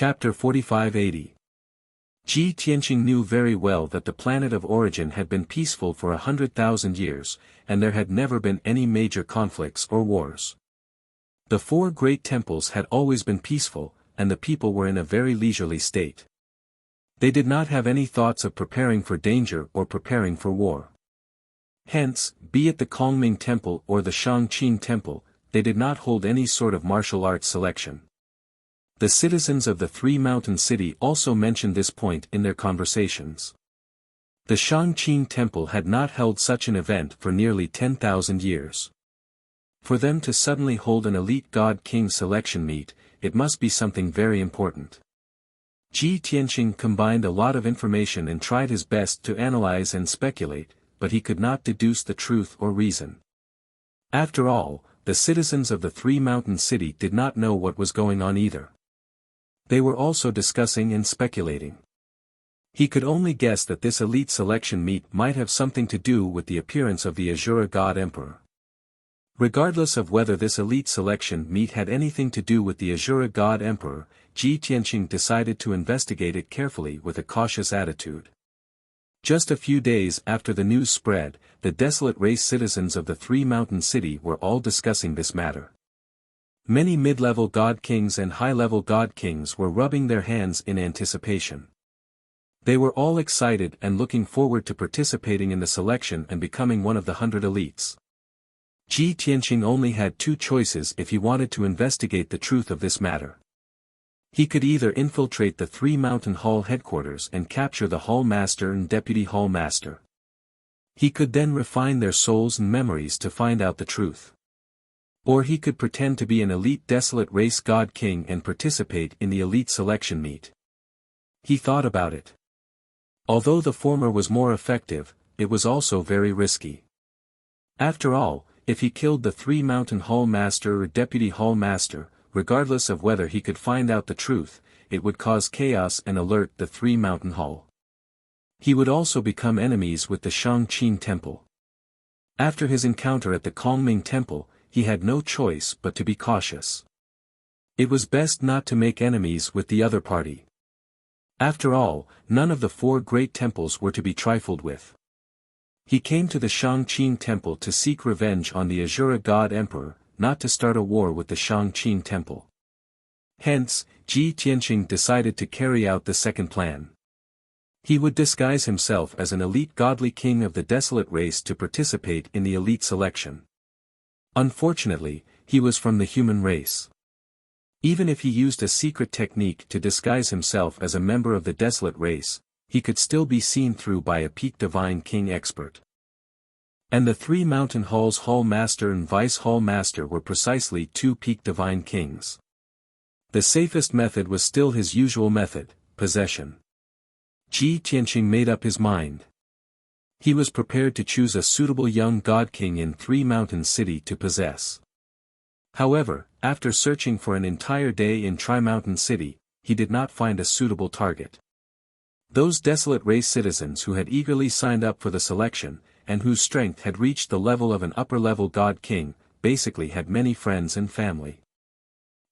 Chapter 4580. Ji Tianqing knew very well that the planet of origin had been peaceful for 100,000 years, and there had never been any major conflicts or wars. The four great temples had always been peaceful, and the people were in a very leisurely state. They did not have any thoughts of preparing for danger or preparing for war. Hence, be it the Kongming Temple or the Shangqing Temple, they did not hold any sort of martial arts selection. The citizens of the Three Mountain City also mentioned this point in their conversations. The Shangqing Temple had not held such an event for nearly 10,000 years. For them to suddenly hold an elite God-King selection meet, it must be something very important. Ji Tianqing combined a lot of information and tried his best to analyze and speculate, but he could not deduce the truth or reason. After all, the citizens of the Three Mountain City did not know what was going on either. They were also discussing and speculating. He could only guess that this elite selection meet might have something to do with the appearance of the Azura God Emperor. Regardless of whether this elite selection meet had anything to do with the Azura God Emperor, Ji Tianqing decided to investigate it carefully with a cautious attitude. Just a few days after the news spread, the desolate race citizens of the Three Mountain City were all discussing this matter. Many mid-level god kings and high-level god kings were rubbing their hands in anticipation. They were all excited and looking forward to participating in the selection and becoming one of the 100 elites. Ji Tianqing only had two choices if he wanted to investigate the truth of this matter. He could either infiltrate the Three Mountain Hall headquarters and capture the Hall Master and Deputy Hall Master. He could then refine their souls and memories to find out the truth. Or he could pretend to be an elite desolate race god king and participate in the elite selection meet. He thought about it. Although the former was more effective, it was also very risky. After all, if he killed the Three Mountain Hall Master or Deputy Hall Master, regardless of whether he could find out the truth, it would cause chaos and alert the Three Mountain Hall. He would also become enemies with the Shangqing Temple. After his encounter at the Kongming Temple, he had no choice but to be cautious. It was best not to make enemies with the other party. After all, none of the four great temples were to be trifled with. He came to the Shangqing Temple to seek revenge on the Azura God Emperor, not to start a war with the Shangqing Temple. Hence, Ji Tianqing decided to carry out the second plan. He would disguise himself as an elite godly king of the desolate race to participate in the elite selection. Unfortunately, he was from the human race. Even if he used a secret technique to disguise himself as a member of the desolate race, he could still be seen through by a peak divine king expert. And the Three Mountain Hall's Hall Master and Vice Hall Master were precisely two peak divine kings. The safest method was still his usual method, possession. Ji Tianqing made up his mind. He was prepared to choose a suitable young god king in Three Mountain City to possess. However, after searching for an entire day in Tri-Mountain City, he did not find a suitable target. Those desolate race citizens who had eagerly signed up for the selection, and whose strength had reached the level of an upper-level god king, basically had many friends and family.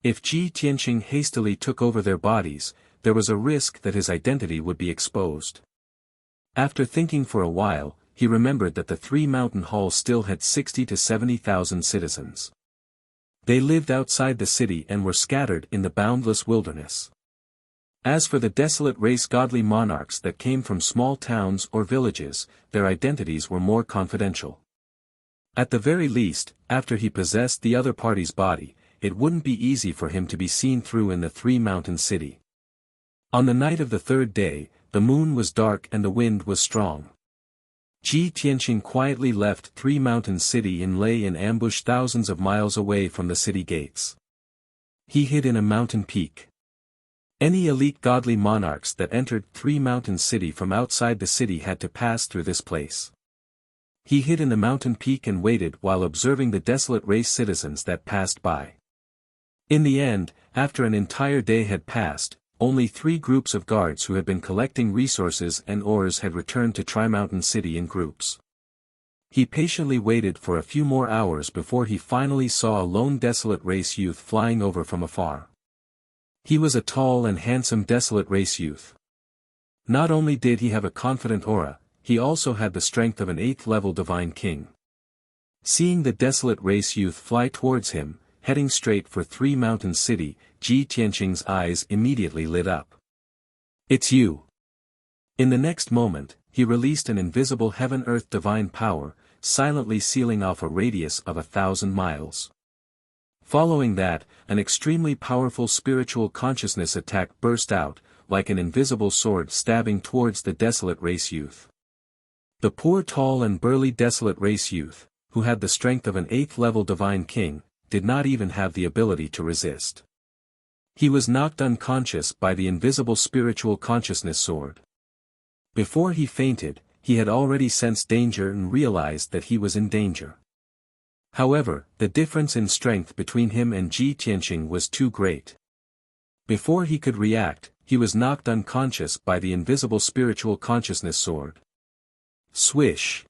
If Ji Tianqing hastily took over their bodies, there was a risk that his identity would be exposed. After thinking for a while, he remembered that the Three Mountain Hall still had 60 to 70,000 citizens. They lived outside the city and were scattered in the boundless wilderness. As for the desolate race godly monarchs that came from small towns or villages, their identities were more confidential. At the very least, after he possessed the other party's body, it wouldn't be easy for him to be seen through in the Three Mountain City. On the night of the third day, the moon was dark and the wind was strong. Ji Tianqing quietly left Three Mountain City and lay in ambush thousands of miles away from the city gates. He hid in a mountain peak. Any elite godly monarchs that entered Three Mountain City from outside the city had to pass through this place. He hid in the mountain peak and waited while observing the desolate race citizens that passed by. In the end, after an entire day had passed, only 3 groups of guards who had been collecting resources and ores had returned to Tri-Mountain City in groups. He patiently waited for a few more hours before he finally saw a lone desolate race youth flying over from afar. He was a tall and handsome desolate race youth. Not only did he have a confident aura, he also had the strength of an 8th-level divine king. Seeing the desolate race youth fly towards him, heading straight for Three Mountains City, Ji Tianqing's eyes immediately lit up. "It's you." In the next moment, he released an invisible heaven-earth divine power, silently sealing off a radius of 1,000 miles. Following that, an extremely powerful spiritual consciousness attack burst out, like an invisible sword stabbing towards the desolate race youth. The poor tall and burly desolate race youth, who had the strength of an 8th-level divine king, did not even have the ability to resist. He was knocked unconscious by the invisible spiritual consciousness sword. Before he fainted, he had already sensed danger and realized that he was in danger. However, the difference in strength between him and Ji Tianqing was too great. Before he could react, he was knocked unconscious by the invisible spiritual consciousness sword. Swish!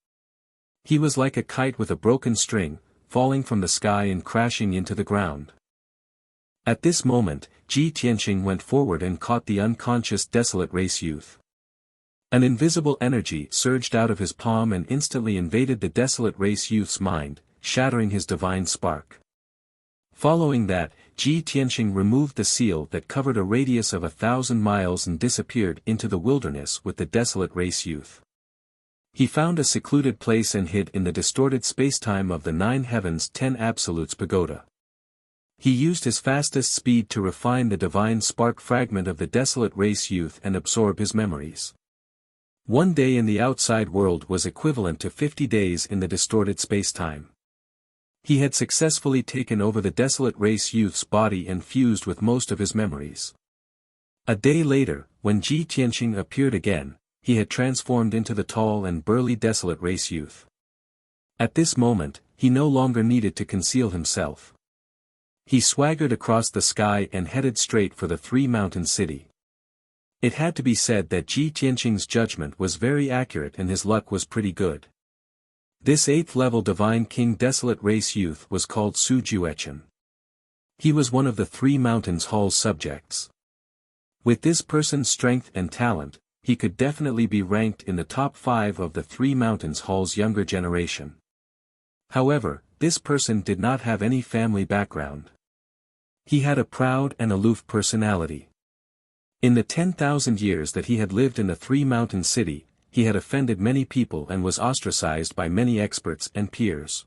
He was like a kite with a broken string, falling from the sky and crashing into the ground. At this moment, Ji Tianqing went forward and caught the unconscious desolate race youth. An invisible energy surged out of his palm and instantly invaded the desolate race youth's mind, shattering his divine spark. Following that, Ji Tianqing removed the seal that covered a radius of 1,000 miles and disappeared into the wilderness with the desolate race youth. He found a secluded place and hid in the distorted spacetime of the 9 Heavens 10 Absolutes pagoda. He used his fastest speed to refine the divine spark fragment of the desolate race youth and absorb his memories. One day in the outside world was equivalent to 50 days in the distorted spacetime. He had successfully taken over the desolate race youth's body and fused with most of his memories. A day later, when Ji Tianqing appeared again, he had transformed into the tall and burly desolate race youth. At this moment, he no longer needed to conceal himself. He swaggered across the sky and headed straight for the Three Mountains City. It had to be said that Ji Tianqing's judgment was very accurate and his luck was pretty good. This 8th-level divine king desolate race youth was called Su Juechen. He was one of the Three Mountains Hall's subjects. With this person's strength and talent, he could definitely be ranked in the top 5 of the Three Mountains Hall's younger generation. However, this person did not have any family background. He had a proud and aloof personality. In the 10,000 years that he had lived in the Three Mountain City, he had offended many people and was ostracized by many experts and peers.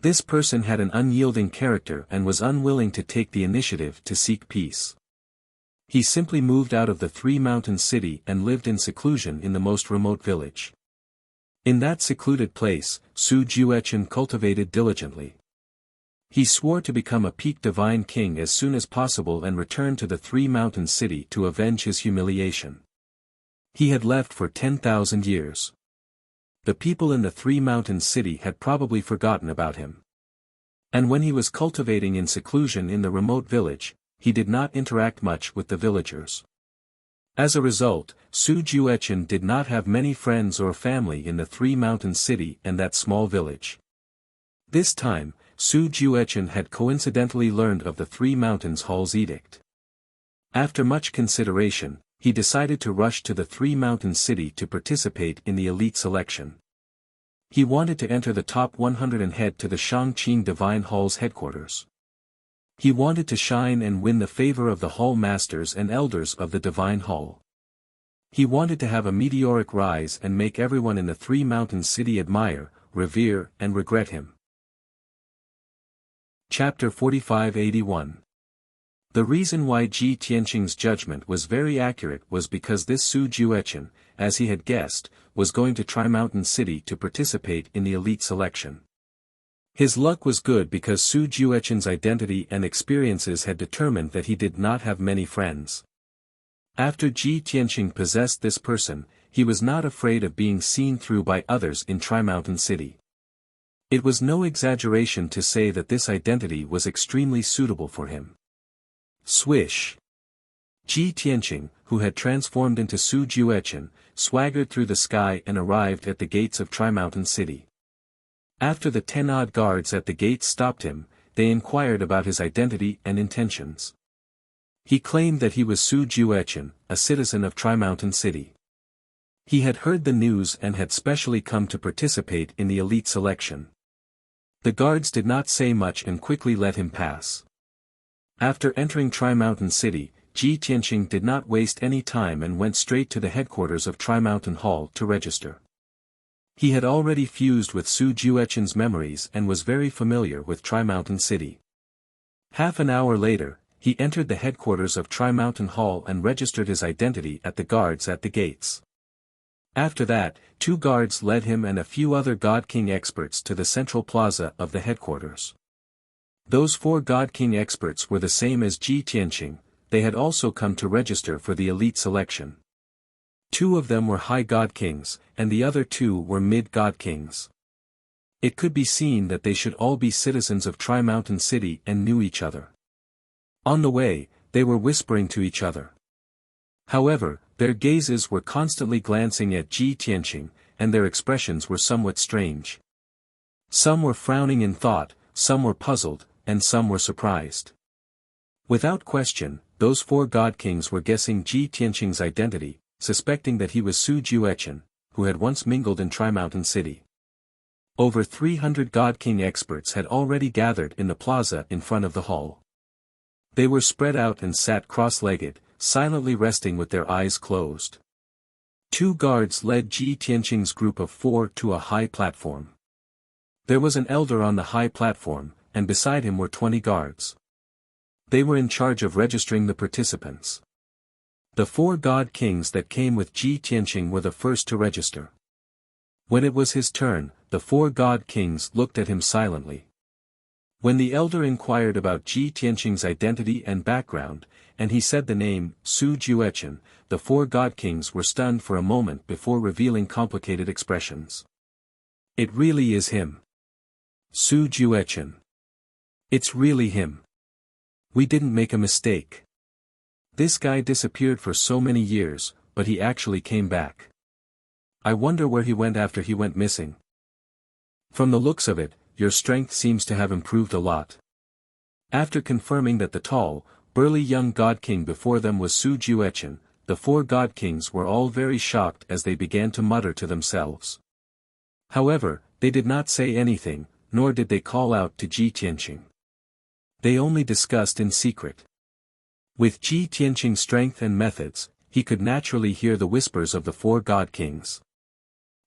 This person had an unyielding character and was unwilling to take the initiative to seek peace. He simply moved out of the Three Mountain City and lived in seclusion in the most remote village. In that secluded place, Su Juechen cultivated diligently. He swore to become a peak divine king as soon as possible and return to the Three Mountain City to avenge his humiliation. He had left for 10,000 years. The people in the Three Mountains City had probably forgotten about him. And when he was cultivating in seclusion in the remote village, he did not interact much with the villagers. As a result, Su Juechen did not have many friends or family in the Three Mountains City and that small village. This time, Su Juechen had coincidentally learned of the Three Mountains Hall's edict. After much consideration, he decided to rush to the Three Mountains City to participate in the elite selection. He wanted to enter the top 100 and head to the Shangqing Divine Hall's headquarters. He wanted to shine and win the favor of the Hall Masters and Elders of the Divine Hall. He wanted to have a meteoric rise and make everyone in the Three Mountains City admire, revere, and regret him. Chapter 4581. The reason why Ji Tianqing's judgment was very accurate was because this Su Juechen, as he had guessed, was going to Tri Mountain City to participate in the elite selection. His luck was good because Su Juechen's identity and experiences had determined that he did not have many friends. After Ji Tianqing possessed this person, he was not afraid of being seen through by others in Tri Mountain City. It was no exaggeration to say that this identity was extremely suitable for him. Swish! Ji Tianqing, who had transformed into Su Juechen, swaggered through the sky and arrived at the gates of Tri Mountain City. After the 10-odd guards at the gates stopped him, they inquired about his identity and intentions. He claimed that he was Su Juechen, a citizen of Tri-Mountain City. He had heard the news and had specially come to participate in the elite selection. The guards did not say much and quickly let him pass. After entering Tri-Mountain City, Ji Tianqing did not waste any time and went straight to the headquarters of Tri-Mountain Hall to register. He had already fused with Su Juechen's memories and was very familiar with Tri-Mountain City. Half an hour later, he entered the headquarters of Tri-Mountain Hall and registered his identity at the guards at the gates. After that, 2 guards led him and a few other God King experts to the central plaza of the headquarters. Those 4 God King experts were the same as Ji Tianqing. They had also come to register for the elite selection. 2 of them were High God Kings, and the other 2 were Mid God Kings. It could be seen that they should all be citizens of Tri-Mountain City and knew each other. On the way, they were whispering to each other. However, their gazes were constantly glancing at Ji Tianqing, and their expressions were somewhat strange. Some were frowning in thought, some were puzzled, and some were surprised. Without question, those 4 God Kings were guessing Ji Tianqing's identity, suspecting that he was Su Juechen, who had once mingled in Tri-Mountain City. Over 300 God King experts had already gathered in the plaza in front of the hall. They were spread out and sat cross-legged, silently resting with their eyes closed. 2 guards led Ji Tianqing's group of 4 to a high platform. There was an elder on the high platform, and beside him were 20 guards. They were in charge of registering the participants. The 4 God Kings that came with Ji Tianqing were the first to register. When it was his turn, the 4 God Kings looked at him silently. When the elder inquired about Ji Tianqing's identity and background, and he said the name, Su Juechen, the 4 God Kings were stunned for a moment before revealing complicated expressions. It really is him. Su Juechen. It's really him. We didn't make a mistake. This guy disappeared for so many years, but he actually came back. I wonder where he went after he went missing. From the looks of it, your strength seems to have improved a lot. After confirming that the tall, burly young God King before them was Su Juechen, the 4 God Kings were all very shocked as they began to mutter to themselves. However, they did not say anything, nor did they call out to Ji Tianqing. They only discussed in secret. With Ji Tianqing's strength and methods, he could naturally hear the whispers of the 4 God Kings.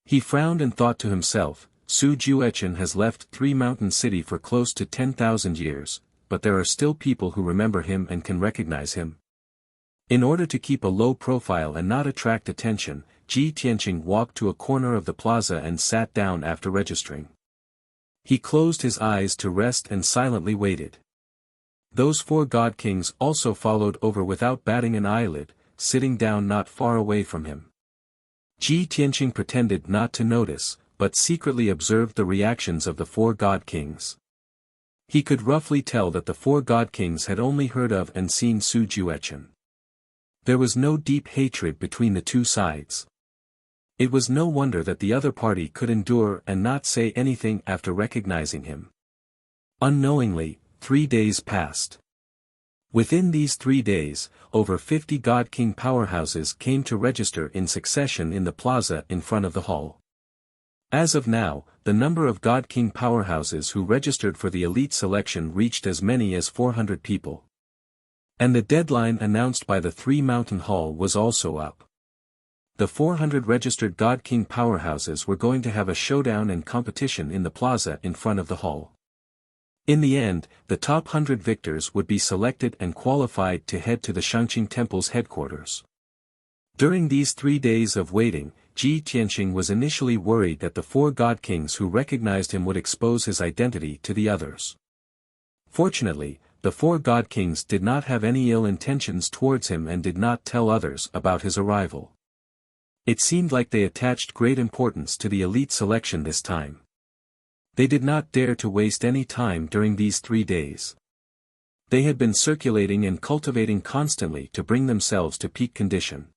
He frowned and thought to himself, Su Juechen has left Tri-Mountain City for close to 10,000 years, but there are still people who remember him and can recognize him. In order to keep a low profile and not attract attention, Ji Tianqing walked to a corner of the plaza and sat down after registering. He closed his eyes to rest and silently waited. Those 4 God Kings also followed over without batting an eyelid, sitting down not far away from him. Ji Tianqing pretended not to notice, but secretly observed the reactions of the 4 God Kings. He could roughly tell that the 4 God Kings had only heard of and seen Su Juechen. There was no deep hatred between the 2 sides. It was no wonder that the other party could endure and not say anything after recognizing him. Unknowingly, 3 days passed. Within these 3 days, over 50 God King powerhouses came to register in succession in the plaza in front of the hall. As of now, the number of God King powerhouses who registered for the elite selection reached as many as 400 people. And the deadline announced by the 3-Mountain Hall was also up. The 400 registered God King powerhouses were going to have a showdown and competition in the plaza in front of the hall. In the end, the top 100 victors would be selected and qualified to head to the Shangqing Temple's headquarters. During these 3 days of waiting, Ji Tianqing was initially worried that the 4 God Kings who recognized him would expose his identity to the others. Fortunately, the 4 God Kings did not have any ill intentions towards him and did not tell others about his arrival. It seemed like they attached great importance to the elite selection this time. They did not dare to waste any time during these 3 days. They had been circulating and cultivating constantly to bring themselves to peak condition.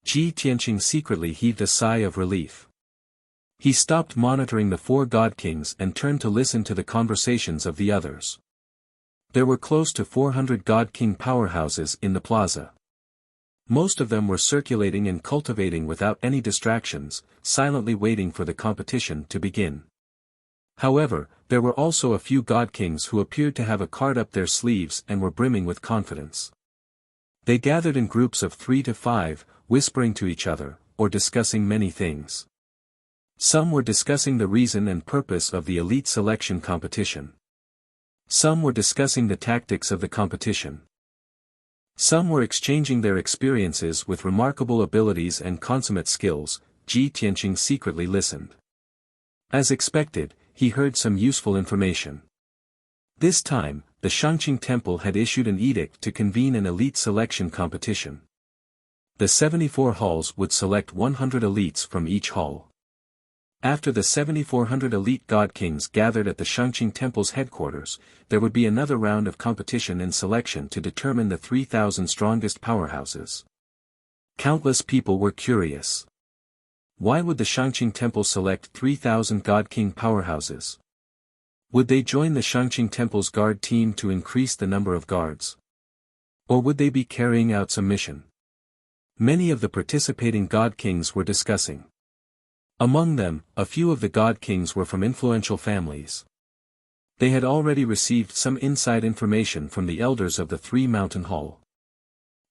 Ji Tianqing secretly heaved a sigh of relief. He stopped monitoring the 4 God Kings and turned to listen to the conversations of the others. There were close to 400 God King powerhouses in the plaza. Most of them were circulating and cultivating without any distractions, silently waiting for the competition to begin. However, there were also a few God Kings who appeared to have a card up their sleeves and were brimming with confidence. They gathered in groups of 3 to 5, whispering to each other, or discussing many things. Some were discussing the reason and purpose of the elite selection competition. Some were discussing the tactics of the competition. Some were exchanging their experiences with remarkable abilities and consummate skills. Ji Tianqing secretly listened. As expected, he heard some useful information. This time, the Shangqing Temple had issued an edict to convene an elite selection competition. The 74 halls would select 100 elites from each hall. After the 7,400 elite God Kings gathered at the Shangqing Temple's headquarters, there would be another round of competition and selection to determine the 3,000 strongest powerhouses. Countless people were curious. Why would the Shangqing Temple select 3,000 God King powerhouses? Would they join the Shangqing Temple's guard team to increase the number of guards? Or would they be carrying out some mission? Many of the participating God Kings were discussing. Among them, a few of the God Kings were from influential families. They had already received some inside information from the elders of the Three Mountain Hall.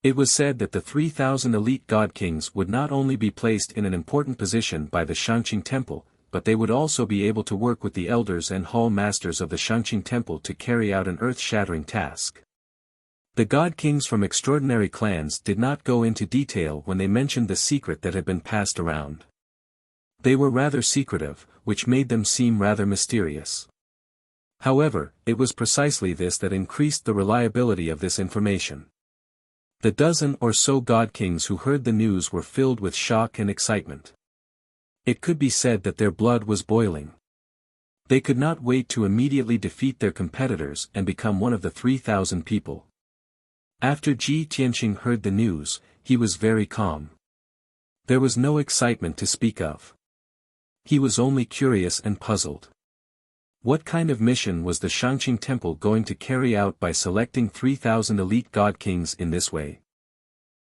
It was said that the 3,000 elite God Kings would not only be placed in an important position by the Shangqing Temple, but they would also be able to work with the elders and hall masters of the Shangqing Temple to carry out an earth-shattering task. The God Kings from extraordinary clans did not go into detail when they mentioned the secret that had been passed around. They were rather secretive, which made them seem rather mysterious. However, it was precisely this that increased the reliability of this information. The dozen or so God Kings who heard the news were filled with shock and excitement. It could be said that their blood was boiling. They could not wait to immediately defeat their competitors and become one of the 3,000 people. After Ji Tianqing heard the news, he was very calm. There was no excitement to speak of. He was only curious and puzzled. What kind of mission was the Shangqing Temple going to carry out by selecting 3,000 elite God Kings in this way?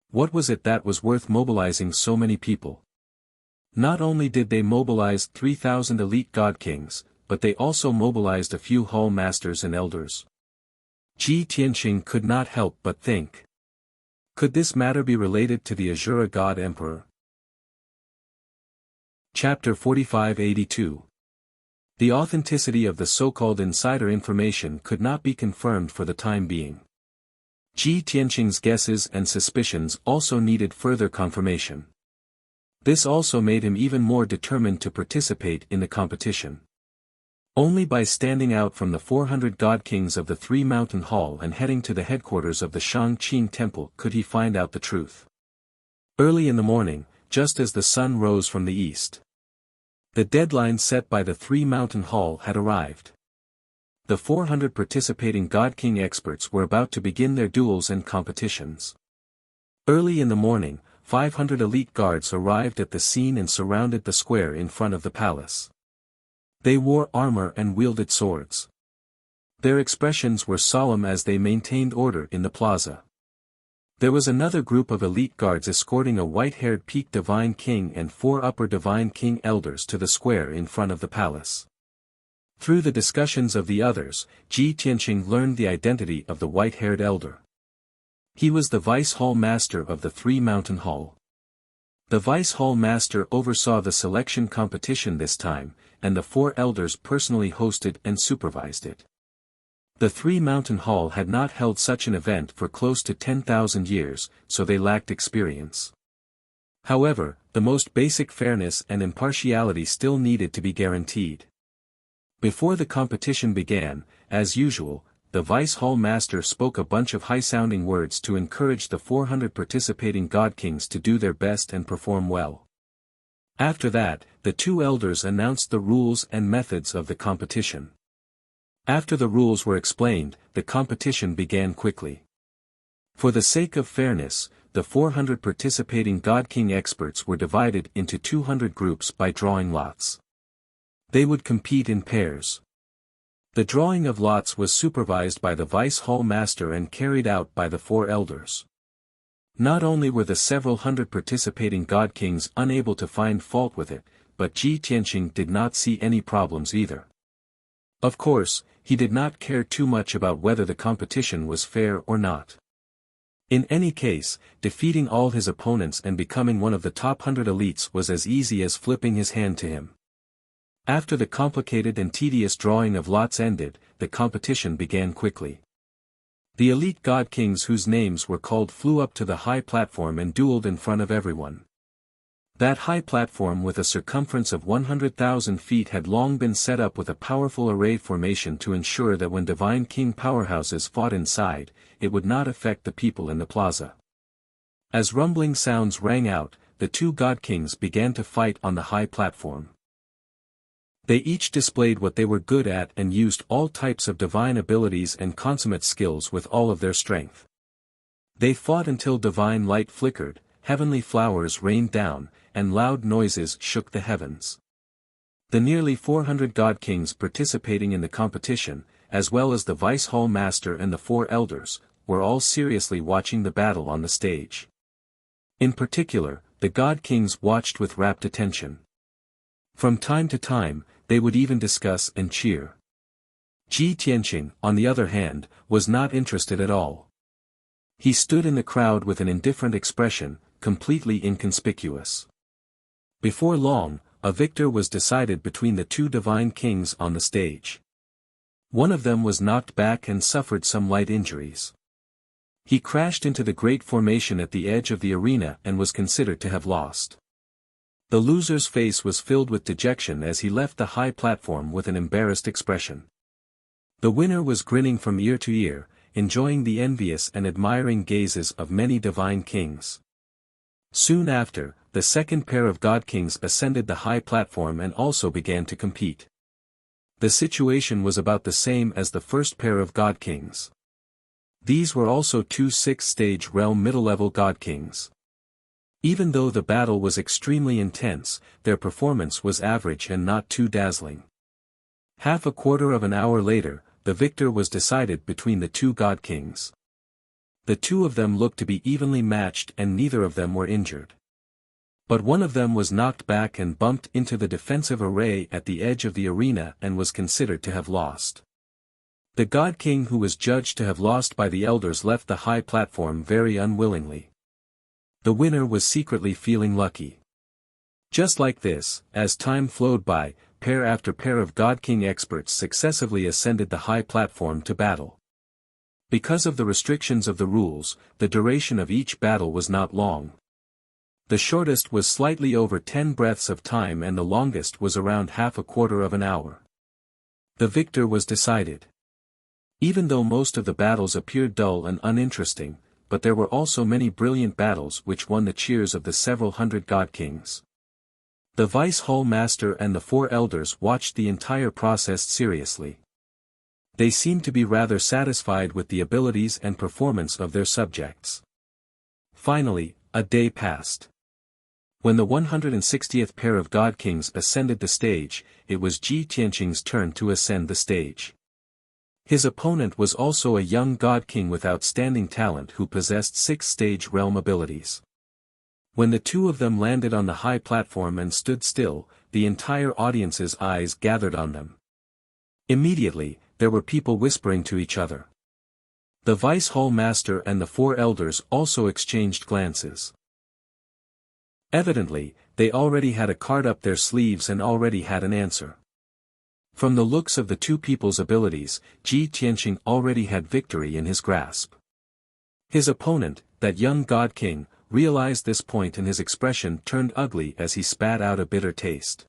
What was it that was worth mobilizing so many people? Not only did they mobilize 3,000 elite God Kings, but they also mobilized a few hall masters and elders. Ji Tianqing could not help but think. Could this matter be related to the Azura God Emperor? Chapter 4582. The authenticity of the so-called insider information could not be confirmed for the time being. Ji Tianqing's guesses and suspicions also needed further confirmation. This also made him even more determined to participate in the competition. Only by standing out from the 400 God Kings of the Three Mountain Hall and heading to the headquarters of the Shangqing Temple could he find out the truth. Early in the morning, just as the sun rose from the east, the deadline set by the Three Mountain Hall had arrived. The 400 participating God King experts were about to begin their duels and competitions. Early in the morning, 500 elite guards arrived at the scene and surrounded the square in front of the palace. They wore armor and wielded swords. Their expressions were solemn as they maintained order in the plaza. There was another group of elite guards escorting a white-haired peaked Divine King and 4 upper Divine King elders to the square in front of the palace. Through the discussions of the others, Ji Tianqing learned the identity of the white-haired elder. He was the Vice Hall Master of the Three Mountain Hall. The Vice Hall Master oversaw the selection competition this time, and the 4 elders personally hosted and supervised it. The Three Mountain Hall had not held such an event for close to 10,000 years, so they lacked experience. However, the most basic fairness and impartiality still needed to be guaranteed. Before the competition began, as usual, the Vice Hall Master spoke a bunch of high-sounding words to encourage the 400 participating God Kings to do their best and perform well. After that, the 2 elders announced the rules and methods of the competition. After the rules were explained, the competition began quickly. For the sake of fairness, the 400 participating God King experts were divided into 200 groups by drawing lots. They would compete in pairs. The drawing of lots was supervised by the Vice Hall Master and carried out by the 4 elders. Not only were the several hundred participating god kings unable to find fault with it, but Ji Tianqing did not see any problems either. Of course, he did not care too much about whether the competition was fair or not. In any case, defeating all his opponents and becoming one of the top 100 elites was as easy as flipping his hand to him. After the complicated and tedious drawing of lots ended, the competition began quickly. The elite god kings whose names were called flew up to the high platform and dueled in front of everyone. That high platform with a circumference of 100,000 feet had long been set up with a powerful array formation to ensure that when divine king powerhouses fought inside, it would not affect the people in the plaza. As rumbling sounds rang out, the 2 god kings began to fight on the high platform. They each displayed what they were good at and used all types of divine abilities and consummate skills with all of their strength. They fought until divine light flickered, heavenly flowers rained down, and loud noises shook the heavens. The nearly 400 god kings participating in the competition, as well as the Vice Hall Master and the 4 elders, were all seriously watching the battle on the stage. In particular, the god kings watched with rapt attention. From time to time, they would even discuss and cheer. Ji Tianqing, on the other hand, was not interested at all. He stood in the crowd with an indifferent expression, completely inconspicuous. Before long, a victor was decided between the 2 divine kings on the stage. One of them was knocked back and suffered some light injuries. He crashed into the great formation at the edge of the arena and was considered to have lost. The loser's face was filled with dejection as he left the high platform with an embarrassed expression. The winner was grinning from ear to ear, enjoying the envious and admiring gazes of many divine kings. Soon after, the second pair of god kings ascended the high platform and also began to compete. The situation was about the same as the first pair of god kings. These were also 2 6th-stage realm middle-level god kings. Even though the battle was extremely intense, their performance was average and not too dazzling. Half a quarter of an hour later, the victor was decided between the 2 god kings. The 2 of them looked to be evenly matched and neither of them were injured. But one of them was knocked back and bumped into the defensive array at the edge of the arena and was considered to have lost. The god king who was judged to have lost by the elders left the high platform very unwillingly. The winner was secretly feeling lucky. Just like this, as time flowed by, pair after pair of god king experts successively ascended the high platform to battle. Because of the restrictions of the rules, the duration of each battle was not long. The shortest was slightly over 10 breaths of time and the longest was around half a quarter of an hour. The victor was decided. Even though most of the battles appeared dull and uninteresting, but there were also many brilliant battles which won the cheers of the several hundred god kings. The Vice Hall Master and the 4 elders watched the entire process seriously. They seemed to be rather satisfied with the abilities and performance of their subjects. Finally, a day passed. When the 160th pair of god kings ascended the stage, it was Ji Tianqing's turn to ascend the stage. His opponent was also a young god king with outstanding talent who possessed 6th-stage realm abilities. When the 2 of them landed on the high platform and stood still, the entire audience's eyes gathered on them. Immediately, there were people whispering to each other. The Vice Hall Master and the 4 elders also exchanged glances. Evidently, they already had a card up their sleeves and already had an answer. From the looks of the 2 people's abilities, Ji Tianqing already had victory in his grasp. His opponent, that young god king, realized this point and his expression turned ugly as he spat out a bitter taste.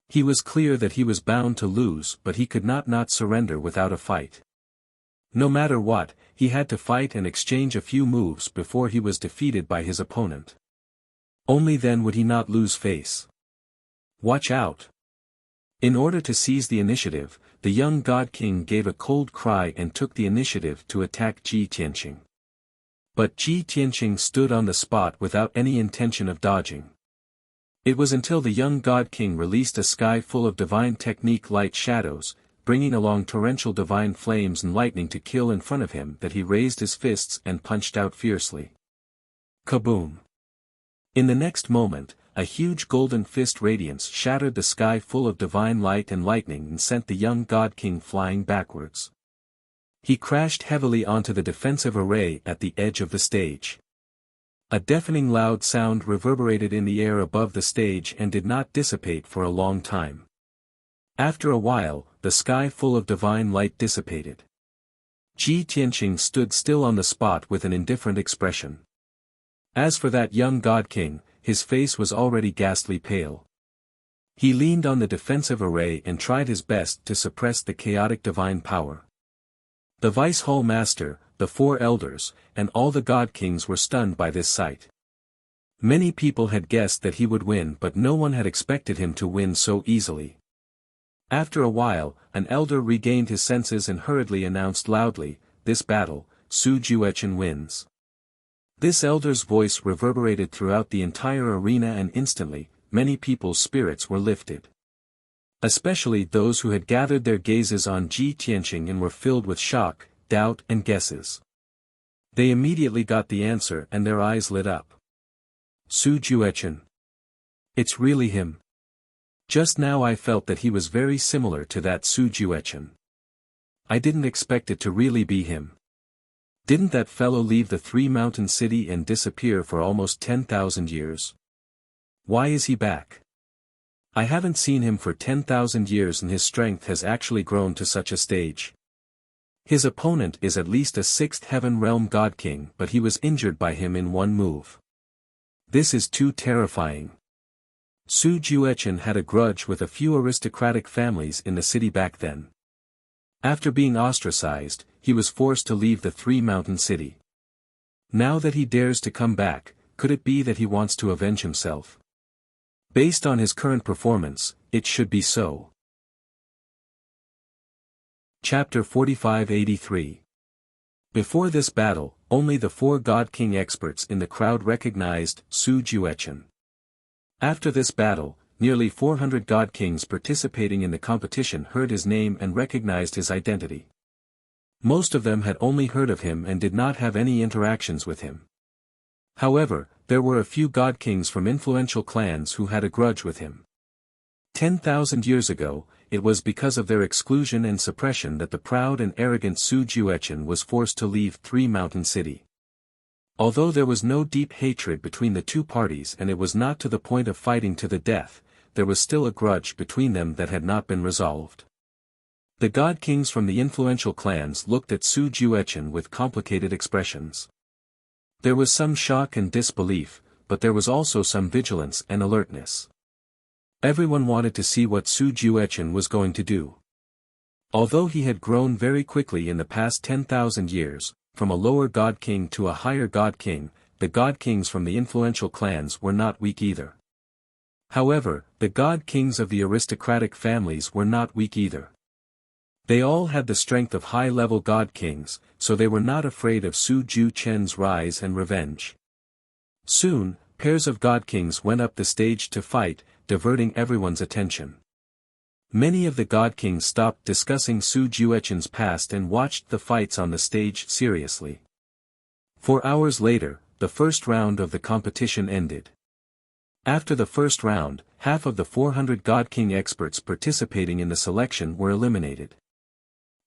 He was clear that he was bound to lose but he could not surrender without a fight. No matter what, he had to fight and exchange a few moves before he was defeated by his opponent. Only then would he not lose face. Watch out! In order to seize the initiative, the young god king gave a cold cry and took the initiative to attack Ji Tianqing. But Ji Tianqing stood on the spot without any intention of dodging. It was until the young god king released a sky full of divine technique light shadows, bringing along torrential divine flames and lightning to kill in front of him that he raised his fists and punched out fiercely. Kaboom! In the next moment, a huge golden fist radiance shattered the sky full of divine light and lightning and sent the young God King flying backwards. He crashed heavily onto the defensive array at the edge of the stage. A deafening loud sound reverberated in the air above the stage and did not dissipate for a long time. After a while, the sky full of divine light dissipated. Ji Tianqing stood still on the spot with an indifferent expression. As for that young God King, his face was already ghastly pale. He leaned on the defensive array and tried his best to suppress the chaotic divine power. The Vice Hall Master, the 4 elders, and all the God Kings were stunned by this sight. Many people had guessed that he would win, but no one had expected him to win so easily. After a while, an elder regained his senses and hurriedly announced loudly, "This battle, Su Juechen wins." This elder's voice reverberated throughout the entire arena, and instantly, many people's spirits were lifted. Especially those who had gathered their gazes on Ji Tianqing and were filled with shock, doubt and guesses. They immediately got the answer and their eyes lit up. Su Juechen. It's really him. Just now I felt that he was very similar to that Su Juechen. I didn't expect it to really be him. Didn't that fellow leave the 3-mountain city and disappear for almost 10,000 years? Why is he back? I haven't seen him for 10,000 years and his strength has actually grown to such a stage. His opponent is at least a 6th heaven realm God King, but he was injured by him in one move. This is too terrifying. Su Juechen had a grudge with a few aristocratic families in the city back then. After being ostracized, he was forced to leave the 3-mountain city. Now that he dares to come back, could it be that he wants to avenge himself? Based on his current performance, it should be so. Chapter 4583. Before this battle, only the 4 God King experts in the crowd recognized Su Juechen. After this battle, nearly 400 God Kings participating in the competition heard his name and recognized his identity. Most of them had only heard of him and did not have any interactions with him. However, there were a few God Kings from influential clans who had a grudge with him. 10,000 years ago, it was because of their exclusion and suppression that the proud and arrogant Su Juechen was forced to leave 3-mountain city. Although there was no deep hatred between the two parties and it was not to the point of fighting to the death, there was still a grudge between them that had not been resolved. The God Kings from the influential clans looked at Su Juechen with complicated expressions. There was some shock and disbelief, but there was also some vigilance and alertness. Everyone wanted to see what Su Juechen was going to do. Although he had grown very quickly in the past 10,000 years, from a lower God King to a higher God King, the God Kings from the influential clans were not weak either. However, the God Kings of the aristocratic families were not weak either. They all had the strength of high-level God Kings, so they were not afraid of Su Juechen's rise and revenge. Soon, pairs of God Kings went up the stage to fight, diverting everyone's attention. Many of the God Kings stopped discussing Su Juechen's past and watched the fights on the stage seriously. 4 hours later, the first round of the competition ended. After the first round, half of the 400 God King experts participating in the selection were eliminated.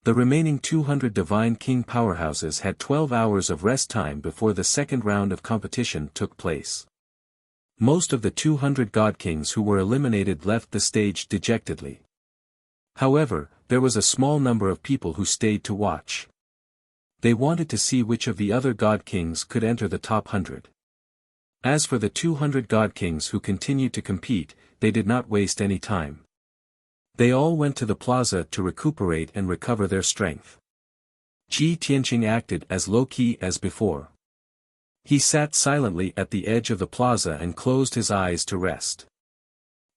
The remaining 200 Divine King powerhouses had 12 hours of rest time before the second round of competition took place. Most of the 200 God Kings who were eliminated left the stage dejectedly. However, there was a small number of people who stayed to watch. They wanted to see which of the other God Kings could enter the top 100. As for the 200 God Kings who continued to compete, they did not waste any time. They all went to the plaza to recuperate and recover their strength. Ji Tianqing acted as low-key as before. He sat silently at the edge of the plaza and closed his eyes to rest.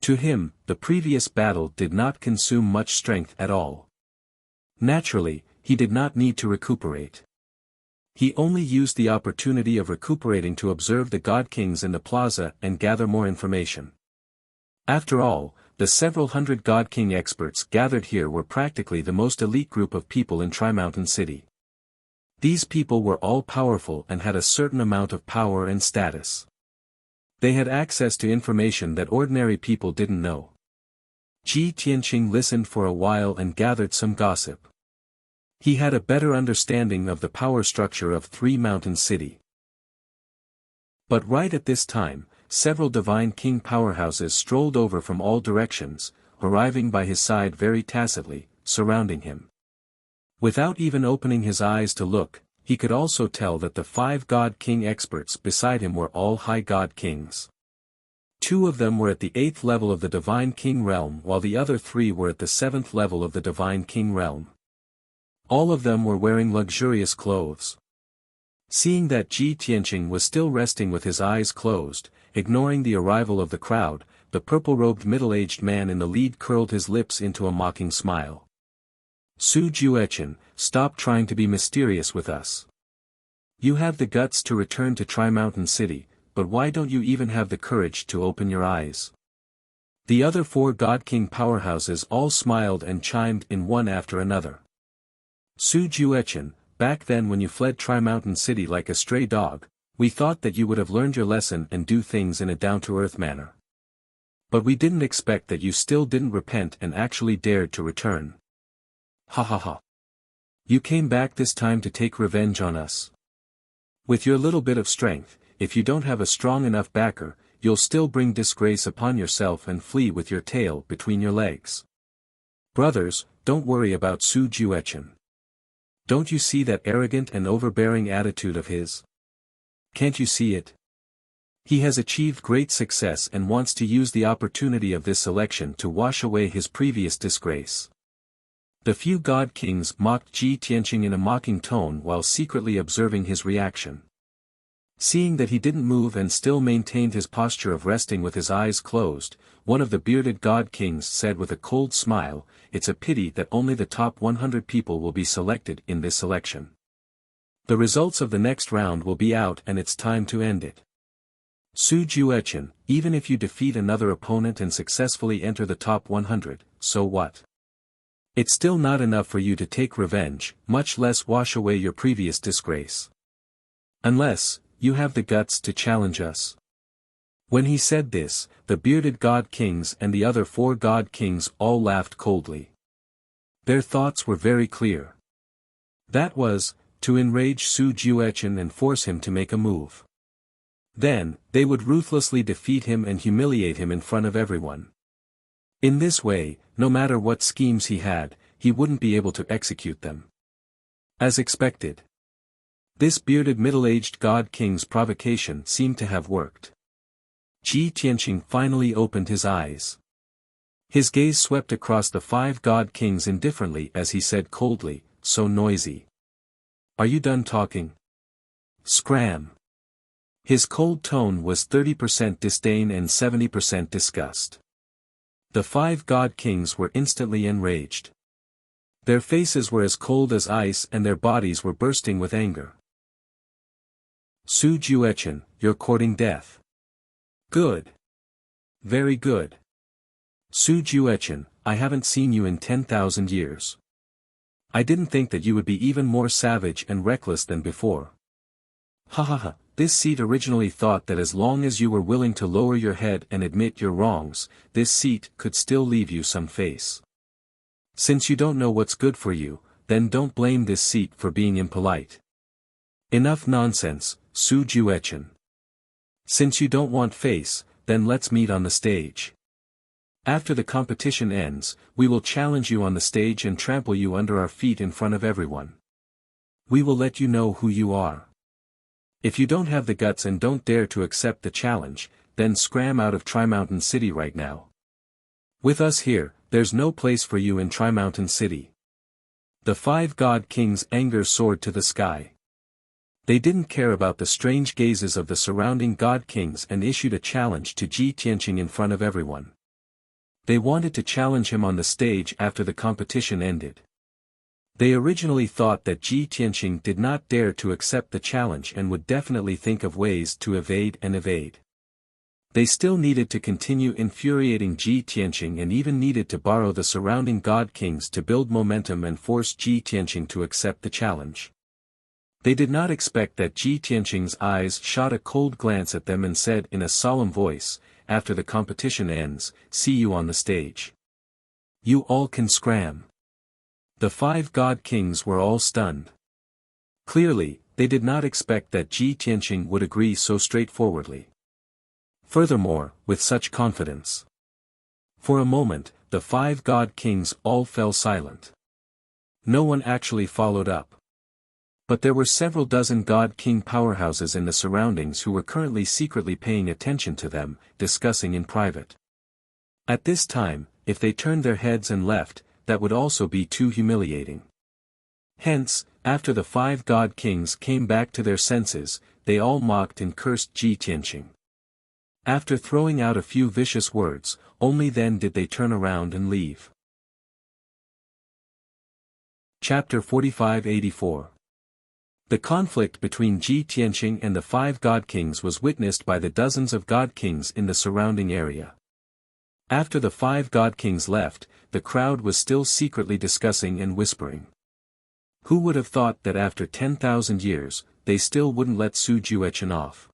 To him, the previous battle did not consume much strength at all. Naturally, he did not need to recuperate. He only used the opportunity of recuperating to observe the God Kings in the plaza and gather more information. After all, the several hundred God King experts gathered here were practically the most elite group of people in Tri-Mountain City. These people were all powerful and had a certain amount of power and status. They had access to information that ordinary people didn't know. Ji Tianqing listened for a while and gathered some gossip. He had a better understanding of the power structure of Three Mountain City. But right at this time, several divine king powerhouses strolled over from all directions, arriving by his side very tacitly, surrounding him. Without even opening his eyes to look, he could also tell that the 5 God King experts beside him were all high God Kings. 2 of them were at the 8th level of the Divine King realm while the other 3 were at the 7th level of the Divine King realm. All of them were wearing luxurious clothes. Seeing that Ji Tianqing was still resting with his eyes closed, ignoring the arrival of the crowd, the purple-robed middle-aged man in the lead curled his lips into a mocking smile. Su Juechen, stop trying to be mysterious with us. You have the guts to return to Tri-Mountain City, but why don't you even have the courage to open your eyes? The other 4 God King powerhouses all smiled and chimed in one after another. Su Juechen, back then when you fled Tri-Mountain City like a stray dog, we thought that you would have learned your lesson and do things in a down-to-earth manner. But we didn't expect that you still didn't repent and actually dared to return. Ha ha ha. You came back this time to take revenge on us. With your little bit of strength, if you don't have a strong enough backer, you'll still bring disgrace upon yourself and flee with your tail between your legs. Brothers, don't worry about Su Juechen. Don't you see that arrogant and overbearing attitude of his? Can't you see it? He has achieved great success and wants to use the opportunity of this election to wash away his previous disgrace. The few God Kings mocked Ji Tianqing in a mocking tone while secretly observing his reaction. Seeing that he didn't move and still maintained his posture of resting with his eyes closed, one of the bearded God Kings said with a cold smile, "It's a pity that only the top 100 people will be selected in this election. The results of the next round will be out and it's time to end it. Su Juechen, even if you defeat another opponent and successfully enter the top 100, so what? It's still not enough for you to take revenge, much less wash away your previous disgrace. Unless, you have the guts to challenge us." When he said this, the bearded God Kings and the other 4 God Kings all laughed coldly. Their thoughts were very clear. That was, to enrage Su Juechen and force him to make a move. Then, they would ruthlessly defeat him and humiliate him in front of everyone. In this way, no matter what schemes he had, he wouldn't be able to execute them. As expected. This bearded middle-aged God King's provocation seemed to have worked. Ji Tianqing finally opened his eyes. His gaze swept across the 5 God Kings indifferently as he said coldly, "So noisy. Are you done talking? Scram." His cold tone was 30% disdain and 70% disgust. The 5 God Kings were instantly enraged. Their faces were as cold as ice and their bodies were bursting with anger. "Su Juechen, you're courting death. Good. Very good. Su Juechen, I haven't seen you in 10,000 years. I didn't think that you would be even more savage and reckless than before. Ha ha ha, this seat originally thought that as long as you were willing to lower your head and admit your wrongs, this seat could still leave you some face. Since you don't know what's good for you, then don't blame this seat for being impolite. Enough nonsense, Su Juechen. Since you don't want face, then let's meet on the stage. After the competition ends, we will challenge you on the stage and trample you under our feet in front of everyone. We will let you know who you are. If you don't have the guts and don't dare to accept the challenge, then scram out of Tri-Mountain City right now. With us here, there's no place for you in Tri-Mountain City." The 5 God Kings' anger soared to the sky. They didn't care about the strange gazes of the surrounding God Kings and issued a challenge to Ji Tianqing in front of everyone. They wanted to challenge him on the stage after the competition ended. They originally thought that Ji Tianqing did not dare to accept the challenge and would definitely think of ways to evade. They still needed to continue infuriating Ji Tianqing and even needed to borrow the surrounding god kings to build momentum and force Ji Tianqing to accept the challenge. They did not expect that Ji Tianqing's eyes shot a cold glance at them and said in a solemn voice, "After the competition ends, see you on the stage. You all can scram." The 5 god kings were all stunned. Clearly, they did not expect that Ji Tianqing would agree so straightforwardly. Furthermore, with such confidence. For a moment, the 5 god kings all fell silent. No one actually followed up. But there were several dozen god-king powerhouses in the surroundings who were currently secretly paying attention to them, discussing in private. At this time, if they turned their heads and left, that would also be too humiliating. Hence, after the 5 god kings came back to their senses, they all mocked and cursed Ji Tianqing. After throwing out a few vicious words, only then did they turn around and leave. Chapter 45-84. The conflict between Ji Tianqing and the 5 god kings was witnessed by the dozens of god kings in the surrounding area. After the 5 god kings left, the crowd was still secretly discussing and whispering. Who would have thought that after 10,000 years, they still wouldn't let Su Juechen off?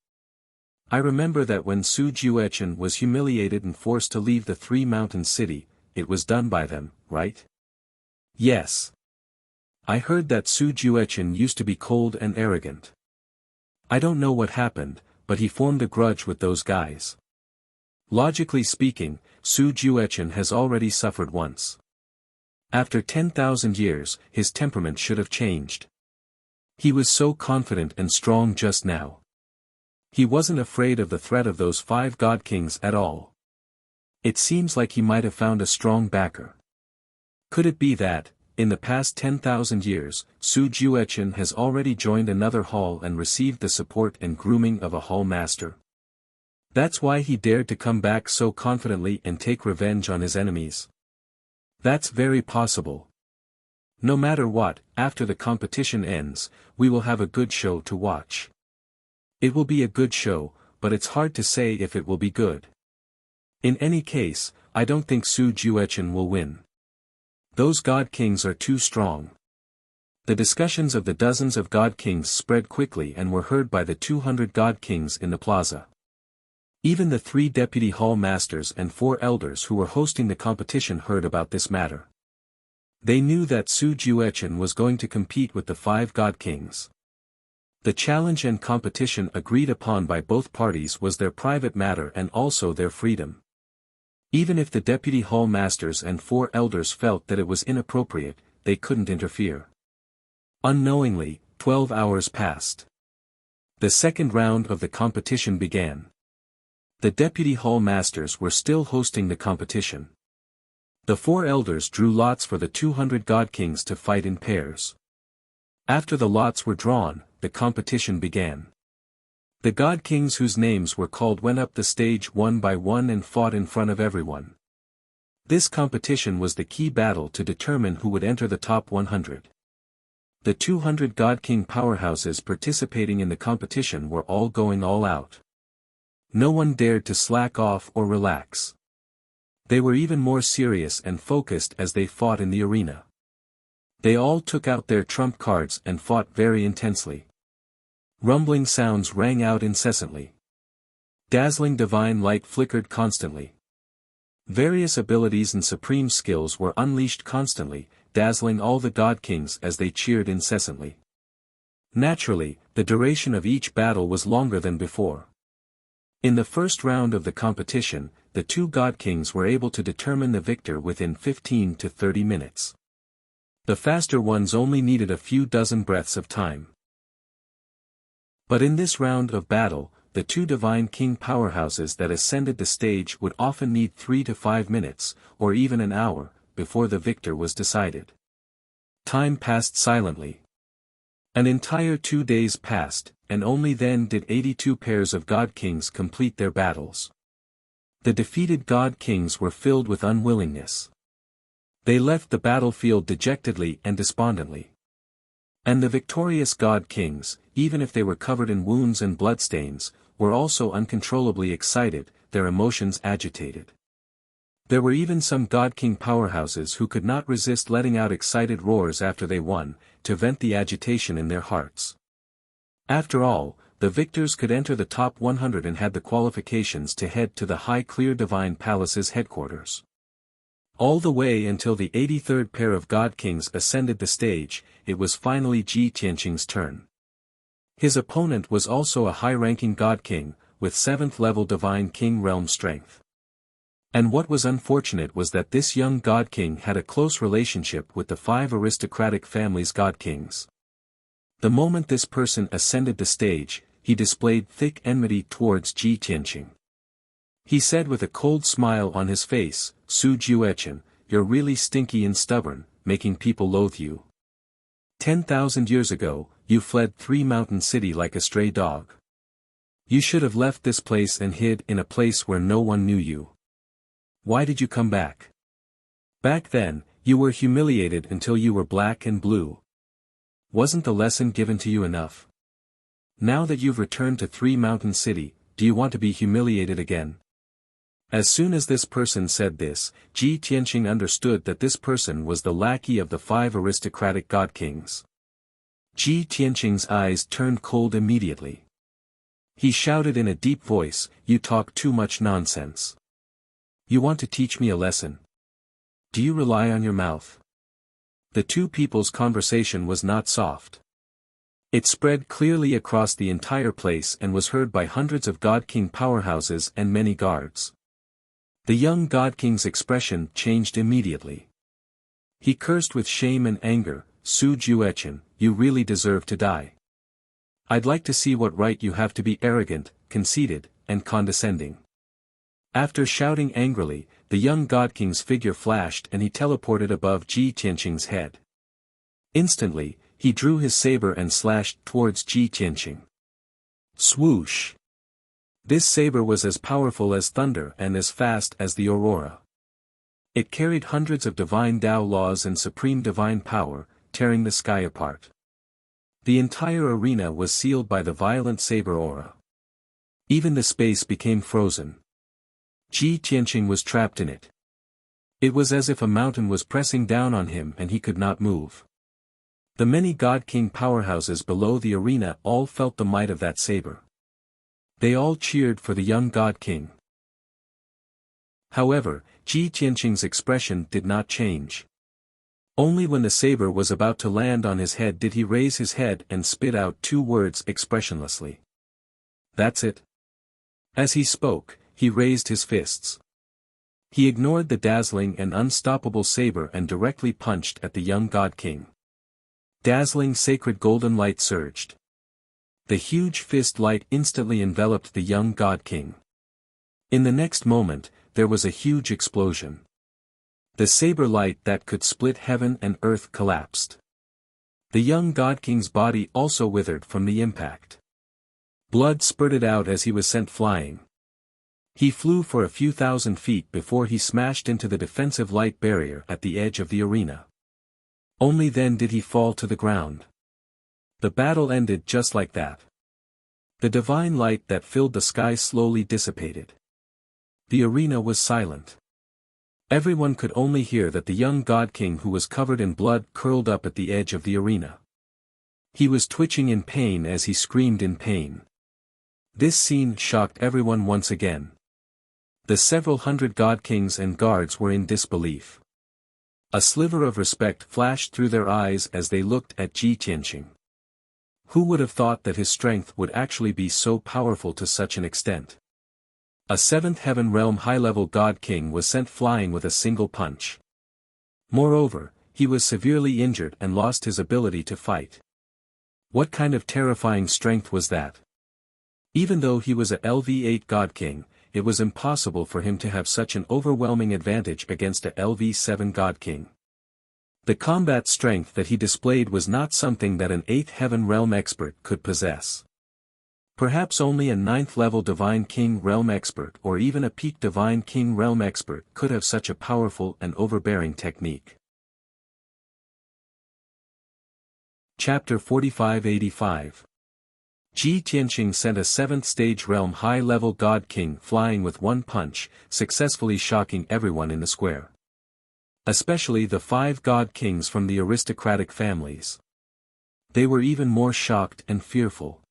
I remember that when Su Juechen was humiliated and forced to leave the 3 mountain city, it was done by them, right? Yes. I heard that Su Juechen used to be cold and arrogant. I don't know what happened, but he formed a grudge with those guys. Logically speaking, Su Juechen has already suffered once. After 10,000 years, his temperament should have changed. He was so confident and strong just now. He wasn't afraid of the threat of those 5 god kings at all. It seems like he might have found a strong backer. Could it be that, in the past 10,000 years, Su Juechen has already joined another hall and received the support and grooming of a hall master? That's why he dared to come back so confidently and take revenge on his enemies. That's very possible. No matter what, after the competition ends, we will have a good show to watch. It will be a good show, but it's hard to say if it will be good. In any case, I don't think Su Juechen will win. Those god kings are too strong. The discussions of the dozens of god kings spread quickly and were heard by the 200 god kings in the plaza. Even the 3 deputy hall masters and 4 elders who were hosting the competition heard about this matter. They knew that Su Juechen was going to compete with the 5 god kings. The challenge and competition agreed upon by both parties was their private matter and also their freedom. Even if the deputy hall masters and 4 elders felt that it was inappropriate, they couldn't interfere. Unknowingly, 12 hours passed. The second round of the competition began. The deputy hall masters were still hosting the competition. The 4 elders drew lots for the 200 god kings to fight in pairs. After the lots were drawn, the competition began. The god kings whose names were called went up the stage one by one and fought in front of everyone. This competition was the key battle to determine who would enter the top 100. The 200 god king powerhouses participating in the competition were all going all out. No one dared to slack off or relax. They were even more serious and focused as they fought in the arena. They all took out their trump cards and fought very intensely. Rumbling sounds rang out incessantly. Dazzling divine light flickered constantly. Various abilities and supreme skills were unleashed constantly, dazzling all the god kings as they cheered incessantly. Naturally, the duration of each battle was longer than before. In the first round of the competition, the 2 god kings were able to determine the victor within 15 to 30 minutes. The faster ones only needed a few dozen breaths of time. But in this round of battle, the 2 divine king powerhouses that ascended the stage would often need 3 to 5 minutes, or even an hour, before the victor was decided. Time passed silently. An entire 2 days passed, and only then did 82 pairs of god kings complete their battles. The defeated god kings were filled with unwillingness. They left the battlefield dejectedly and despondently. And the victorious god kings, even if they were covered in wounds and bloodstains, were also uncontrollably excited. their emotions agitated. There were even some God King powerhouses who could not resist letting out excited roars after they won, to vent the agitation in their hearts. After all, the victors could enter the top 100 and had the qualifications to head to the High Clear Divine Palace's headquarters. All the way until the 83rd pair of God Kings ascended the stage, it was finally Ji Tianqing's turn. His opponent was also a high-ranking God King, with 7th-level Divine King realm strength. And what was unfortunate was that this young God King had a close relationship with the 5 aristocratic families' God Kings. The moment this person ascended the stage, he displayed thick enmity towards Ji Tianqing. He said with a cold smile on his face, "Su Juechen, you're really stinky and stubborn, making people loathe you. 10,000 years ago, you fled 3 Mountain City like a stray dog. You should have left this place and hid in a place where no one knew you. Why did you come back? Back then, you were humiliated until you were black and blue. Wasn't the lesson given to you enough? Now that you've returned to 3 Mountain City, do you want to be humiliated again?" As soon as this person said this, Ji Tianqing understood that this person was the lackey of the 5 aristocratic God Kings. Ji Tianqing's eyes turned cold immediately. He shouted in a deep voice, "You talk too much nonsense. You want to teach me a lesson? Do you rely on your mouth?" The two people's conversation was not soft. It spread clearly across the entire place and was heard by hundreds of God King powerhouses and many guards. The young God King's expression changed immediately. He cursed with shame and anger, "Su Juechen, you really deserve to die. I'd like to see what right you have to be arrogant, conceited, and condescending." After shouting angrily, the young God King's figure flashed and he teleported above Ji Tianqing's head. Instantly, he drew his saber and slashed towards Ji Tianqing. Swoosh! This saber was as powerful as thunder and as fast as the aurora. It carried hundreds of divine Tao laws and supreme divine power, tearing the sky apart. The entire arena was sealed by the violent saber aura. Even the space became frozen. Ji Tianqing was trapped in it. It was as if a mountain was pressing down on him and he could not move. The many God King powerhouses below the arena all felt the might of that saber. They all cheered for the young God King. However, Ji Tianqing's expression did not change. Only when the saber was about to land on his head did he raise his head and spit out 2 words expressionlessly. "That's it." As he spoke, he raised his fists. He ignored the dazzling and unstoppable saber and directly punched at the young God King. Dazzling sacred golden light surged. The huge fist light instantly enveloped the young God King. In the next moment, there was a huge explosion. The saber light that could split heaven and earth collapsed. The young God King's body also withered from the impact. Blood spurted out as he was sent flying. He flew for a few thousand feet before he smashed into the defensive light barrier at the edge of the arena. Only then did he fall to the ground. The battle ended just like that. The divine light that filled the sky slowly dissipated. The arena was silent. Everyone could only hear that the young God King who was covered in blood curled up at the edge of the arena. He was twitching in pain as he screamed in pain. This scene shocked everyone once again. The several hundred God Kings and guards were in disbelief. A sliver of respect flashed through their eyes as they looked at Ji Tianqing. Who would have thought that his strength would actually be so powerful to such an extent? A 7th heaven realm high-level God King was sent flying with a single punch. Moreover, he was severely injured and lost his ability to fight. What kind of terrifying strength was that? Even though he was a LV8 God King, it was impossible for him to have such an overwhelming advantage against a LV7 God King. The combat strength that he displayed was not something that an 8th heaven realm expert could possess. Perhaps only a 9th level Divine King realm expert or even a peak Divine King realm expert could have such a powerful and overbearing technique. Chapter 4585 Ji Tianqing sent a 7th-stage realm high-level god king flying with one punch, successfully shocking everyone in the square. Especially the 5 god kings from the aristocratic families. They were even more shocked and fearful.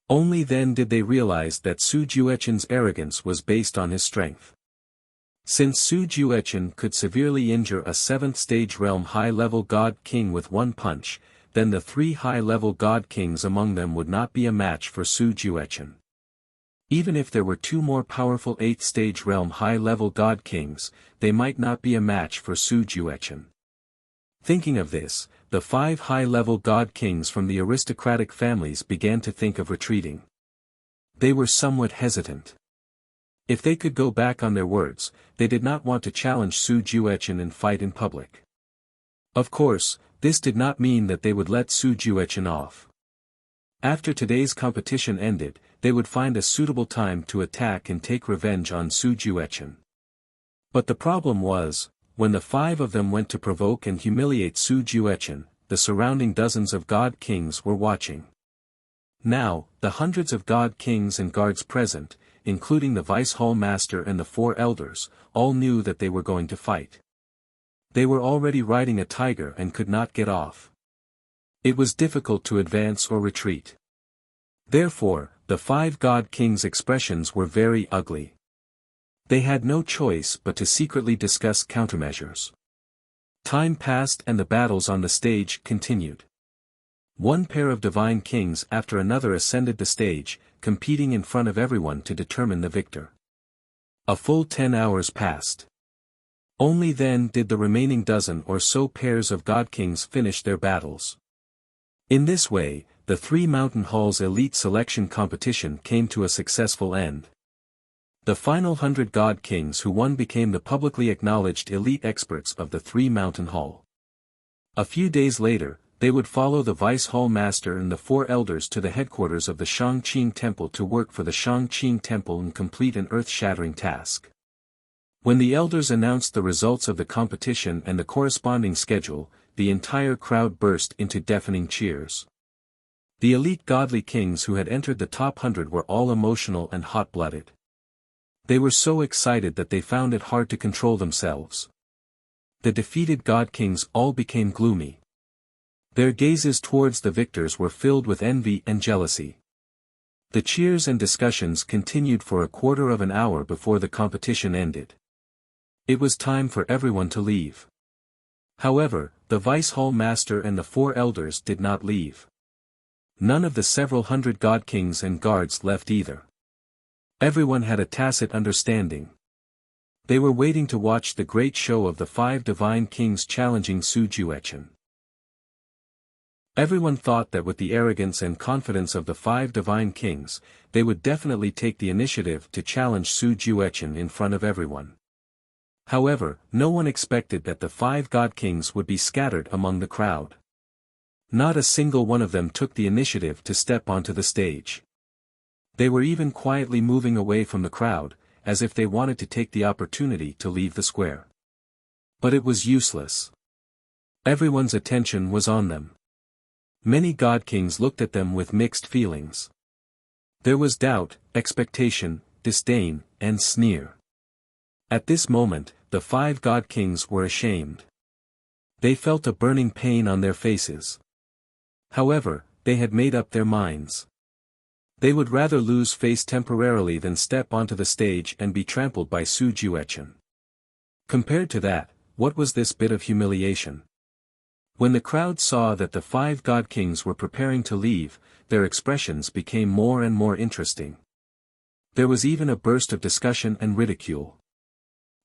Only then did they realize that Su Jueqin's arrogance was based on his strength. Since Su Jueqin could severely injure a 7th-stage realm high-level god king with one punch, then the 3 high-level god kings among them would not be a match for Su Jueqin. Even if there were 2 more powerful 8th-stage realm high-level god kings, they might not be a match for Su Jueqin. Thinking of this, the 5 high-level god kings from the aristocratic families began to think of retreating. They were somewhat hesitant. If they could go back on their words, they did not want to challenge Su Jueqin and fight in public. Of course, this did not mean that they would let Su Jueqin off. After today's competition ended, they would find a suitable time to attack and take revenge on Su Jueqin. But the problem was, when the 5 of them went to provoke and humiliate Su Jueqin, the surrounding dozens of god kings were watching. Now, the hundreds of god kings and guards present, including the vice hall master and the 4 elders, all knew that they were going to fight. They were already riding a tiger and could not get off. It was difficult to advance or retreat. Therefore, the 5 god kings' expressions were very ugly. They had no choice but to secretly discuss countermeasures. Time passed and the battles on the stage continued. One pair of divine kings after another ascended the stage, competing in front of everyone to determine the victor. A full 10 hours passed. Only then did the remaining dozen or so pairs of god kings finish their battles. In this way, the 3 mountain halls' elite selection competition came to a successful end. The final 100 god kings who won became the publicly acknowledged elite experts of the 3 mountain hall. A few days later, they would follow the vice hall master and the 4 elders to the headquarters of the Shangqing Temple to work for the Shangqing Temple and complete an earth-shattering task. When the elders announced the results of the competition and the corresponding schedule, the entire crowd burst into deafening cheers. The elite godly kings who had entered the top 100 were all emotional and hot-blooded. They were so excited that they found it hard to control themselves. The defeated god kings all became gloomy. Their gazes towards the victors were filled with envy and jealousy. The cheers and discussions continued for a quarter of an hour before the competition ended. It was time for everyone to leave. However, the vice hall master and the 4 elders did not leave. None of the several hundred god kings and guards left either. Everyone had a tacit understanding. They were waiting to watch the great show of the 5 divine kings challenging Su Jueqin. Everyone thought that with the arrogance and confidence of the 5 divine kings, they would definitely take the initiative to challenge Su Jueqin in front of everyone. However, no one expected that the 5 god kings would be scattered among the crowd. Not a single one of them took the initiative to step onto the stage. They were even quietly moving away from the crowd, as if they wanted to take the opportunity to leave the square. But it was useless. Everyone's attention was on them. Many god kings looked at them with mixed feelings. There was doubt, expectation, disdain, and sneer. At this moment, the 5 god kings were ashamed. They felt a burning pain on their faces. However, they had made up their minds. They would rather lose face temporarily than step onto the stage and be trampled by Su Jueqin. Compared to that, what was this bit of humiliation? When the crowd saw that the 5 god kings were preparing to leave, their expressions became more and more interesting. There was even a burst of discussion and ridicule.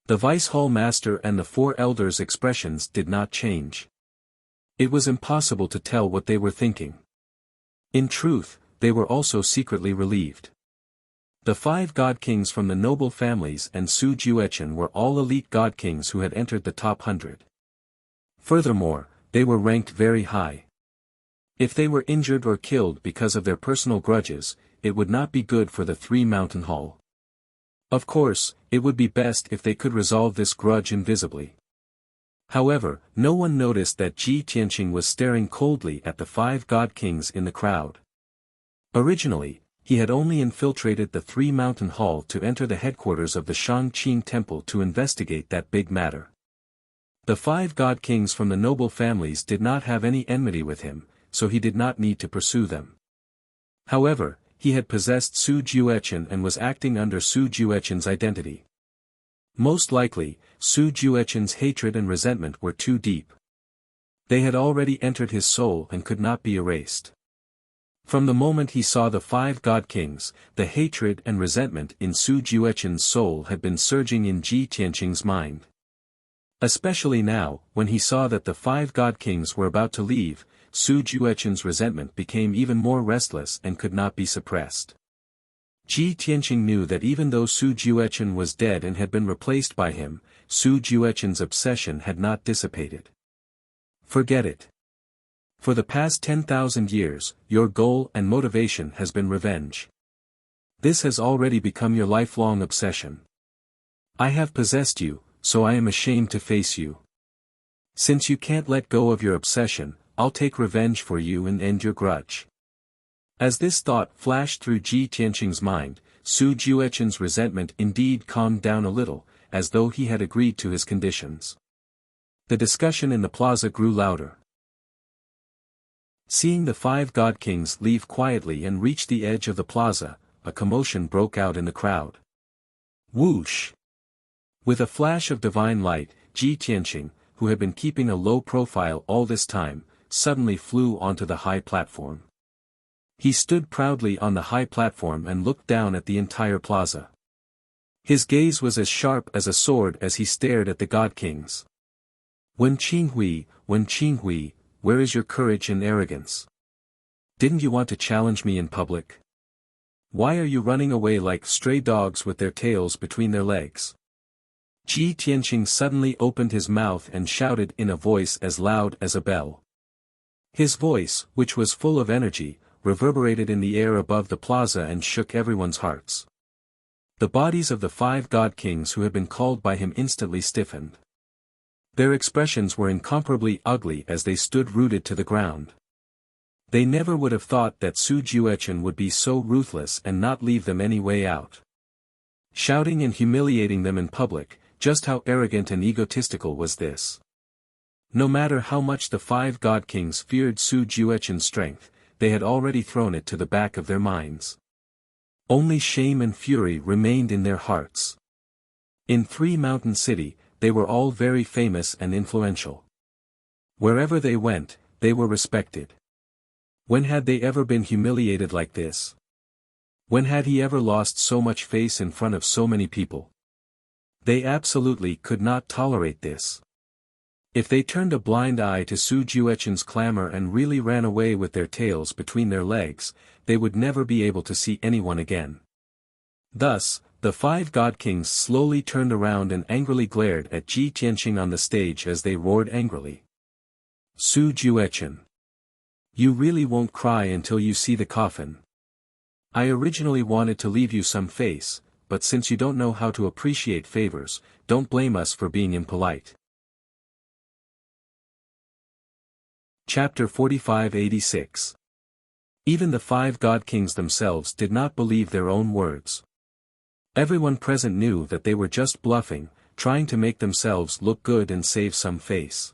The vice hall master and the 4 elders' expressions did not change. It was impossible to tell what they were thinking. In truth, they were also secretly relieved. The 5 god kings from the noble families and Su Jueqin were all elite god kings who had entered the top 100. Furthermore, they were ranked very high. If they were injured or killed because of their personal grudges, it would not be good for the 3 mountain hall. Of course, it would be best if they could resolve this grudge invisibly. However, no one noticed that Ji Tianqing was staring coldly at the 5 god kings in the crowd. Originally, he had only infiltrated the Three-Mountain Hall to enter the headquarters of the Shangqing Temple to investigate that big matter. The 5 god kings from the noble families did not have any enmity with him, so he did not need to pursue them. However, he had possessed Su Juechen and was acting under Su Juechen's identity. Most likely, Su Juechen's hatred and resentment were too deep. They had already entered his soul and could not be erased. From the moment he saw the 5 god kings, the hatred and resentment in Su Juechen's soul had been surging in Ji Tianqing's mind. Especially now, when he saw that the 5 god kings were about to leave, Su Juechen's resentment became even more restless and could not be suppressed. Ji Tianqing knew that even though Su Juechen was dead and had been replaced by him, Su Juechen's obsession had not dissipated. Forget it. For the past 10,000 years, your goal and motivation has been revenge. This has already become your lifelong obsession. I have possessed you, so I am ashamed to face you. Since you can't let go of your obsession, I'll take revenge for you and end your grudge. As this thought flashed through Ji Tianqing's mind, Su Juechen's resentment indeed calmed down a little, as though he had agreed to his conditions. The discussion in the plaza grew louder. Seeing the 5 god kings leave quietly and reach the edge of the plaza, a commotion broke out in the crowd. Whoosh! With a flash of divine light, Ji Tianqing, who had been keeping a low profile all this time, suddenly flew onto the high platform. He stood proudly on the high platform and looked down at the entire plaza. His gaze was as sharp as a sword as he stared at the god kings. Wen Qinghui, where is your courage and arrogance? Didn't you want to challenge me in public? Why are you running away like stray dogs with their tails between their legs? Ji Tianqing suddenly opened his mouth and shouted in a voice as loud as a bell. His voice, which was full of energy, reverberated in the air above the plaza and shook everyone's hearts. The bodies of the 5 god kings who had been called by him instantly stiffened. Their expressions were incomparably ugly as they stood rooted to the ground. They never would have thought that Su Juechen would be so ruthless and not leave them any way out. Shouting and humiliating them in public, just how arrogant and egotistical was this? No matter how much the 5 god kings feared Su Juechen's strength, they had already thrown it to the back of their minds. Only shame and fury remained in their hearts. In Three-Mountain City, they were all very famous and influential. Wherever they went, they were respected. When had they ever been humiliated like this? When had he ever lost so much face in front of so many people? They absolutely could not tolerate this. If they turned a blind eye to Su Juechen's clamor and really ran away with their tails between their legs, they would never be able to see anyone again. Thus, the 5 god kings slowly turned around and angrily glared at Ji Tianqing on the stage as they roared angrily. Su Juechen. You really won't cry until you see the coffin. I originally wanted to leave you some face, but since you don't know how to appreciate favors, don't blame us for being impolite. Chapter 4586. Even the 5 god kings themselves did not believe their own words. Everyone present knew that they were just bluffing, trying to make themselves look good and save some face.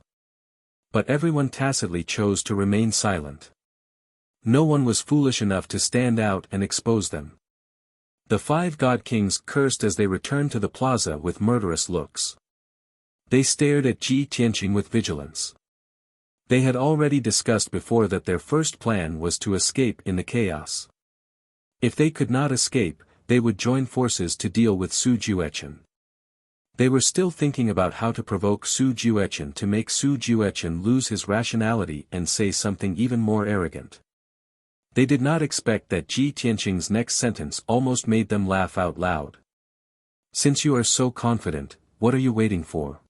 But everyone tacitly chose to remain silent. No one was foolish enough to stand out and expose them. The 5 god kings cursed as they returned to the plaza with murderous looks. They stared at Ji Tianqing with vigilance. They had already discussed before that their first plan was to escape in the chaos. If they could not escape, they would join forces to deal with Su Juechen. They were still thinking about how to provoke Su Juechen to make Su Juechen lose his rationality and say something even more arrogant. They did not expect that Ji Tianqing's next sentence almost made them laugh out loud. Since you are so confident, what are you waiting for?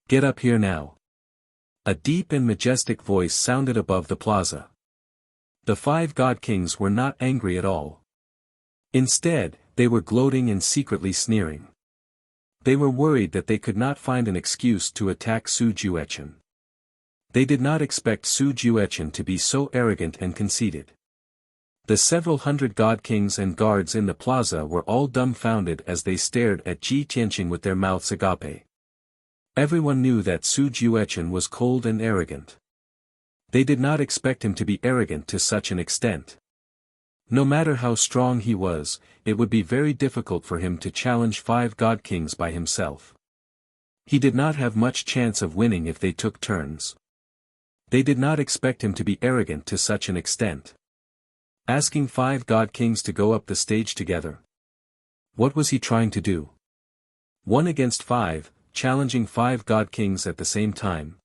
Get up here now. A deep and majestic voice sounded above the plaza. The 5 god kings were not angry at all. Instead, they were gloating and secretly sneering. They were worried that they could not find an excuse to attack Su Juechen. They did not expect Su Juechen to be so arrogant and conceited. The several hundred god kings and guards in the plaza were all dumbfounded as they stared at Ji Tianqing with their mouths agape. Everyone knew that Su Juechen was cold and arrogant. They did not expect him to be arrogant to such an extent. No matter how strong he was, it would be very difficult for him to challenge 5 god kings by himself. He did not have much chance of winning if they took turns. They did not expect him to be arrogant to such an extent. Asking 5 god kings to go up the stage together. What was he trying to do? 1 against 5, challenging 5 god kings at the same time.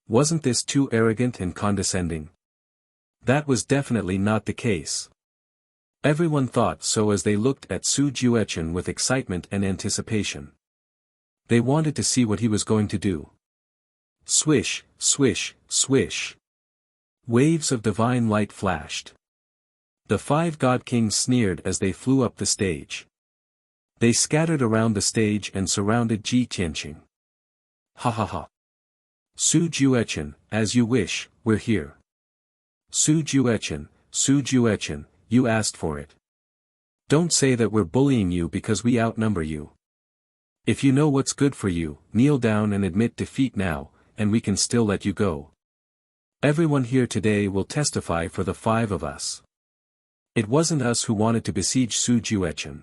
Wasn't this too arrogant and condescending? That was definitely not the case. Everyone thought so as they looked at Su Juechen with excitement and anticipation. They wanted to see what he was going to do. Swish, swish, swish. Waves of divine light flashed. The 5 god kings sneered as they flew up the stage. They scattered around the stage and surrounded Ji Tianqing. Ha ha ha. Su Juechen, as you wish, we're here. Su Juechen, you asked for it. Don't say that we're bullying you because we outnumber you. If you know what's good for you, kneel down and admit defeat now, and we can still let you go. Everyone here today will testify for the 5 of us. It wasn't us who wanted to besiege Su Juechen.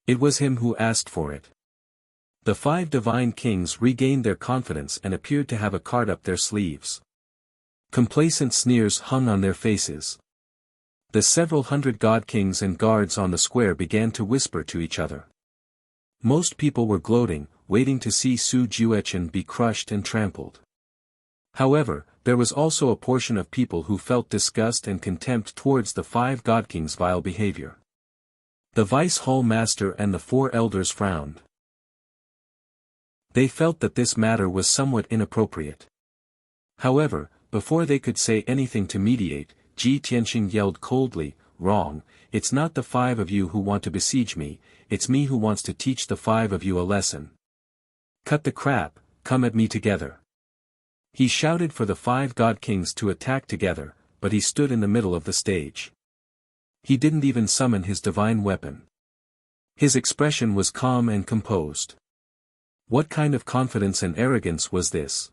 It was him who asked for it. The 5 divine kings regained their confidence and appeared to have a card up their sleeves. Complacent sneers hung on their faces. The several hundred god kings and guards on the square began to whisper to each other. Most people were gloating, waiting to see Su Juechen be crushed and trampled. However, there was also a portion of people who felt disgust and contempt towards the 5 god kings' vile behavior. The vice hall master and the 4 elders frowned. They felt that this matter was somewhat inappropriate. However, before they could say anything to mediate, Ji Tianqing yelled coldly, "Wrong, it's not the 5 of you who want to besiege me, it's me who wants to teach the 5 of you a lesson. Cut the crap, come at me together." He shouted for the 5 god kings to attack together, but he stood in the middle of the stage. He didn't even summon his divine weapon. His expression was calm and composed. What kind of confidence and arrogance was this?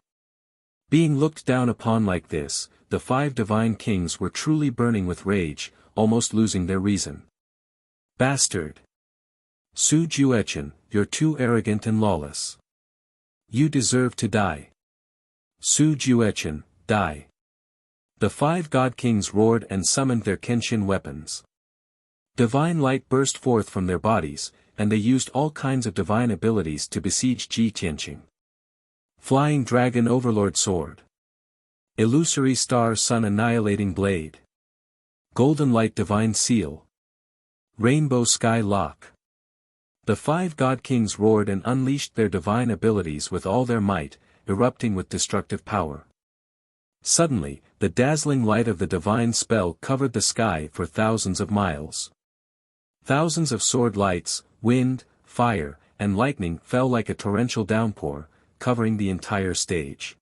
Being looked down upon like this, the 5 divine kings were truly burning with rage, almost losing their reason. Bastard! Su Juechen, you're too arrogant and lawless. You deserve to die. Su Juechen, die. The 5 god kings roared and summoned their Kenshin weapons. Divine light burst forth from their bodies, and they used all kinds of divine abilities to besiege Ji Tianqing. Flying Dragon Overlord Sword. Illusory Star Sun Annihilating Blade. Golden Light Divine Seal. Rainbow Sky Lock. The 5 god kings roared and unleashed their divine abilities with all their might, erupting with destructive power. Suddenly, the dazzling light of the divine spell covered the sky for thousands of miles. Thousands of sword lights, wind, fire, and lightning fell like a torrential downpour, covering the entire stage.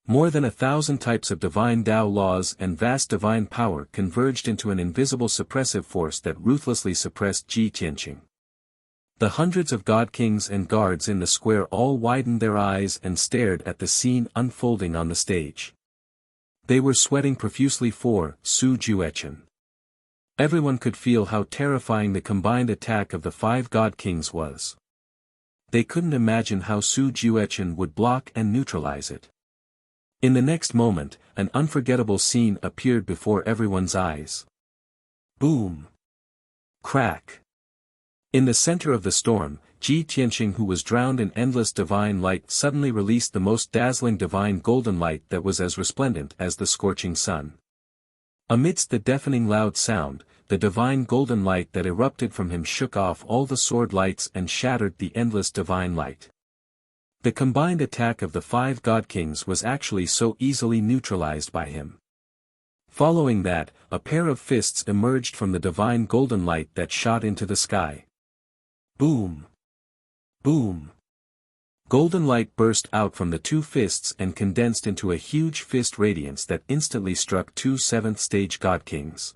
More than 1,000 types of divine Tao laws and vast divine power converged into an invisible suppressive force that ruthlessly suppressed Ji Tianqing. The hundreds of god kings and guards in the square all widened their eyes and stared at the scene unfolding on the stage. They were sweating profusely for Su Juechen. Everyone could feel how terrifying the combined attack of the 5 god kings was. They couldn't imagine how Su Juechen would block and neutralize it. In the next moment, an unforgettable scene appeared before everyone's eyes. Boom! Crack! In the center of the storm, Ji Tianqing, who was drowned in endless divine light, suddenly released the most dazzling divine golden light that was as resplendent as the scorching sun. Amidst the deafening loud sound, the divine golden light that erupted from him shook off all the sword lights and shattered the endless divine light. The combined attack of the 5 god kings was actually so easily neutralized by him. Following that, a pair of fists emerged from the divine golden light that shot into the sky. Boom! Boom! Golden light burst out from the 2 fists and condensed into a huge fist radiance that instantly struck 2 7th-stage god kings.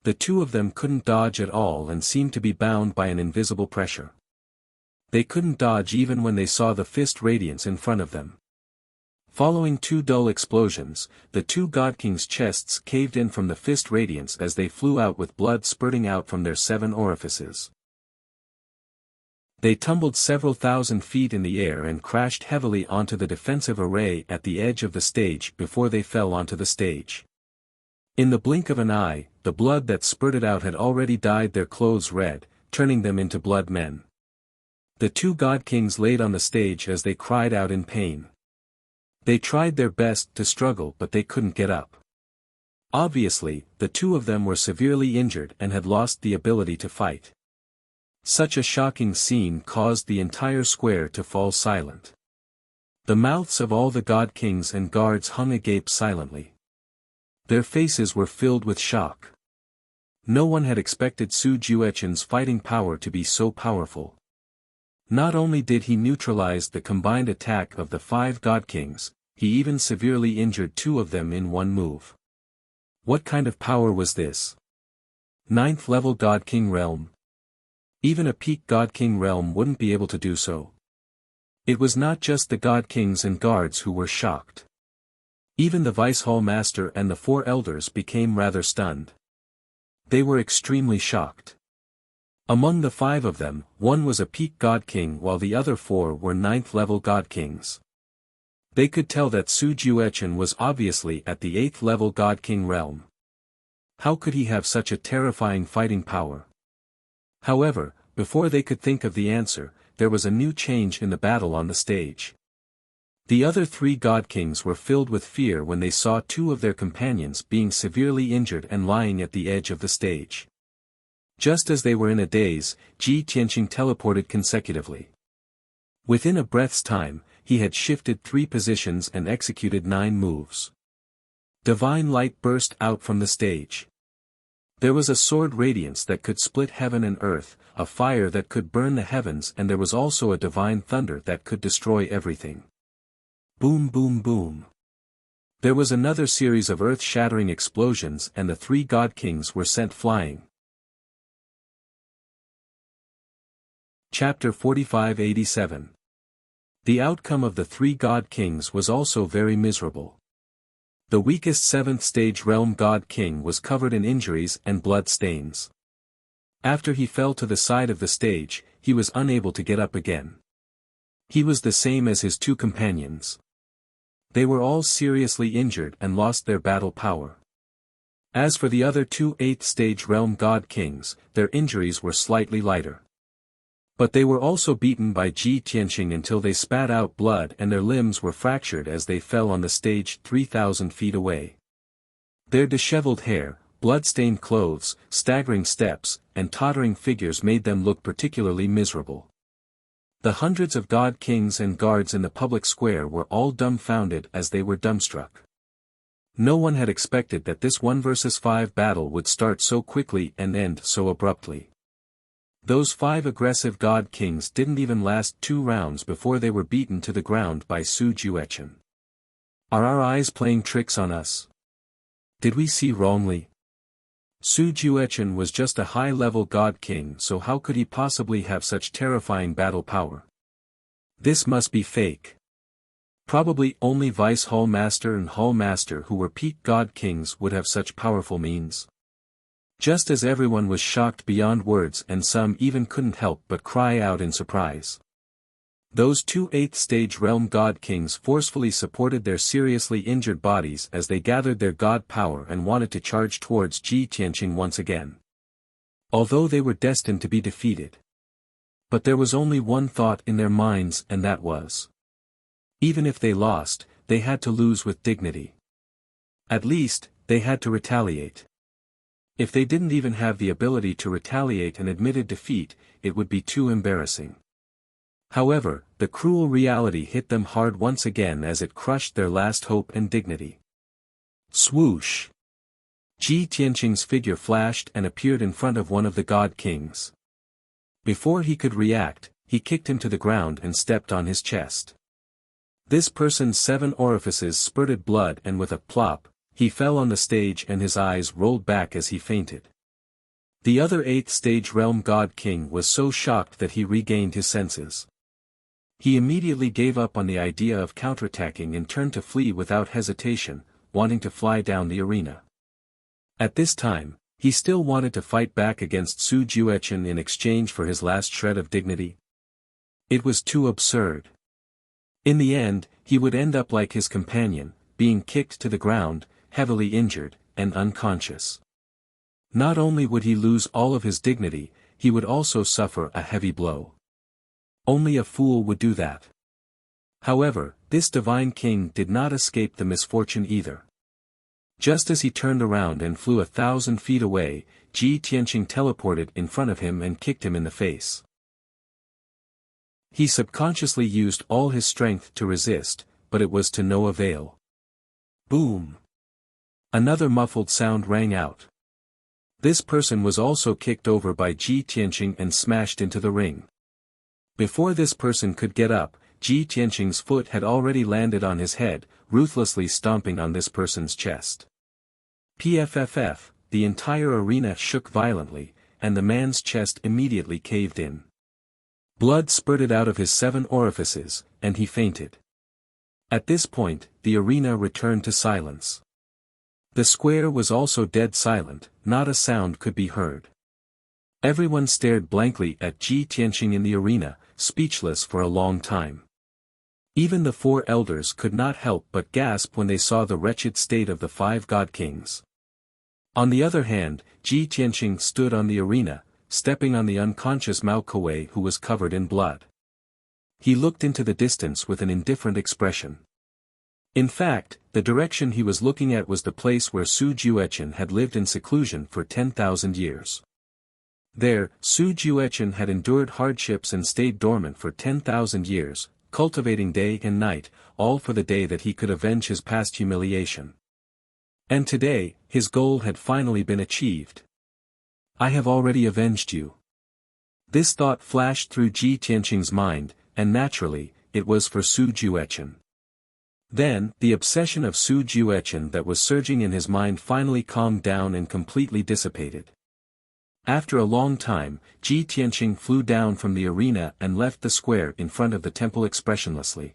The two of them couldn't dodge at all and seemed to be bound by an invisible pressure. They couldn't dodge even when they saw the fist radiance in front of them. Following two dull explosions, the two God Kings' chests caved in from the fist radiance as they flew out with blood spurting out from their 7 orifices. They tumbled several thousand feet in the air and crashed heavily onto the defensive array at the edge of the stage before they fell onto the stage. In the blink of an eye, the blood that spurted out had already dyed their clothes red, turning them into blood men. The two God Kings laid on the stage as they cried out in pain. They tried their best to struggle but they couldn't get up. Obviously, the two of them were severely injured and had lost the ability to fight. Such a shocking scene caused the entire square to fall silent. The mouths of all the God Kings and guards hung agape silently. Their faces were filled with shock. No one had expected Su Juechen's fighting power to be so powerful. Not only did he neutralize the combined attack of the 5 God Kings, he even severely injured 2 of them in one move. What kind of power was this? 9th level God King realm? Even a peak God King realm wouldn't be able to do so. It was not just the God Kings and guards who were shocked. Even the Vice Hall Master and the 4 elders became rather stunned. They were extremely shocked. Among the 5 of them, 1 was a peak God King while the other 4 were 9th level God Kings. They could tell that Su Juechen was obviously at the 8th level God King realm. How could he have such a terrifying fighting power? However, before they could think of the answer, there was a new change in the battle on the stage. The other 3 God Kings were filled with fear when they saw 2 of their companions being severely injured and lying at the edge of the stage. Just as they were in a daze, Ji Tianqing teleported consecutively. Within a breath's time, he had shifted 3 positions and executed 9 moves. Divine light burst out from the stage. There was a sword radiance that could split heaven and earth, a fire that could burn the heavens, and there was also a divine thunder that could destroy everything. Boom boom boom. There was another series of earth-shattering explosions and the 3 God Kings were sent flying. Chapter 4587. The outcome of the 3 God Kings was also very miserable. The weakest 7th stage realm God King was covered in injuries and blood stains. After he fell to the side of the stage, he was unable to get up again. He was the same as his 2 companions. They were all seriously injured and lost their battle power. As for the other 2 8th stage realm God Kings, their injuries were slightly lighter. But they were also beaten by Ji Tianqing until they spat out blood and their limbs were fractured as they fell on the stage 3,000 feet away. Their disheveled hair, blood-stained clothes, staggering steps, and tottering figures made them look particularly miserable. The hundreds of God Kings and guards in the public square were all dumbfounded as they were dumbstruck. No one had expected that this 1 versus 5 battle would start so quickly and end so abruptly. Those 5 aggressive God Kings didn't even last 2 rounds before they were beaten to the ground by Su Juechen. Are our eyes playing tricks on us? Did we see wrongly? Su Juechen was just a high-level God King, so how could he possibly have such terrifying battle power? This must be fake. Probably only Vice Hall Master and Hall Master who were peak God Kings would have such powerful means. Just as everyone was shocked beyond words and some even couldn't help but cry out in surprise. Those 2 8th stage realm God Kings forcefully supported their seriously injured bodies as they gathered their God power and wanted to charge towards Ji Tianqing once again. Although they were destined to be defeated. But there was only one thought in their minds, and that was, even if they lost, they had to lose with dignity. At least, they had to retaliate. If they didn't even have the ability to retaliate and admitted defeat, it would be too embarrassing. However, the cruel reality hit them hard once again as it crushed their last hope and dignity. Swoosh! Ji Tianqing's figure flashed and appeared in front of one of the God Kings. Before he could react, he kicked him to the ground and stepped on his chest. This person's 7 orifices spurted blood and with a plop, he fell on the stage and his eyes rolled back as he fainted. The other 8th stage realm god king was so shocked that he regained his senses. He immediately gave up on the idea of counterattacking and turned to flee without hesitation, wanting to fly down the arena. At this time, he still wanted to fight back against Su Juechen in exchange for his last shred of dignity. It was too absurd. In the end, he would end up like his companion, being kicked to the ground, heavily injured, and unconscious. Not only would he lose all of his dignity, he would also suffer a heavy blow. Only a fool would do that. However, this divine king did not escape the misfortune either. Just as he turned around and flew 1,000 feet away, Ji Tianqing teleported in front of him and kicked him in the face. He subconsciously used all his strength to resist, but it was to no avail. Boom! Another muffled sound rang out. This person was also kicked over by Ji Tianqing and smashed into the ring. Before this person could get up, Ji Tianqing's foot had already landed on his head, ruthlessly stomping on this person's chest. Pfff, the entire arena shook violently, and the man's chest immediately caved in. Blood spurted out of his 7 orifices, and he fainted. At this point, the arena returned to silence. The square was also dead silent, not a sound could be heard. Everyone stared blankly at Ji Tianqing in the arena, speechless for a long time. Even the 4 elders could not help but gasp when they saw the wretched state of the 5 god kings. On the other hand, Ji Tianqing stood on the arena, stepping on the unconscious Mao Kuei who was covered in blood. He looked into the distance with an indifferent expression. In fact, the direction he was looking at was the place where Su Juechen had lived in seclusion for 10,000 years. There, Su Juechen had endured hardships and stayed dormant for 10,000 years, cultivating day and night, all for the day that he could avenge his past humiliation. And today, his goal had finally been achieved. I have already avenged you. This thought flashed through Ji Tianqing's mind, and naturally, it was for Su Juechen. Then, the obsession of Su Juechen that was surging in his mind finally calmed down and completely dissipated. After a long time, Ji Tianqing flew down from the arena and left the square in front of the temple expressionlessly.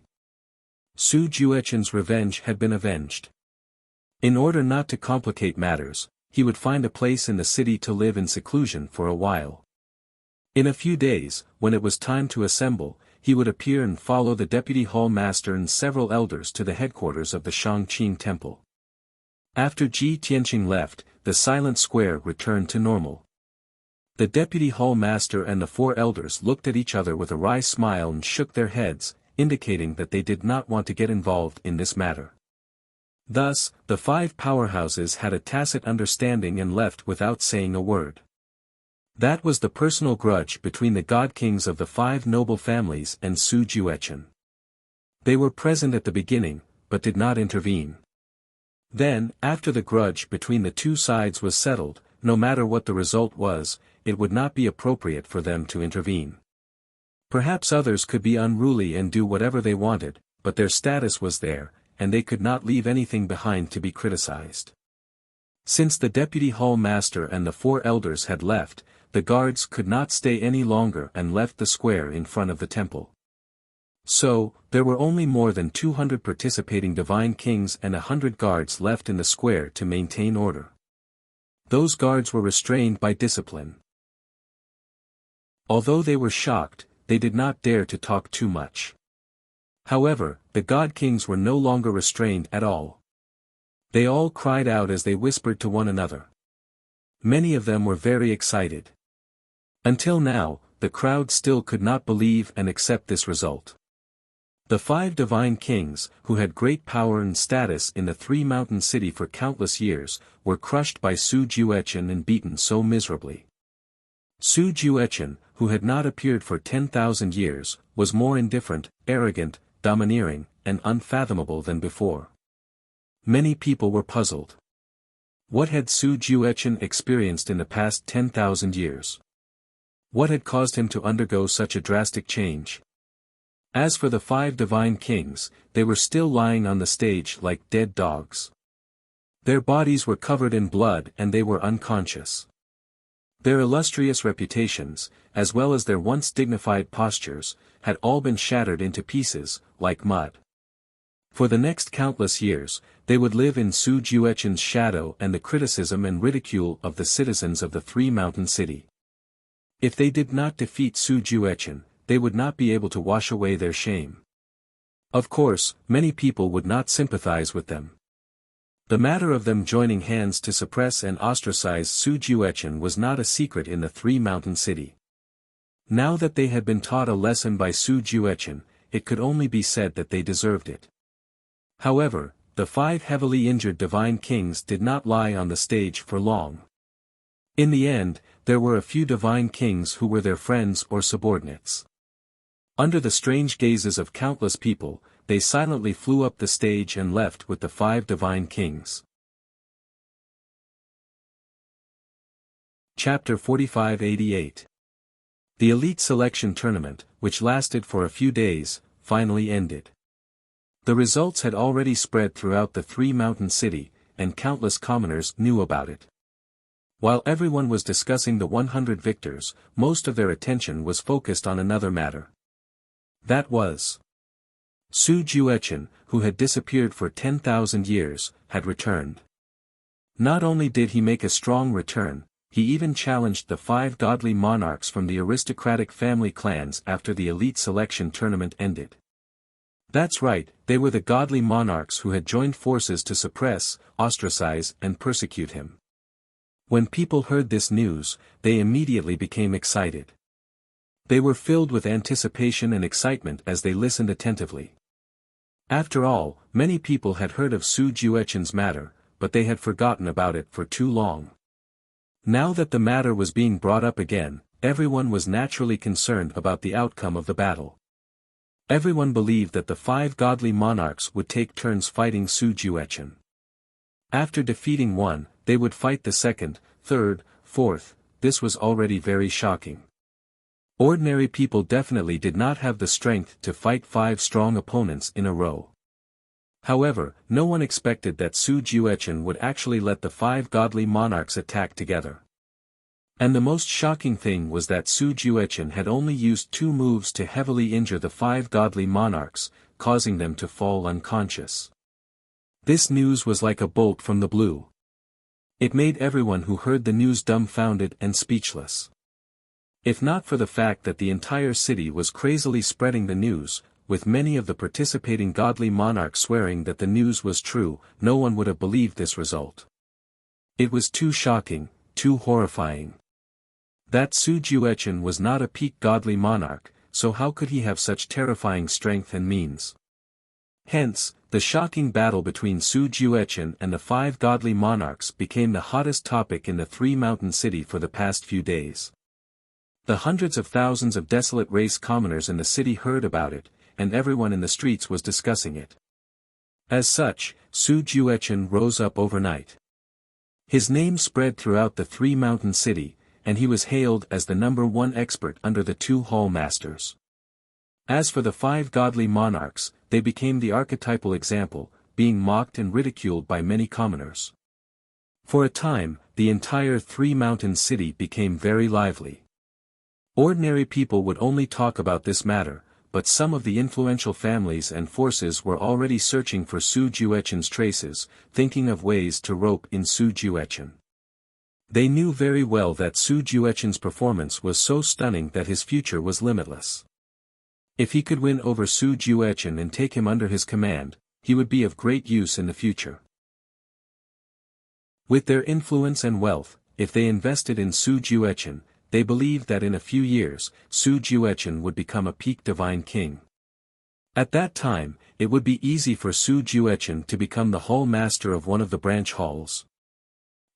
Su Juechen's revenge had been avenged. In order not to complicate matters, he would find a place in the city to live in seclusion for a while. In a few days, when it was time to assemble, he would appear and follow the deputy hall master and several elders to the headquarters of the Shangqing temple. After Ji Tianqing left, the silent square returned to normal. The deputy hall master and the 4 elders looked at each other with a wry smile and shook their heads, indicating that they did not want to get involved in this matter. Thus, the 5 powerhouses had a tacit understanding and left without saying a word. That was the personal grudge between the god kings of the 5 noble families and Su Juechen. They were present at the beginning, but did not intervene. Then, after the grudge between the 2 sides was settled, no matter what the result was, it would not be appropriate for them to intervene. Perhaps others could be unruly and do whatever they wanted, but their status was there, and they could not leave anything behind to be criticized. Since the deputy hall master and the 4 elders had left, the guards could not stay any longer and left the square in front of the temple. So, there were only more than 200 participating divine kings and 100 guards left in the square to maintain order. Those guards were restrained by discipline. Although they were shocked, they did not dare to talk too much. However, the god kings were no longer restrained at all. They all cried out as they whispered to one another. Many of them were very excited. Until now, the crowd still could not believe and accept this result. The 5 divine kings, who had great power and status in the 3-mountain city for countless years, were crushed by Su Juechen and beaten so miserably. Su Juechen, who had not appeared for 10,000 years, was more indifferent, arrogant, domineering, and unfathomable than before. Many people were puzzled. What had Su Juechen experienced in the past 10,000 years? What had caused him to undergo such a drastic change? As for the 5 divine kings, they were still lying on the stage like dead dogs. Their bodies were covered in blood and they were unconscious. Their illustrious reputations, as well as their once dignified postures, had all been shattered into pieces, like mud. For the next countless years, they would live in Su Juechen's shadow and the criticism and ridicule of the citizens of the three-mountain city. If they did not defeat Su Juechen, they would not be able to wash away their shame. Of course, many people would not sympathize with them. The matter of them joining hands to suppress and ostracize Su Juechen was not a secret in the three-mountain city. Now that they had been taught a lesson by Su Juechen, it could only be said that they deserved it. However, the 5 heavily injured divine kings did not lie on the stage for long. In the end, there were a few divine kings who were their friends or subordinates. Under the strange gazes of countless people, they silently flew up the stage and left with the 5 divine kings. Chapter 4588. The elite selection tournament, which lasted for a few days, finally ended. The results had already spread throughout the three-mountain city, and countless commoners knew about it. While everyone was discussing the 100 victors, most of their attention was focused on another matter. That was Su Juechen, who had disappeared for 10,000 years, had returned. Not only did he make a strong return, he even challenged the 5 godly monarchs from the aristocratic family clans after the elite selection tournament ended. That's right, they were the godly monarchs who had joined forces to suppress, ostracize, and persecute him. When people heard this news, they immediately became excited. They were filled with anticipation and excitement as they listened attentively. After all, many people had heard of Su Juechen's matter, but they had forgotten about it for too long. Now that the matter was being brought up again, everyone was naturally concerned about the outcome of the battle. Everyone believed that the 5 godly monarchs would take turns fighting Su Juechen. After defeating one, they would fight the second, third, fourth. This was already very shocking. Ordinary people definitely did not have the strength to fight 5 strong opponents in a row. However, no one expected that Su Juechen would actually let the 5 godly monarchs attack together. And the most shocking thing was that Su Juechen had only used 2 moves to heavily injure the 5 godly monarchs, causing them to fall unconscious. This news was like a bolt from the blue. It made everyone who heard the news dumbfounded and speechless. If not for the fact that the entire city was crazily spreading the news, with many of the participating godly monarchs swearing that the news was true, no one would have believed this result. It was too shocking, too horrifying. That Su Juechen was not a peak godly monarch, so how could he have such terrifying strength and means? Hence, the shocking battle between Su Juechen and the 5 godly monarchs became the hottest topic in the three-mountain city for the past few days. The hundreds of thousands of desolate race commoners in the city heard about it, and everyone in the streets was discussing it. As such, Su Juechen rose up overnight. His name spread throughout the three-mountain city, and he was hailed as the #1 expert under the 2 hall masters. As for the 5 godly monarchs, they became the archetypal example, being mocked and ridiculed by many commoners. For a time, the entire three-mountain city became very lively. Ordinary people would only talk about this matter, but some of the influential families and forces were already searching for Su Juechen's traces, thinking of ways to rope in Su Juechen. They knew very well that Su Juechen's performance was so stunning that his future was limitless. If he could win over Su Juechen and take him under his command, he would be of great use in the future. With their influence and wealth, if they invested in Su Juechen, they believed that in a few years, Su Juechen would become a peak divine king. At that time, it would be easy for Su Juechen to become the hall master of one of the branch halls.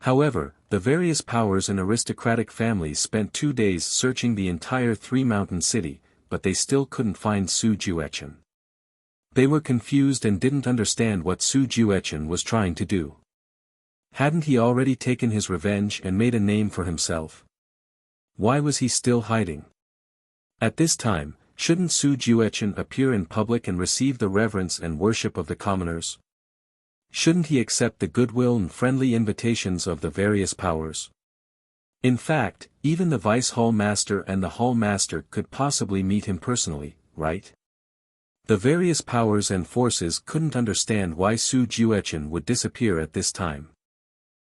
However, the various powers and aristocratic families spent 2 days searching the entire three-mountain city, but they still couldn't find Su Juechen. They were confused and didn't understand what Su Juechen was trying to do. Hadn't he already taken his revenge and made a name for himself? Why was he still hiding? At this time, shouldn't Su Juechen appear in public and receive the reverence and worship of the commoners? Shouldn't he accept the goodwill and friendly invitations of the various powers? In fact, even the vice hall master and the hall master could possibly meet him personally, right? The various powers and forces couldn't understand why Su Juechen would disappear at this time.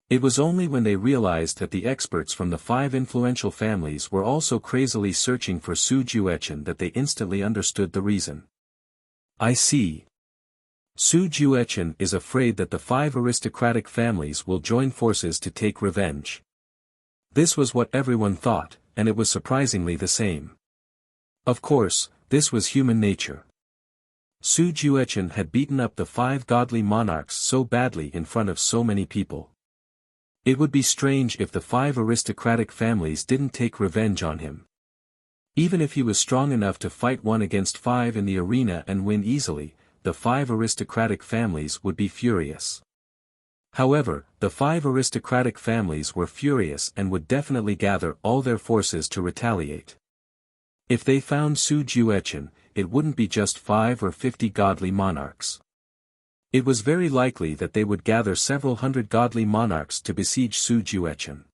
It was only when they realized that the experts from the 5 influential families were also crazily searching for Su Juechen that they instantly understood the reason. I see. Su Juechen is afraid that the 5 aristocratic families will join forces to take revenge. This was what everyone thought, and it was surprisingly the same. Of course, this was human nature. Su Juechen had beaten up the 5 godly monarchs so badly in front of so many people. It would be strange if the 5 aristocratic families didn't take revenge on him. Even if he was strong enough to fight 1 against 5 in the arena and win easily, the 5 aristocratic families would be furious. However, the 5 aristocratic families were furious and would definitely gather all their forces to retaliate. If they found Su Juechen, it wouldn't be just 5 or 50 godly monarchs. It was very likely that they would gather several hundred godly monarchs to besiege Su Juechen.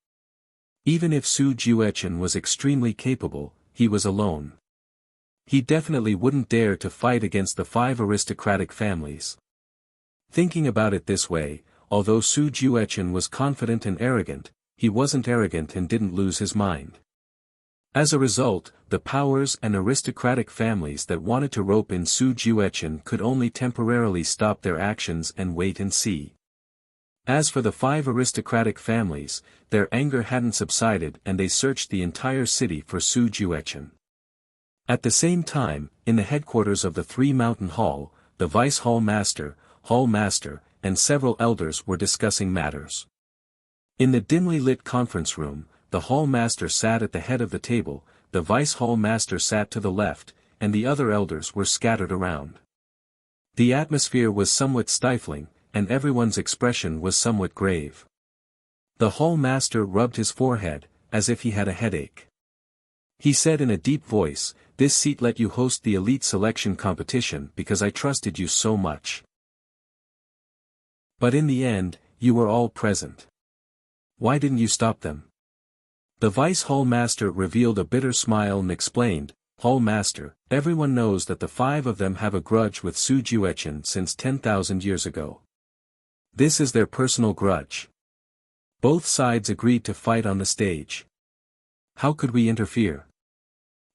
Even if Su Juechen was extremely capable, he was alone. He definitely wouldn't dare to fight against the 5 aristocratic families. Thinking about it this way, although Su Juechen was confident and arrogant, he wasn't arrogant and didn't lose his mind. As a result, the powers and aristocratic families that wanted to rope in Su Juechen could only temporarily stop their actions and wait and see. As for the 5 aristocratic families, their anger hadn't subsided and they searched the entire city for Su Juechen. At the same time, in the headquarters of the 3 Mountain Hall, the Vice Hall Master, and several elders were discussing matters. In the dimly lit conference room, the Hall Master sat at the head of the table, the Vice Hall Master sat to the left, and the other elders were scattered around. The atmosphere was somewhat stifling, and everyone's expression was somewhat grave. The Hall Master rubbed his forehead, as if he had a headache. He said in a deep voice, "This seat let you host the elite selection competition because I trusted you so much. But in the end, you were all present. Why didn't you stop them?" The Vice Hall Master revealed a bitter smile and explained, "Hall Master, everyone knows that the 5 of them have a grudge with Su Juechen since 10,000 years ago. This is their personal grudge. Both sides agreed to fight on the stage. How could we interfere?"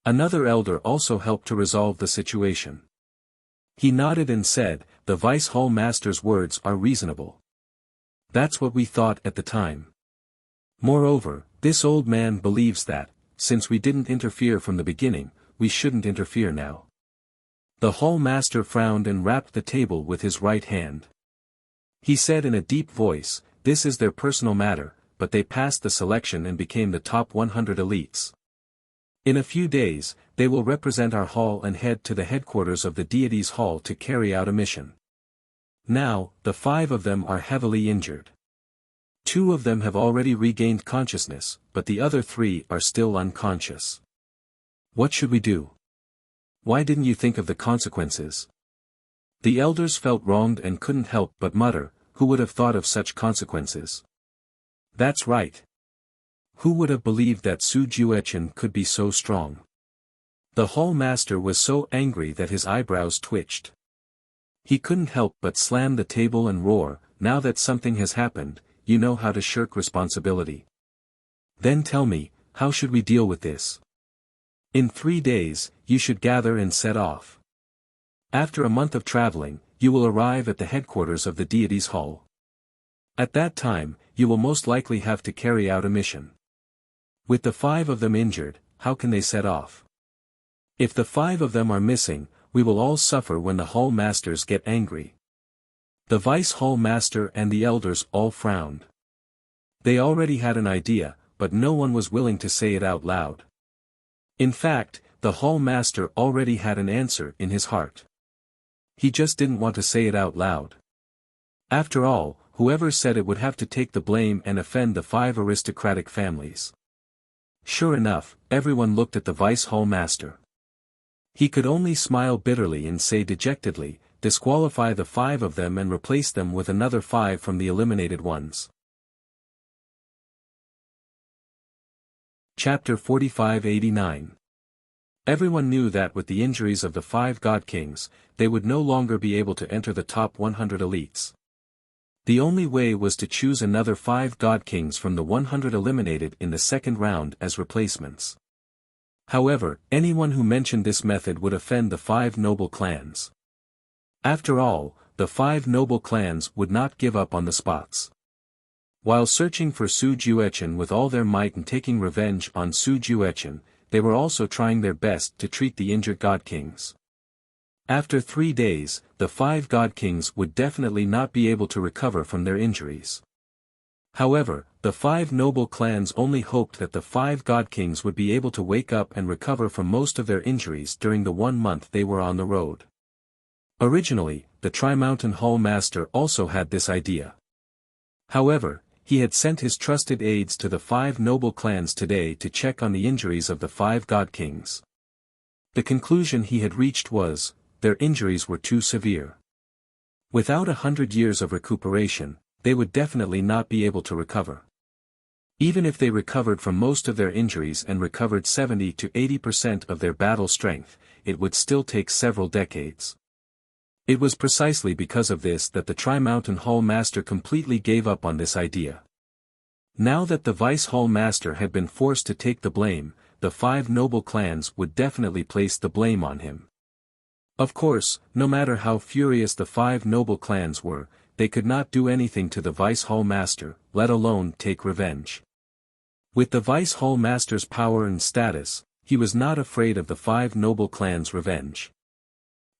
Another elder also helped to resolve the situation. He nodded and said, "The Vice Hall Master's words are reasonable. That's what we thought at the time. Moreover, this old man believes that, since we didn't interfere from the beginning, we shouldn't interfere now." The Hall Master frowned and rapped the table with his right hand. He said in a deep voice, "This is their personal matter, but they passed the selection and became the top 100 elites. In a few days, they will represent our hall and head to the headquarters of the deity's hall to carry out a mission. Now, the 5 of them are heavily injured. 2 of them have already regained consciousness, but the other 3 are still unconscious. What should we do? Why didn't you think of the consequences?" The elders felt wronged and couldn't help but mutter, "Who would have thought of such consequences? That's right. Who would have believed that Su Juechen could be so strong?" The Hall Master was so angry that his eyebrows twitched. He couldn't help but slam the table and roar, "Now that something has happened, you know how to shirk responsibility. Then tell me, how should we deal with this? In 3 days, you should gather and set off. After a month of traveling, you will arrive at the headquarters of the deity's hall. At that time, you will most likely have to carry out a mission. With the 5 of them injured, how can they set off? If the 5 of them are missing, we will all suffer when the Hall Masters get angry." The Vice Hall Master and the elders all frowned. They already had an idea, but no one was willing to say it out loud. In fact, the Hall Master already had an answer in his heart. He just didn't want to say it out loud. After all, whoever said it would have to take the blame and offend the 5 aristocratic families. Sure enough, everyone looked at the Vice Hall Master. He could only smile bitterly and say dejectedly, "Disqualify the 5 of them and replace them with another 5 from the eliminated ones." Chapter 4589. Everyone knew that with the injuries of the 5 god kings, they would no longer be able to enter the top 100 elites. The only way was to choose another 5 god kings from the 100 eliminated in the second round as replacements. However, anyone who mentioned this method would offend the 5 noble clans. After all, the 5 noble clans would not give up on the spots. While searching for Su Juechen with all their might and taking revenge on Su Juechen, they were also trying their best to treat the injured god kings. After 3 days, the 5 god kings would definitely not be able to recover from their injuries. However, the 5 noble clans only hoped that the 5 god kings would be able to wake up and recover from most of their injuries during the 1 month they were on the road. Originally, the Tri-Mountain Hall Master also had this idea. However, he had sent his trusted aides to the 5 noble clans today to check on the injuries of the 5 god kings. The conclusion he had reached was, their injuries were too severe. Without 100 years of recuperation, they would definitely not be able to recover. Even if they recovered from most of their injuries and recovered 70 to 80% of their battle strength, it would still take several decades. It was precisely because of this that the Tri-Mountain Hall Master completely gave up on this idea. Now that the Vice Hall Master had been forced to take the blame, the 5 noble clans would definitely place the blame on him. Of course, no matter how furious the 5 noble clans were, they could not do anything to the Vice Hall Master, let alone take revenge. With the Vice Hall Master's power and status, he was not afraid of the 5 noble clans' revenge.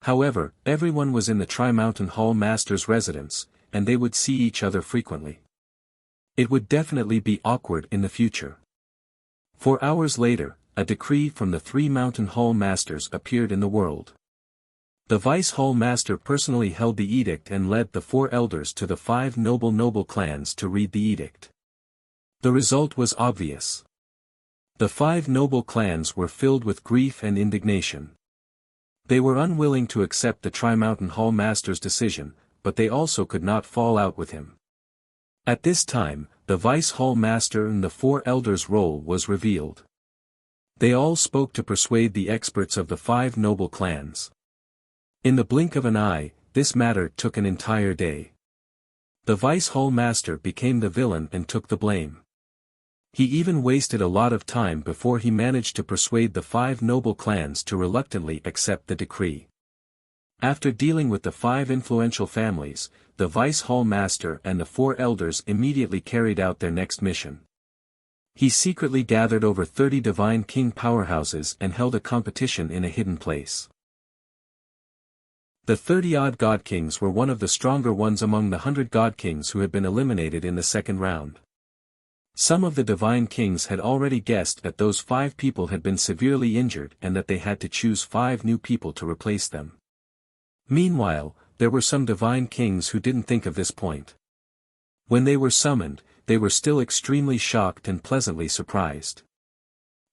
However, everyone was in the Tri-Mountain Hall Master's residence, and they would see each other frequently. It would definitely be awkward in the future. 4 hours later, a decree from the 3 Mountain Hall Masters appeared in the world. The Vice Hall Master personally held the edict and led the 4 elders to the 5 noble clans to read the edict. The result was obvious. The 5 noble clans were filled with grief and indignation. They were unwilling to accept the Tri-Mountain Hall Master's decision, but they also could not fall out with him. At this time, the Vice Hall Master and the 4 elders' role was revealed. They all spoke to persuade the experts of the 5 noble clans. In the blink of an eye, this matter took an entire day. The Vice Hall Master became the villain and took the blame. He even wasted a lot of time before he managed to persuade the 5 noble clans to reluctantly accept the decree. After dealing with the 5 influential families, the Vice Hall Master and the 4 elders immediately carried out their next mission. He secretly gathered over 30 divine king powerhouses and held a competition in a hidden place. The 30-odd god kings were one of the stronger ones among the 100 god kings who had been eliminated in the second round. Some of the divine kings had already guessed that those 5 people had been severely injured and that they had to choose 5 new people to replace them. Meanwhile, there were some divine kings who didn't think of this point. When they were summoned, they were still extremely shocked and pleasantly surprised.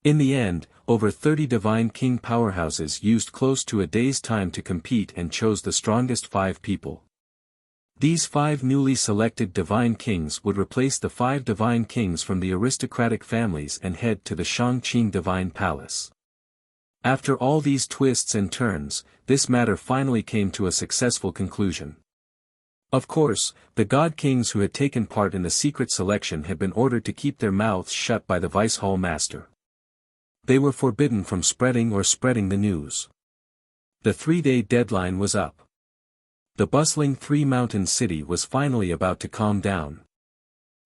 In the end, over 30 divine king powerhouses used close to a day's time to compete and chose the strongest 5 people. These 5 newly selected divine kings would replace the 5 divine kings from the aristocratic families and head to the Shangqing Divine Palace. After all these twists and turns, this matter finally came to a successful conclusion. Of course, the god kings who had taken part in the secret selection had been ordered to keep their mouths shut by the Vice Hall Master. They were forbidden from spreading the news. The 3-day deadline was up. The bustling 3 Mountain City was finally about to calm down.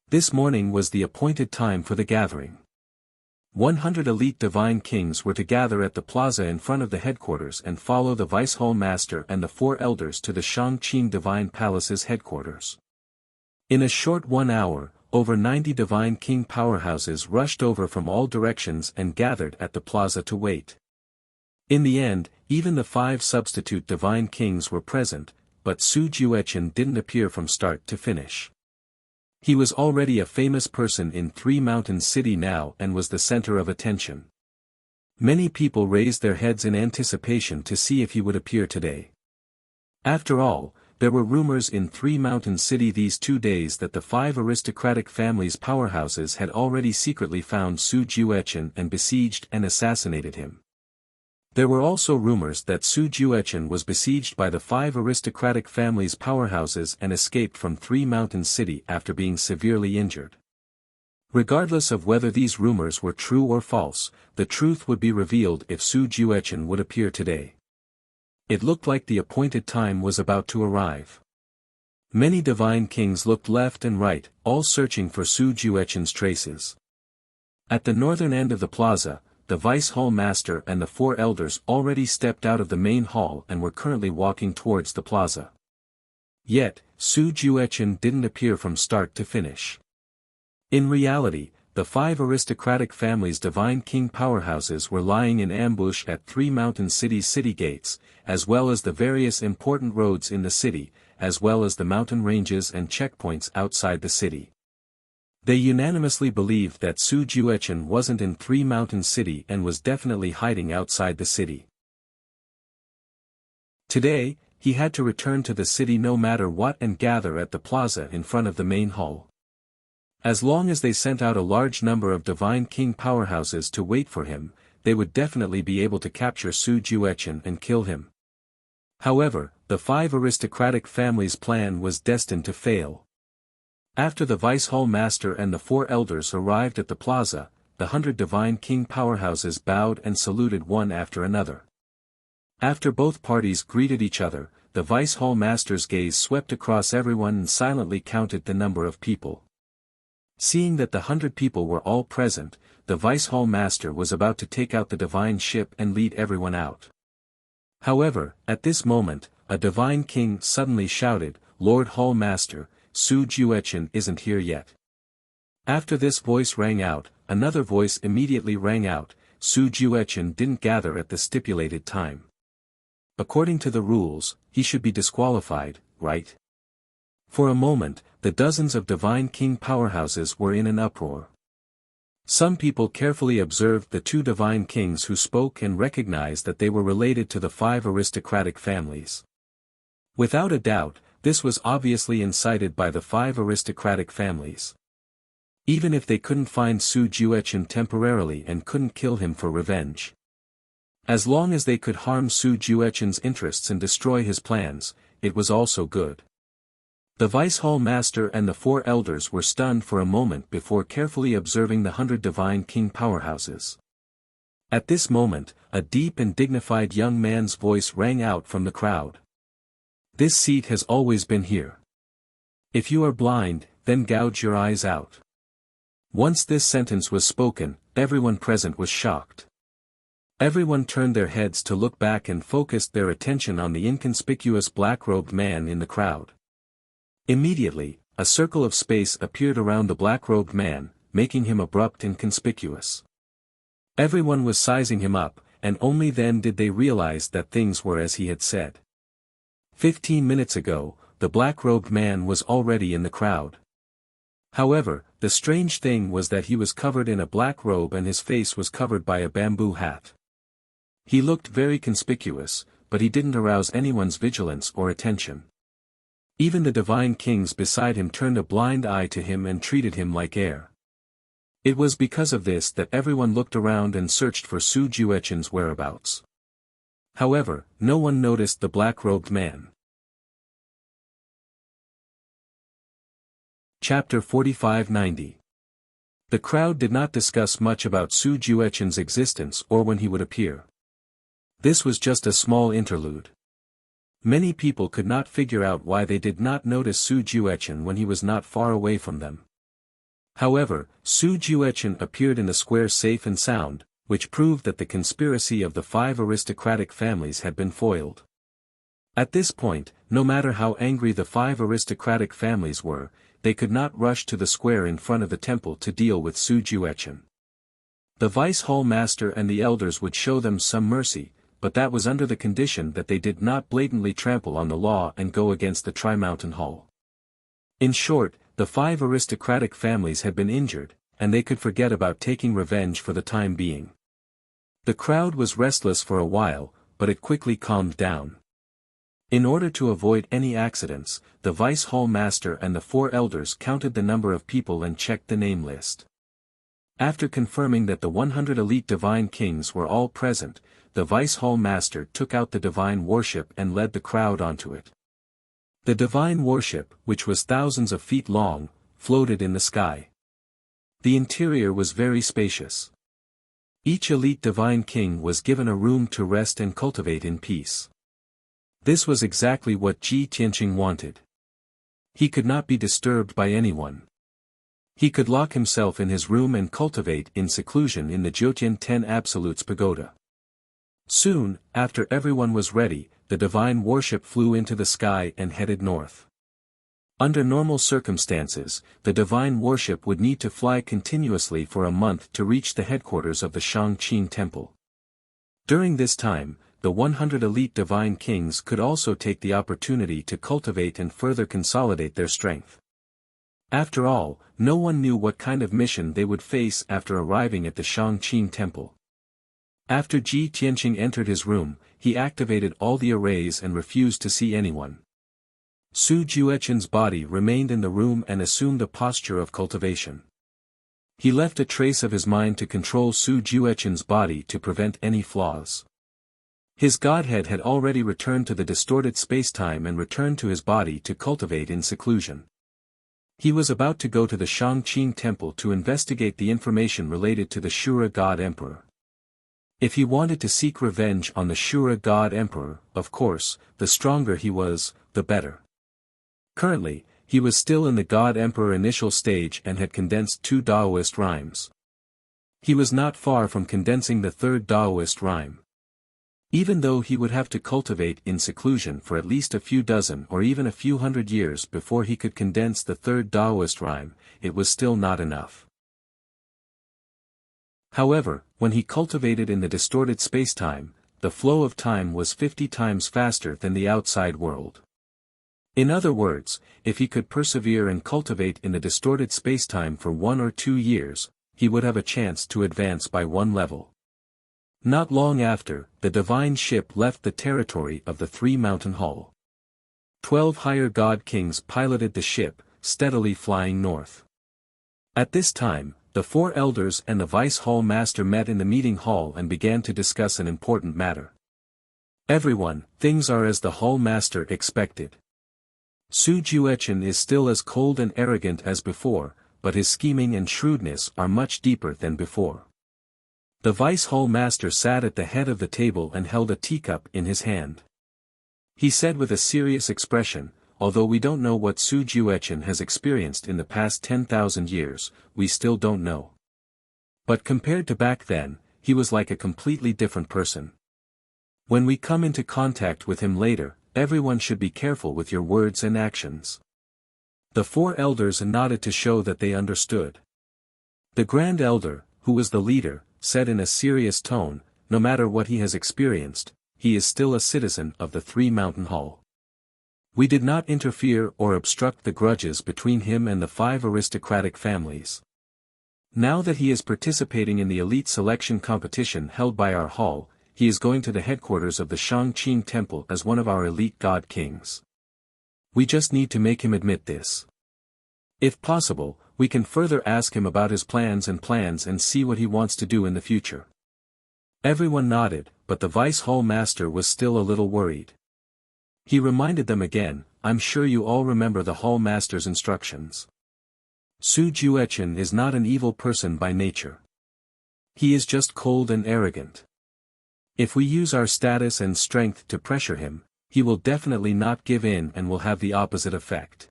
This morning was the appointed time for the gathering. 100 elite divine kings were to gather at the plaza in front of the headquarters and follow the Vice Hall Master and the 4 elders to the Shangqing Divine Palace's headquarters. In a short 1 hour, over 90 divine king powerhouses rushed over from all directions and gathered at the plaza to wait. In the end, even the 5 substitute divine kings were present, but Su Juechen didn't appear from start to finish. He was already a famous person in 3 Mountain City now and was the center of attention. Many people raised their heads in anticipation to see if he would appear today. After all, there were rumors in Three Mountain City these 2 days that the 5 aristocratic families' powerhouses had already secretly found Su Juechen and besieged and assassinated him. There were also rumors that Su Juechen was besieged by the 5 aristocratic families' powerhouses and escaped from Three Mountain City after being severely injured. Regardless of whether these rumors were true or false, the truth would be revealed if Su Juechen would appear today. It looked like the appointed time was about to arrive. Many divine kings looked left and right, all searching for Su Juechen's traces. At the northern end of the plaza, the vice hall master and the 4 elders already stepped out of the main hall and were currently walking towards the plaza. Yet, Su Juechen didn't appear from start to finish. In reality, the 5 aristocratic families' divine king powerhouses were lying in ambush at Three Mountain City's city gates, as well as the various important roads in the city, as well as the mountain ranges and checkpoints outside the city. They unanimously believed that Su Juechen wasn't in Three Mountain City and was definitely hiding outside the city. Today, he had to return to the city no matter what and gather at the plaza in front of the main hall. As long as they sent out a large number of divine king powerhouses to wait for him, they would definitely be able to capture Su Juechen and kill him. However, the 5 aristocratic families' plan was destined to fail. After the vice hall master and the 4 elders arrived at the plaza, the 100 divine king powerhouses bowed and saluted one after another. After both parties greeted each other, the vice hall master's gaze swept across everyone and silently counted the number of people. Seeing that the 100 people were all present, the vice hall master was about to take out the divine ship and lead everyone out. However, at this moment, a divine king suddenly shouted, "Lord Hall Master, Su Juechen isn't here yet." After this voice rang out, another voice immediately rang out, "Su Juechen didn't gather at the stipulated time. According to the rules, he should be disqualified, right?" For a moment, the dozens of divine king powerhouses were in an uproar. Some people carefully observed the 2 divine kings who spoke and recognized that they were related to the 5 aristocratic families. Without a doubt, this was obviously incited by the 5 aristocratic families. Even if they couldn't find Su Juechen temporarily and couldn't kill him for revenge. As long as they could harm Su Juechen's interests and destroy his plans, it was also good. The vice hall master and the 4 elders were stunned for a moment before carefully observing the 100 divine king powerhouses. At this moment, a deep and dignified young man's voice rang out from the crowd. "This seat has always been here. If you are blind, then gouge your eyes out." Once this sentence was spoken, everyone present was shocked. Everyone turned their heads to look back and focused their attention on the inconspicuous black-robed man in the crowd. Immediately, a circle of space appeared around the black-robed man, making him abrupt and conspicuous. Everyone was sizing him up, and only then did they realize that things were as he had said. 15 minutes ago, the black-robed man was already in the crowd. However, the strange thing was that he was covered in a black robe and his face was covered by a bamboo hat. He looked very conspicuous, but he didn't arouse anyone's vigilance or attention. Even the divine kings beside him turned a blind eye to him and treated him like air. It was because of this that everyone looked around and searched for Su Juechen's whereabouts. However, no one noticed the black-robed man. Chapter 45-90. The crowd did not discuss much about Su Juechen's existence or when he would appear. This was just a small interlude. Many people could not figure out why they did not notice Su Juechen when he was not far away from them. However, Su Juechen appeared in the square safe and sound, which proved that the conspiracy of the 5 aristocratic families had been foiled. At this point, no matter how angry the 5 aristocratic families were, they could not rush to the square in front of the temple to deal with Su Juechen. The vice hall master and the elders would show them some mercy, but that was under the condition that they did not blatantly trample on the law and go against the Tri-Mountain Hall. In short, the 5 aristocratic families had been injured, and they could forget about taking revenge for the time being. The crowd was restless for a while, but it quickly calmed down. In order to avoid any accidents, the Vice Hall Master and the four elders counted the number of people and checked the name list. After confirming that the 100 elite divine kings were all present, the Vice Hall Master took out the divine warship and led the crowd onto it. The divine warship, which was thousands of feet long, floated in the sky. The interior was very spacious. Each elite divine king was given a room to rest and cultivate in peace. This was exactly what Ji Tianqing wanted. He could not be disturbed by anyone. He could lock himself in his room and cultivate in seclusion in the Jiutian 10 Absolutes Pagoda. Soon, after everyone was ready, the divine warship flew into the sky and headed north. Under normal circumstances, the divine warship would need to fly continuously for a month to reach the headquarters of the Shangqing Temple. During this time, the 100 elite divine kings could also take the opportunity to cultivate and further consolidate their strength. After all, no one knew what kind of mission they would face after arriving at the Shangqing Temple. After Ji Tianqing entered his room, he activated all the arrays and refused to see anyone. Su Jueqin's body remained in the room and assumed a posture of cultivation. He left a trace of his mind to control Su Jueqin's body to prevent any flaws. His godhead had already returned to the distorted spacetime and returned to his body to cultivate in seclusion. He was about to go to the Shangqing Temple to investigate the information related to the Shura God Emperor. If he wanted to seek revenge on the Shura God Emperor, of course, the stronger he was, the better. Currently, he was still in the God Emperor initial stage and had condensed 2 Daoist rhymes. He was not far from condensing the 3rd Daoist rhyme. Even though he would have to cultivate in seclusion for at least a few dozen or even a few hundred years before he could condense the 3rd Daoist rhyme, it was still not enough. However, when he cultivated in the distorted spacetime, the flow of time was 50 times faster than the outside world. In other words, if he could persevere and cultivate in the distorted spacetime for 1 or 2 years, he would have a chance to advance by 1 level. Not long after, the divine ship left the territory of the 3-mountain hall. 12 higher god kings piloted the ship, steadily flying north. At this time, the 4 elders and the Vice Hall Master met in the meeting hall and began to discuss an important matter. Everyone, things are as the Hall Master expected. Su Jueqin is still as cold and arrogant as before, but his scheming and shrewdness are much deeper than before. The Vice Hall Master sat at the head of the table and held a teacup in his hand. He said with a serious expression, although we don't know what Su Jueqin has experienced in the past 10,000 years, we still don't know. But compared to back then, he was like a completely different person. When we come into contact with him later, everyone should be careful with your words and actions. The 4 elders nodded to show that they understood. The Grand Elder, who was the leader, said in a serious tone, no matter what he has experienced, he is still a citizen of the 3-mountain hall. We did not interfere or obstruct the grudges between him and the 5 aristocratic families. Now that he is participating in the elite selection competition held by our hall, he is going to the headquarters of the Shangqing Temple as one of our elite god kings. We just need to make him admit this. If possible, we can further ask him about his plans and see what he wants to do in the future. Everyone nodded, but the Vice Hall Master was still a little worried. He reminded them again, I'm sure you all remember the Hall Master's instructions. Su Jueqin is not an evil person by nature. He is just cold and arrogant. If we use our status and strength to pressure him, he will definitely not give in and will have the opposite effect.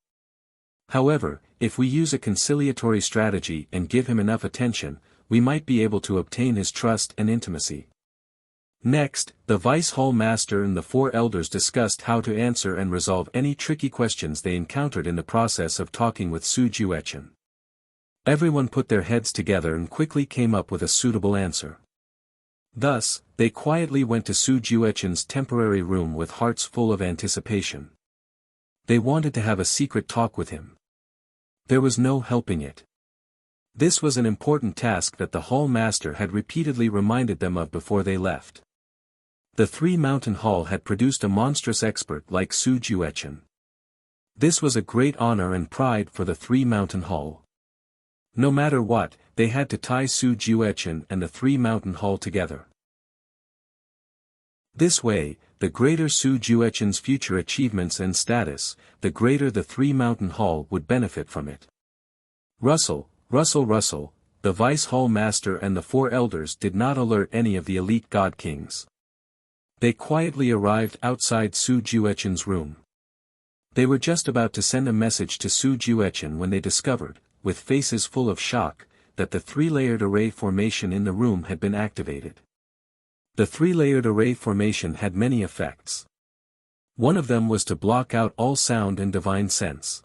However, if we use a conciliatory strategy and give him enough attention, we might be able to obtain his trust and intimacy. Next, the Vice Hall Master and the 4 elders discussed how to answer and resolve any tricky questions they encountered in the process of talking with Su Jueqin. Everyone put their heads together and quickly came up with a suitable answer. Thus, they quietly went to Su Jueqin's temporary room with hearts full of anticipation. They wanted to have a secret talk with him. There was no helping it. This was an important task that the Hall Master had repeatedly reminded them of before they left. The Three-Mountain Hall had produced a monstrous expert like Su Juechen. This was a great honor and pride for the Three-Mountain Hall. No matter what, they had to tie Su Juechen and the Three-Mountain Hall together. This way, the greater Su Juechen's future achievements and status, the greater the Three-Mountain Hall would benefit from it. Russell, the Vice Hall Master and the four elders did not alert any of the elite God Kings. They quietly arrived outside Su Juechen's room. They were just about to send a message to Su Juechen when they discovered, with faces full of shock, that the three-layered array formation in the room had been activated. The three-layered array formation had many effects. One of them was to block out all sound and divine sense.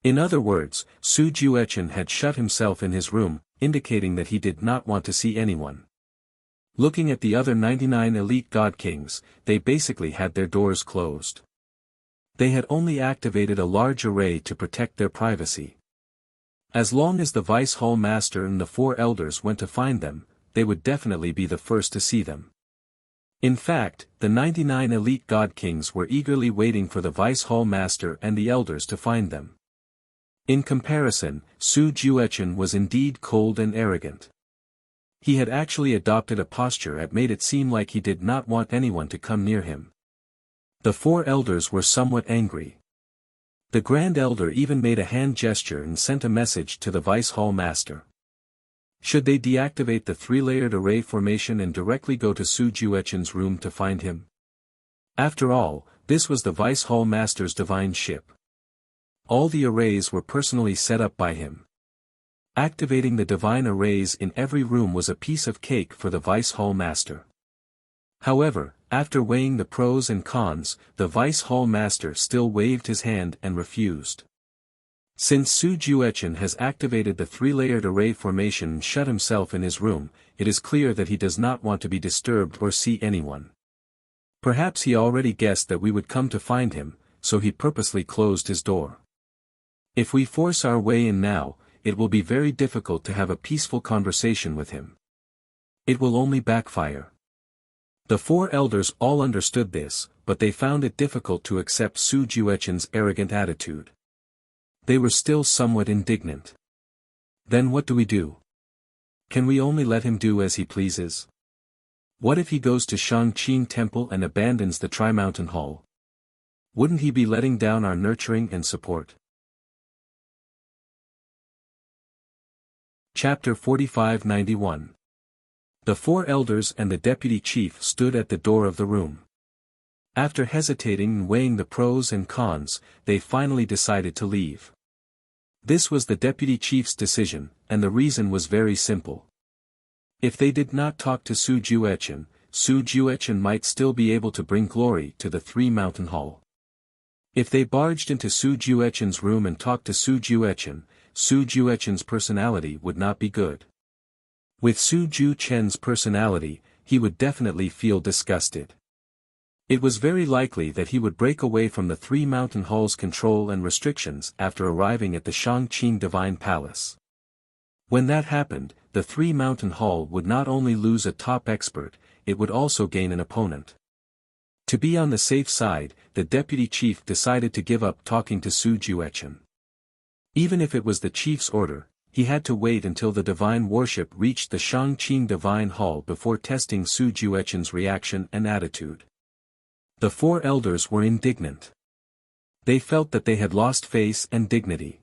In other words, Su Juechen had shut himself in his room, indicating that he did not want to see anyone. Looking at the other 99 elite God Kings, they basically had their doors closed. They had only activated a large array to protect their privacy. As long as the Vice Hall Master and the four elders went to find them, they would definitely be the first to see them. In fact, the 99 elite God Kings were eagerly waiting for the Vice Hall Master and the elders to find them. In comparison, Su Juechen was indeed cold and arrogant. He had actually adopted a posture that made it seem like he did not want anyone to come near him. The four elders were somewhat angry. The Grand Elder even made a hand gesture and sent a message to the Vice Hall Master. Should they deactivate the three-layered array formation and directly go to Su Juechen's room to find him? After all, this was the Vice Hall Master's divine ship. All the arrays were personally set up by him. Activating the divine arrays in every room was a piece of cake for the Vice Hall Master. However, after weighing the pros and cons, the Vice Hall Master still waved his hand and refused. Since Su Juechen has activated the three-layered array formation and shut himself in his room, it is clear that he does not want to be disturbed or see anyone. Perhaps he already guessed that we would come to find him, so he purposely closed his door. If we force our way in now, it will be very difficult to have a peaceful conversation with him. It will only backfire. The four elders all understood this, but they found it difficult to accept Su Juechen's arrogant attitude. They were still somewhat indignant. Then what do we do? Can we only let him do as he pleases? What if he goes to Shangqing Temple and abandons the Tri-Mountain Hall? Wouldn't he be letting down our nurturing and support? Chapter 4591. The four elders and the deputy chief stood at the door of the room. After hesitating and weighing the pros and cons, they finally decided to leave. This was the deputy chief's decision, and the reason was very simple. If they did not talk to Su Juechen might still be able to bring glory to the Three-Mountain Hall. If they barged into Su Juechen's room and talked to Su Juechen's personality would not be good. With Su Juechen's personality, he would definitely feel disgusted. It was very likely that he would break away from the Three-Mountain Hall's control and restrictions after arriving at the Shangqing Divine Palace. When that happened, the Three-Mountain Hall would not only lose a top expert, it would also gain an opponent. To be on the safe side, the deputy chief decided to give up talking to Su Juechen. Even if it was the chief's order, he had to wait until the divine worship reached the Shangqing Divine Hall before testing Su Juechen's reaction and attitude. The four elders were indignant. They felt that they had lost face and dignity.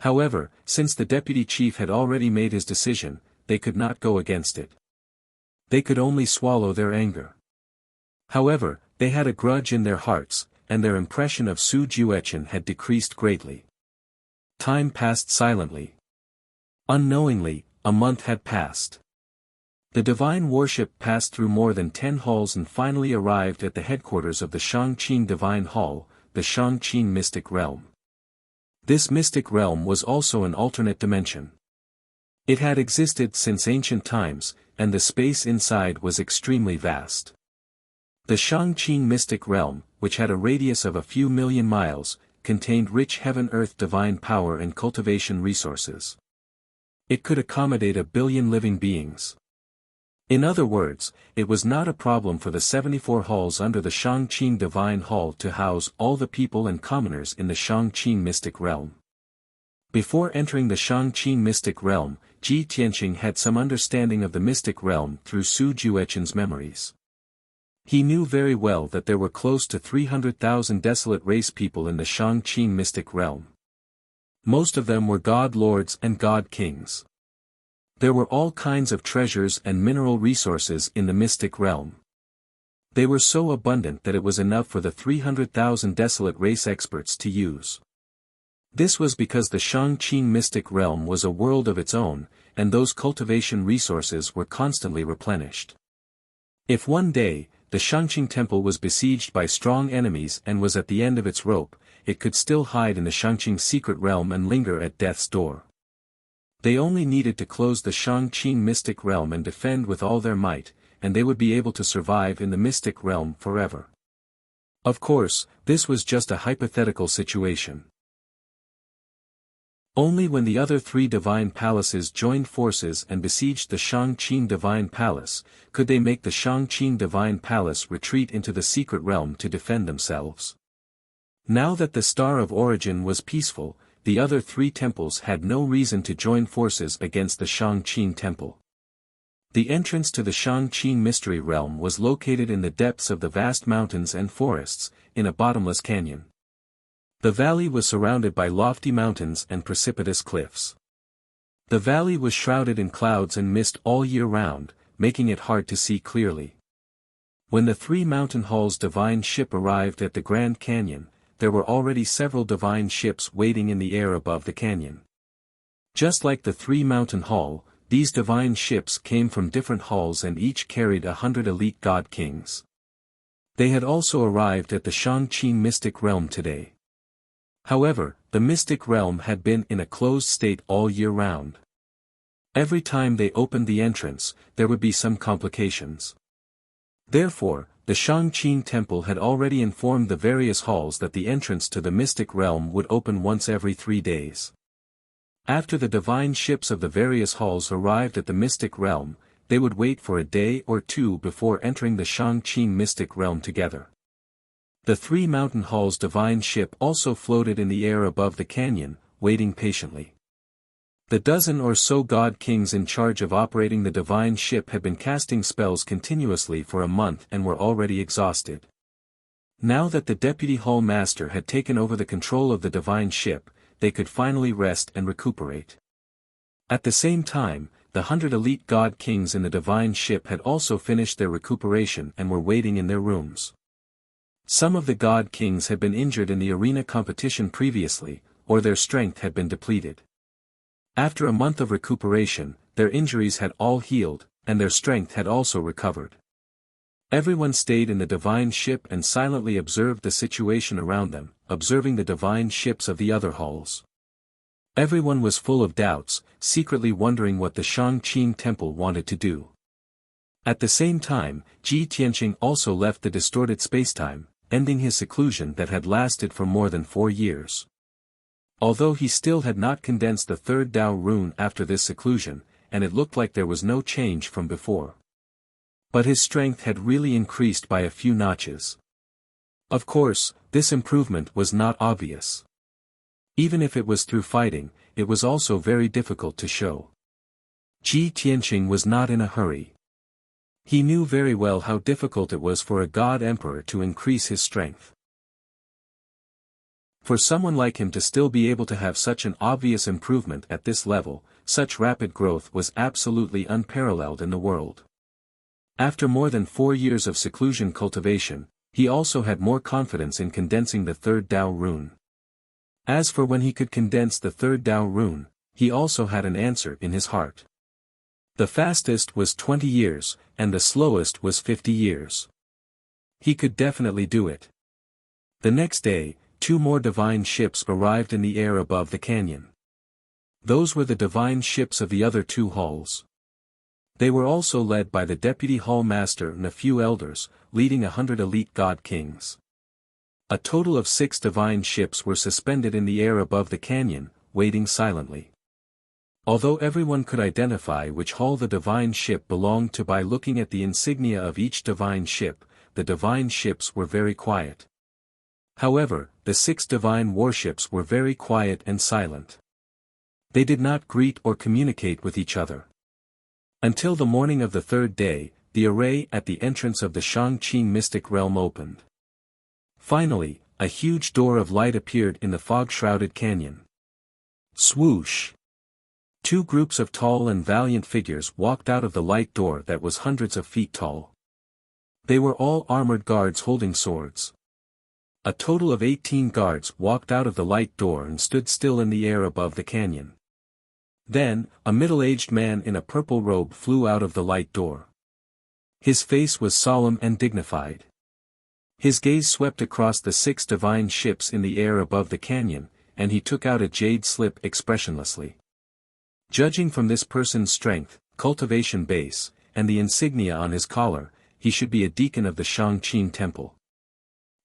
However, since the deputy chief had already made his decision, they could not go against it. They could only swallow their anger. However, they had a grudge in their hearts, and their impression of Su Juechen had decreased greatly. Time passed silently. Unknowingly, a month had passed. The divine worship passed through more than 10 halls and finally arrived at the headquarters of the Shangqing Divine Hall, the Shangqing Mystic Realm. This mystic realm was also an alternate dimension. It had existed since ancient times, and the space inside was extremely vast. The Shangqing Mystic Realm, which had a radius of a few million miles, contained rich heaven-earth divine power and cultivation resources. It could accommodate 1 billion living beings. In other words, it was not a problem for the 74 halls under the Shangqing Divine Hall to house all the people and commoners in the Shangqing mystic realm. Before entering the Shangqing mystic realm, Ji Tianqing had some understanding of the mystic realm through Su Jueqin's memories. He knew very well that there were close to 300,000 desolate race people in the Shangqing mystic realm. Most of them were god lords and god kings. There were all kinds of treasures and mineral resources in the mystic realm. They were so abundant that it was enough for the 300,000 desolate race experts to use. This was because the Shangqing mystic realm was a world of its own, and those cultivation resources were constantly replenished. If one day, the Shangqing temple was besieged by strong enemies and was at the end of its rope, it could still hide in the Shangqing secret realm and linger at death's door. They only needed to close the Shangqing mystic realm and defend with all their might, and they would be able to survive in the mystic realm forever. Of course, this was just a hypothetical situation. Only when the other three divine palaces joined forces and besieged the Shangqing divine palace, could they make the Shangqing divine palace retreat into the secret realm to defend themselves. Now that the Star of Origin was peaceful, the other three temples had no reason to join forces against the Shangqing temple. The entrance to the Shangqing mystery realm was located in the depths of the vast mountains and forests, in a bottomless canyon. The valley was surrounded by lofty mountains and precipitous cliffs. The valley was shrouded in clouds and mist all year round, making it hard to see clearly. When the three mountain halls' divine ship arrived at the Grand Canyon, there were already several divine ships waiting in the air above the canyon. Just like the three mountain hall, these divine ships came from different halls and each carried 100 elite god kings. They had also arrived at the Shangqing mystic realm today. However, the mystic realm had been in a closed state all year round. Every time they opened the entrance, there would be some complications. Therefore, the Shangqing temple had already informed the various halls that the entrance to the mystic realm would open once every 3 days. After the divine ships of the various halls arrived at the mystic realm, they would wait for a day or two before entering the Shangqing mystic realm together. The three mountain halls' divine ship also floated in the air above the canyon, waiting patiently. The dozen or so god kings in charge of operating the divine ship had been casting spells continuously for a month and were already exhausted. Now that the deputy hall master had taken over the control of the divine ship, they could finally rest and recuperate. At the same time, the 100 elite god kings in the divine ship had also finished their recuperation and were waiting in their rooms. Some of the god kings had been injured in the arena competition previously, or their strength had been depleted. After a month of recuperation, their injuries had all healed, and their strength had also recovered. Everyone stayed in the divine ship and silently observed the situation around them, observing the divine ships of the other halls. Everyone was full of doubts, secretly wondering what the Shangqing temple wanted to do. At the same time, Ji Tianqing also left the distorted spacetime, ending his seclusion that had lasted for more than 4 years. Although he still had not condensed the third Tao rune after this seclusion, and it looked like there was no change from before. But his strength had really increased by a few notches. Of course, this improvement was not obvious. Even if it was through fighting, it was also very difficult to show. Ji Tianqing was not in a hurry. He knew very well how difficult it was for a god emperor to increase his strength. For someone like him to still be able to have such an obvious improvement at this level, such rapid growth was absolutely unparalleled in the world. After more than 4 years of seclusion cultivation, he also had more confidence in condensing the third Tao rune. As for when he could condense the third Tao rune, he also had an answer in his heart. The fastest was 20 years, and the slowest was 50 years. He could definitely do it. The next day, 2 more divine ships arrived in the air above the canyon. Those were the divine ships of the other 2 halls. They were also led by the deputy hall master and a few elders, leading 100 elite god kings. A total of 6 divine ships were suspended in the air above the canyon, waiting silently. Although everyone could identify which hall the divine ship belonged to by looking at the insignia of each divine ship, the divine ships were very quiet. However, the 6 divine warships were very quiet and silent. They did not greet or communicate with each other. Until the morning of the 3rd day, the array at the entrance of the Shang-Qing mystic realm opened. Finally, a huge door of light appeared in the fog-shrouded canyon. Swoosh! 2 groups of tall and valiant figures walked out of the light door that was hundreds of feet tall. They were all armored guards holding swords. A total of 18 guards walked out of the light door and stood still in the air above the canyon. Then, a middle-aged man in a purple robe flew out of the light door. His face was solemn and dignified. His gaze swept across the 6 divine ships in the air above the canyon, and he took out a jade slip expressionlessly. Judging from this person's strength, cultivation base, and the insignia on his collar, he should be a deacon of the Shang-Qing temple.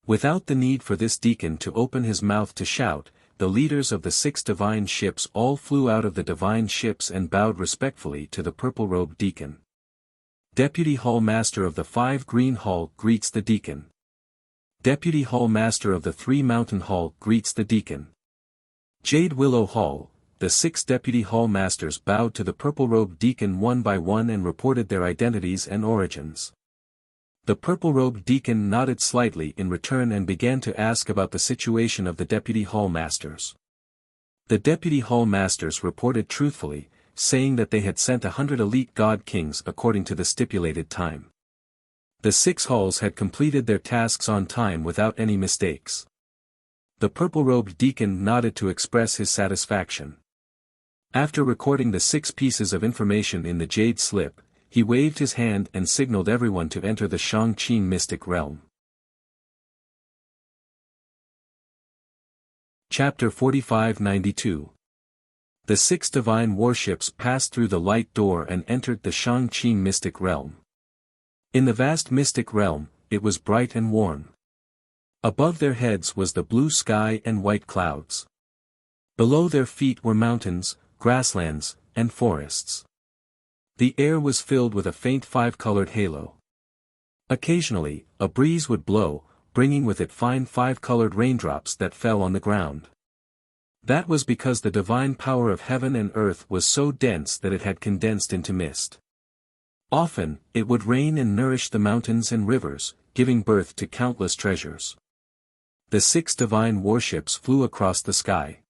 Without the need for this deacon to open his mouth to shout, the leaders of the 6 divine ships all flew out of the divine ships and bowed respectfully to the purple-robed deacon. Deputy Hall Master of the 5 Green Hall greets the deacon. Deputy Hall Master of the 3 Mountain Hall greets the deacon. Jade Willow Hall, the 6 Deputy Hall Masters bowed to the purple-robed deacon one by one and reported their identities and origins. The purple-robed deacon nodded slightly in return and began to ask about the situation of the Deputy Hall Masters. The Deputy Hall Masters reported truthfully, saying that they had sent 100 elite God Kings according to the stipulated time. The 6 halls had completed their tasks on time without any mistakes. The purple-robed deacon nodded to express his satisfaction. After recording the 6 pieces of information in the jade slip, he waved his hand and signaled everyone to enter the Shang-Qing mystic realm. Chapter 4592. The 6 divine warships passed through the light door and entered the Shang-Qing mystic realm. In the vast mystic realm, it was bright and warm. Above their heads was the blue sky and white clouds. Below their feet were mountains, grasslands, and forests. The air was filled with a faint 5-colored halo. Occasionally, a breeze would blow, bringing with it fine 5-colored raindrops that fell on the ground. That was because the divine power of heaven and earth was so dense that it had condensed into mist. Often, it would rain and nourish the mountains and rivers, giving birth to countless treasures. The 6 divine warships flew across the sky.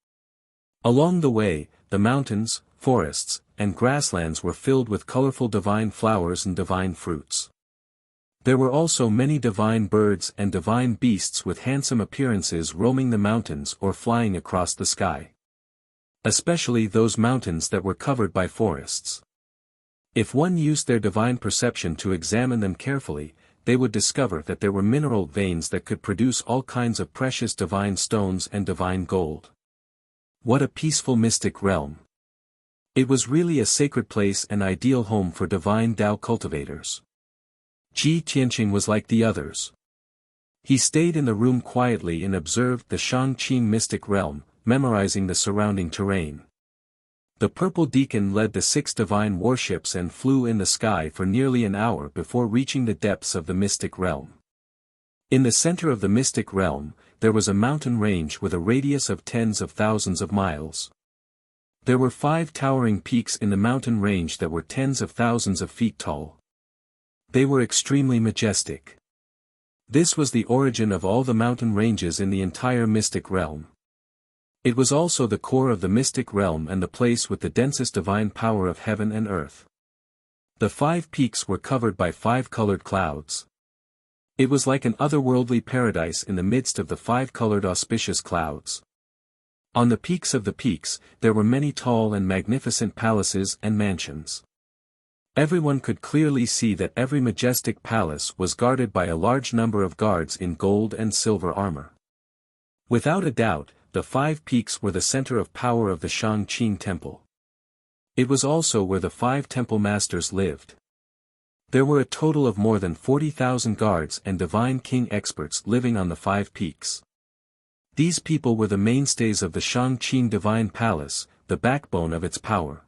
Along the way, the mountains, forests, and grasslands were filled with colorful divine flowers and divine fruits. There were also many divine birds and divine beasts with handsome appearances roaming the mountains or flying across the sky. Especially those mountains that were covered by forests. If one used their divine perception to examine them carefully, they would discover that there were mineral veins that could produce all kinds of precious divine stones and divine gold. What a peaceful mystic realm! It was really a sacred place and ideal home for divine Tao cultivators. Ji Tianqing was like the others. He stayed in the room quietly and observed the Shang-Qing mystic realm, memorizing the surrounding terrain. The purple deacon led the 6 divine warships and flew in the sky for nearly an hour before reaching the depths of the mystic realm. In the center of the mystic realm, there was a mountain range with a radius of tens of thousands of miles. There were 5 towering peaks in the mountain range that were tens of thousands of feet tall. They were extremely majestic. This was the origin of all the mountain ranges in the entire mystic realm. It was also the core of the mystic realm and the place with the densest divine power of heaven and earth. The 5 peaks were covered by 5-colored clouds. It was like an otherworldly paradise in the midst of the 5-colored auspicious clouds. On the peaks of the peaks, there were many tall and magnificent palaces and mansions. Everyone could clearly see that every majestic palace was guarded by a large number of guards in gold and silver armor. Without a doubt, the 5 peaks were the center of power of the Shang-Qing temple. It was also where the 5 temple masters lived. There were a total of more than 40,000 guards and divine king experts living on the 5 peaks. These people were the mainstays of the Shang-Qing divine palace, the backbone of its power.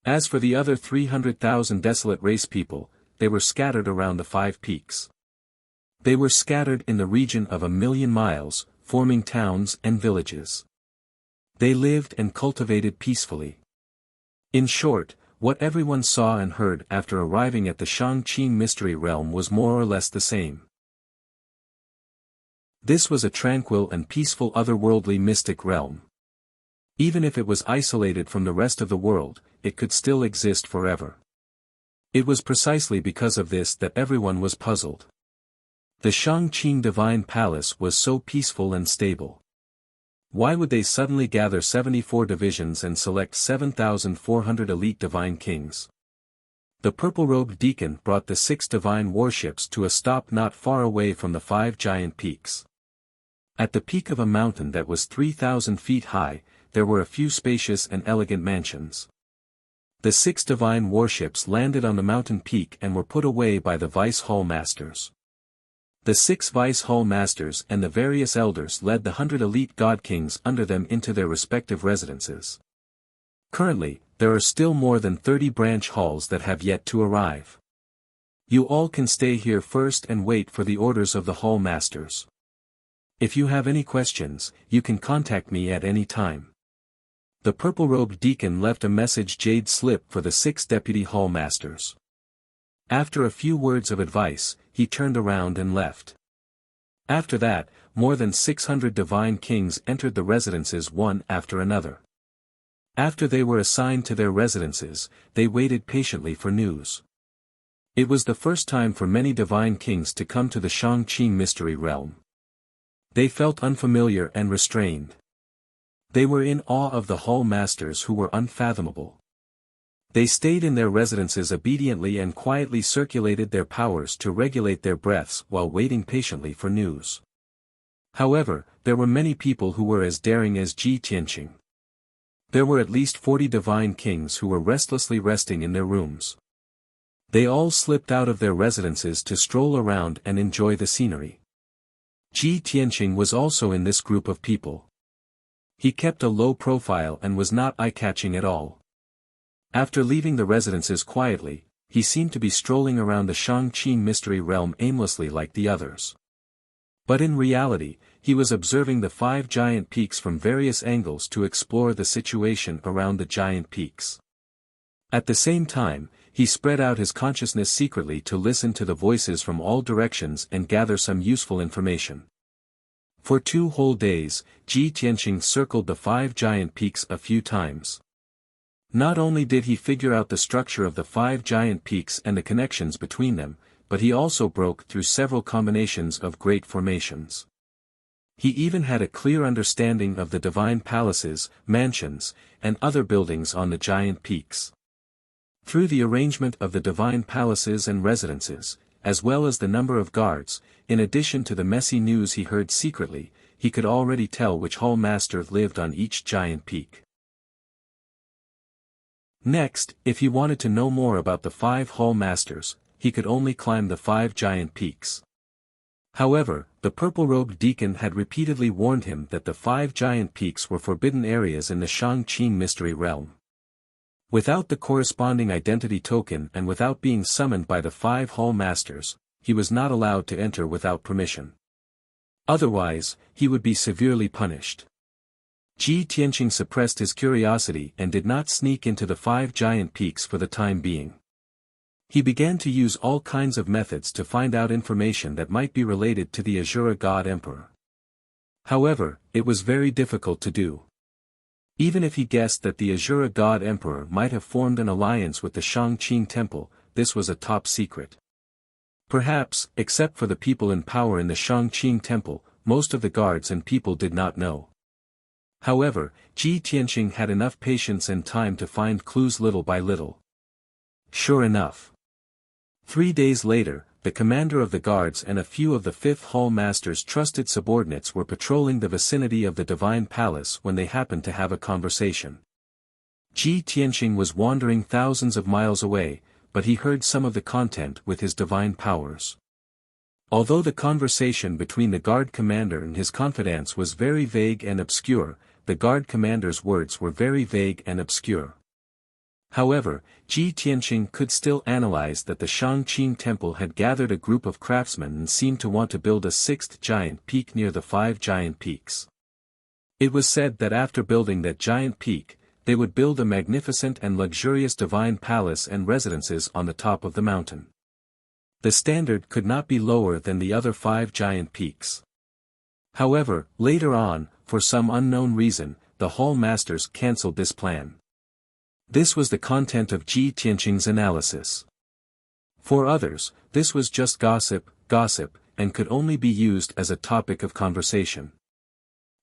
As for the other 300,000 desolate race people, they were scattered around the 5 peaks. They were scattered in the region of 1,000,000 miles, forming towns and villages. They lived and cultivated peacefully. In short, what everyone saw and heard after arriving at the Shangqing Mystery Realm was more or less the same. This was a tranquil and peaceful otherworldly mystic realm. Even if it was isolated from the rest of the world, it could still exist forever. It was precisely because of this that everyone was puzzled. The Shangqing Divine Palace was so peaceful and stable. Why would they suddenly gather 74 divisions and select 7,400 elite divine kings? The purple-robed deacon brought the 6 divine warships to a stop not far away from the 5 giant peaks. At the peak of a mountain that was 3,000 feet high, there were a few spacious and elegant mansions. The 6 divine warships landed on the mountain peak and were put away by the Vice Hall Masters. The 6 Vice Hall Masters and the various elders led the 100 elite god kings under them into their respective residences. Currently, there are still more than 30 branch halls that have yet to arrive. You all can stay here first and wait for the orders of the Hall Masters. If you have any questions, you can contact me at any time. The purple-robed deacon left a message jade slip for the 6 deputy Hall Masters. After a few words of advice, he turned around and left. After that, more than 600 divine kings entered the residences one after another. After they were assigned to their residences, they waited patiently for news. It was the first time for many divine kings to come to the Shangqing Mystery Realm. They felt unfamiliar and restrained. They were in awe of the Hall Masters who were unfathomable. They stayed in their residences obediently and quietly circulated their powers to regulate their breaths while waiting patiently for news. However, there were many people who were as daring as Ji Tianqing. There were at least 40 divine kings who were restlessly resting in their rooms. They all slipped out of their residences to stroll around and enjoy the scenery. Ji Tianqing was also in this group of people. He kept a low profile and was not eye-catching at all. After leaving the residences quietly, he seemed to be strolling around the Shangqing Mystery Realm aimlessly like the others. But in reality, he was observing the 5 giant peaks from various angles to explore the situation around the giant peaks. At the same time, he spread out his consciousness secretly to listen to the voices from all directions and gather some useful information. For 2 whole days, Ji Tianqing circled the 5 giant peaks a few times. Not only did he figure out the structure of the 5 giant peaks and the connections between them, but he also broke through several combinations of great formations. He even had a clear understanding of the divine palaces, mansions, and other buildings on the giant peaks. Through the arrangement of the divine palaces and residences, as well as the number of guards, in addition to the messy news he heard secretly, he could already tell which Hall Master lived on each giant peak. Next, if he wanted to know more about the 5 Hall Masters, he could only climb the 5 giant peaks. However, the purple-robed deacon had repeatedly warned him that the 5 giant peaks were forbidden areas in the Shangqing Mystery Realm. Without the corresponding identity token and without being summoned by the 5 Hall Masters, he was not allowed to enter without permission. Otherwise, he would be severely punished. Ji Tianqing suppressed his curiosity and did not sneak into the 5 giant peaks for the time being. He began to use all kinds of methods to find out information that might be related to the Azura God Emperor. However, it was very difficult to do. Even if he guessed that the Azura God Emperor might have formed an alliance with the Shangqing Temple, this was a top secret. Perhaps, except for the people in power in the Shangqing Temple, most of the guards and people did not know. However, Ji Tianqing had enough patience and time to find clues little by little. Sure enough. 3 days later, the commander of the guards and a few of the 5th Hall Master's trusted subordinates were patrolling the vicinity of the Divine Palace when they happened to have a conversation. Ji Tianqing was wandering thousands of miles away, but he heard some of the content with his divine powers. Although the conversation between the guard commander and his confidants was very vague and obscure, the guard commander's words were very vague and obscure. However, Ji Tianqing could still analyze that the Shangqing temple had gathered a group of craftsmen and seemed to want to build a sixth giant peak near the five giant peaks. It was said that after building that giant peak, they would build a magnificent and luxurious divine palace and residences on the top of the mountain. The standard could not be lower than the other five giant peaks. However, later on, for some unknown reason, the hall masters cancelled this plan. This was the content of Ji Tianqing's analysis. For others, this was just gossip, and could only be used as a topic of conversation.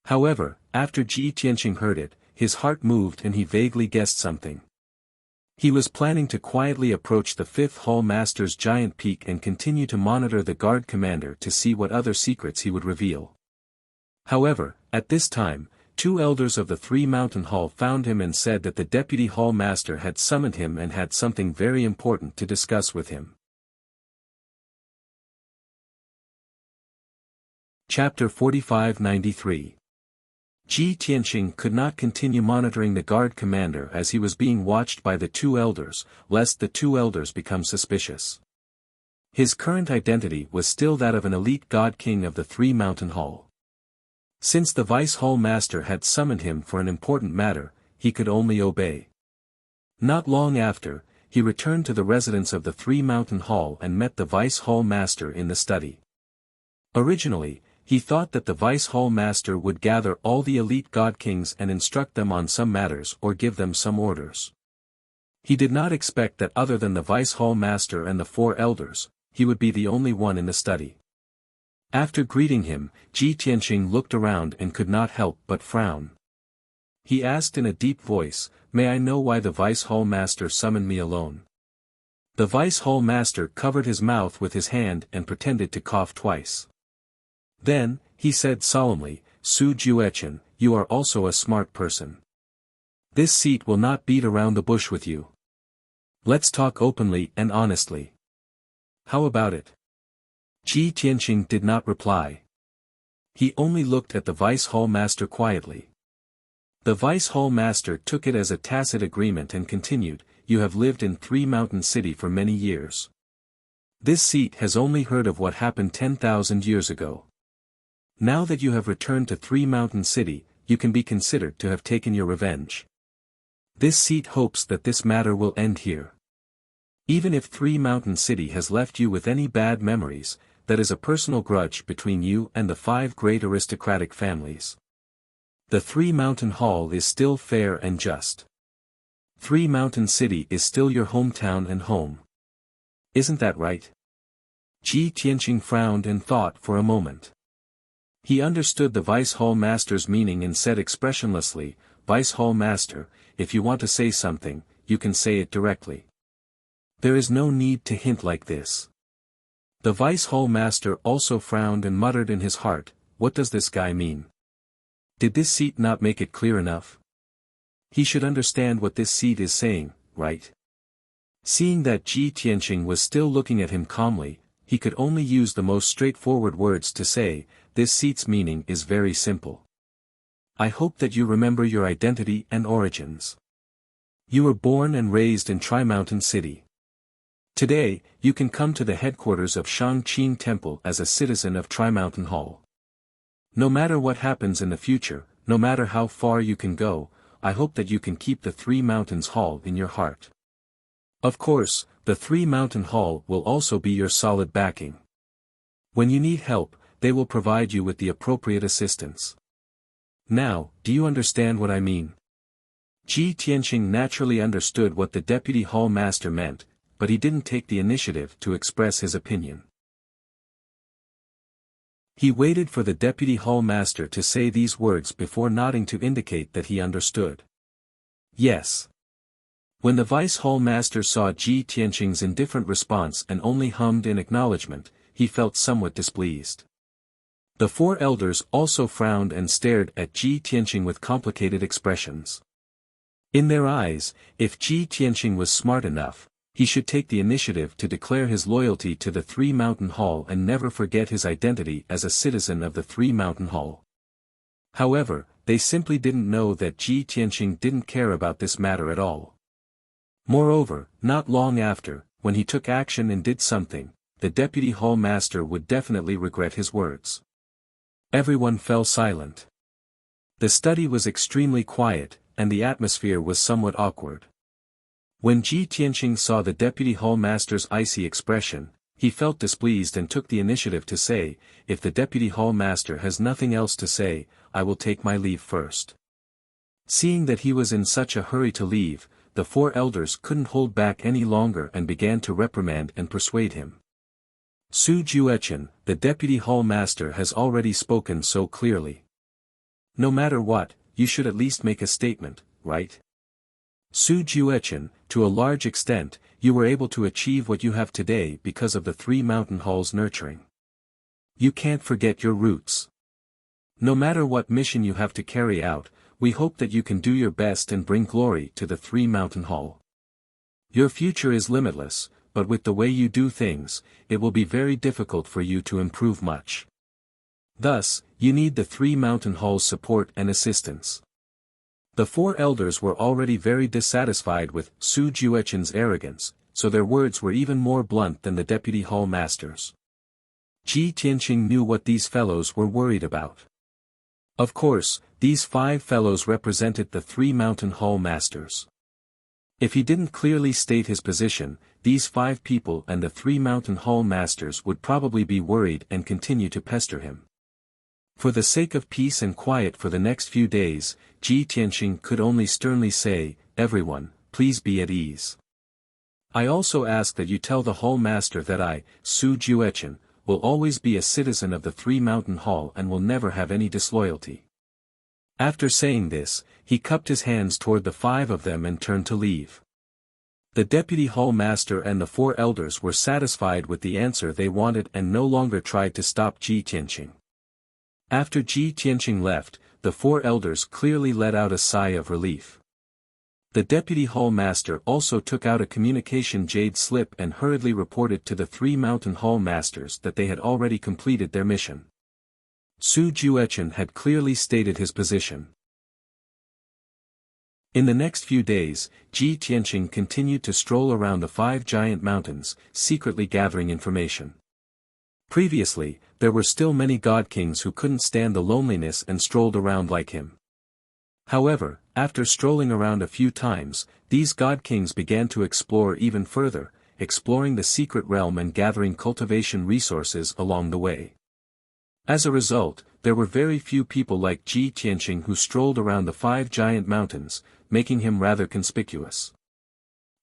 However, after Ji Tianqing heard it, his heart moved and he vaguely guessed something. He was planning to quietly approach the fifth hall master's giant peak and continue to monitor the guard commander to see what other secrets he would reveal. However, at this time, two elders of the Three Mountain Hall found him and said that the deputy hall master had summoned him and had something very important to discuss with him. Chapter 4593. Ji Tianqing could not continue monitoring the guard commander as he was being watched by the two elders, lest the two elders become suspicious. His current identity was still that of an elite god king of the Three Mountain Hall. Since the vice hall master had summoned him for an important matter, he could only obey. Not long after, he returned to the residence of the Three Mountain Hall and met the vice hall master in the study. Originally, he thought that the vice hall master would gather all the elite god kings and instruct them on some matters or give them some orders. He did not expect that other than the vice hall master and the four elders, he would be the only one in the study. After greeting him, Ji Tianqing looked around and could not help but frown. He asked in a deep voice, "May I know why the vice hall master summoned me alone?" The vice hall master covered his mouth with his hand and pretended to cough twice. Then, he said solemnly, "Su Juechen, you are also a smart person. This seat will not beat around the bush with you. Let's talk openly and honestly. How about it?" Ji Tianqing did not reply. He only looked at the vice hall master quietly. The vice hall master took it as a tacit agreement and continued, "You have lived in Three Mountain City for many years. This seat has only heard of what happened 10,000 years ago. Now that you have returned to Three Mountain City, you can be considered to have taken your revenge. This seat hopes that this matter will end here. Even if Three Mountain City has left you with any bad memories, that is a personal grudge between you and the five great aristocratic families. The Three Mountain Hall is still fair and just. Three Mountain City is still your hometown and home. Isn't that right?" Ji Tianqing frowned and thought for a moment. He understood the vice hall master's meaning and said expressionlessly, "Vice hall master, if you want to say something, you can say it directly. There is no need to hint like this." The vice hall master also frowned and muttered in his heart, "What does this guy mean? Did this seat not make it clear enough? He should understand what this seat is saying, right?" Seeing that Ji Tianqing was still looking at him calmly, he could only use the most straightforward words to say, "This seat's meaning is very simple. I hope that you remember your identity and origins. You were born and raised in Tri-Mountain City. Today, you can come to the headquarters of Shangqing Temple as a citizen of Tri-Mountain Hall. No matter what happens in the future, no matter how far you can go, I hope that you can keep the Three Mountains Hall in your heart. Of course, the Three Mountain Hall will also be your solid backing. When you need help, they will provide you with the appropriate assistance. Now, do you understand what I mean?" Ji Tianqing naturally understood what the deputy hall master meant, but he didn't take the initiative to express his opinion. He waited for the deputy hall master to say these words before nodding to indicate that he understood. "Yes." When the vice hall master saw Ji Tianqing's indifferent response and only hummed in acknowledgement, he felt somewhat displeased. The four elders also frowned and stared at Ji Tianqing with complicated expressions. In their eyes, if Ji Tianqing was smart enough, he should take the initiative to declare his loyalty to the Three Mountain Hall and never forget his identity as a citizen of the Three Mountain Hall. However, they simply didn't know that Ji Tianqing didn't care about this matter at all. Moreover, not long after, when he took action and did something, the deputy hall master would definitely regret his words. Everyone fell silent. The study was extremely quiet, and the atmosphere was somewhat awkward. When Ji Tianqing saw the deputy hall master's icy expression, he felt displeased and took the initiative to say, "If the deputy hall master has nothing else to say, I will take my leave first." Seeing that he was in such a hurry to leave, the four elders couldn't hold back any longer and began to reprimand and persuade him. "Su Juechen, the deputy hall master has already spoken so clearly. No matter what, you should at least make a statement, right? Su Juechen, to a large extent, you were able to achieve what you have today because of the three mountain halls' nurturing. You can't forget your roots. No matter what mission you have to carry out, we hope that you can do your best and bring glory to the three mountain hall. Your future is limitless, but with the way you do things, it will be very difficult for you to improve much. Thus, you need the three mountain hall's support and assistance." The four elders were already very dissatisfied with Su Juechen's arrogance, so their words were even more blunt than the deputy hall master's. Ji Tianqing knew what these fellows were worried about. Of course, these 5 fellows represented the 3 mountain hall masters. If he didn't clearly state his position, these 5 people and the 3 mountain hall masters would probably be worried and continue to pester him. For the sake of peace and quiet for the next few days, Ji Tianqing could only sternly say, "Everyone, please be at ease. I also ask that you tell the hall master that I, Su Juechen, will always be a citizen of the 3 mountain hall and will never have any disloyalty." After saying this, he cupped his hands toward the 5 of them and turned to leave. The deputy hall master and the 4 elders were satisfied with the answer they wanted and no longer tried to stop Ji Tianqing. After Ji Tianqing left, the 4 elders clearly let out a sigh of relief. The deputy hall master also took out a communication jade slip and hurriedly reported to the 3 mountain hall masters that they had already completed their mission. Su Juechen had clearly stated his position. In the next few days, Ji Tianqing continued to stroll around the 5 giant mountains, secretly gathering information. Previously, there were still many god kings who couldn't stand the loneliness and strolled around like him. However, after strolling around a few times, these god kings began to explore even further, exploring the secret realm and gathering cultivation resources along the way. As a result, there were very few people like Ji Tianqing who strolled around the 5 giant mountains, making him rather conspicuous.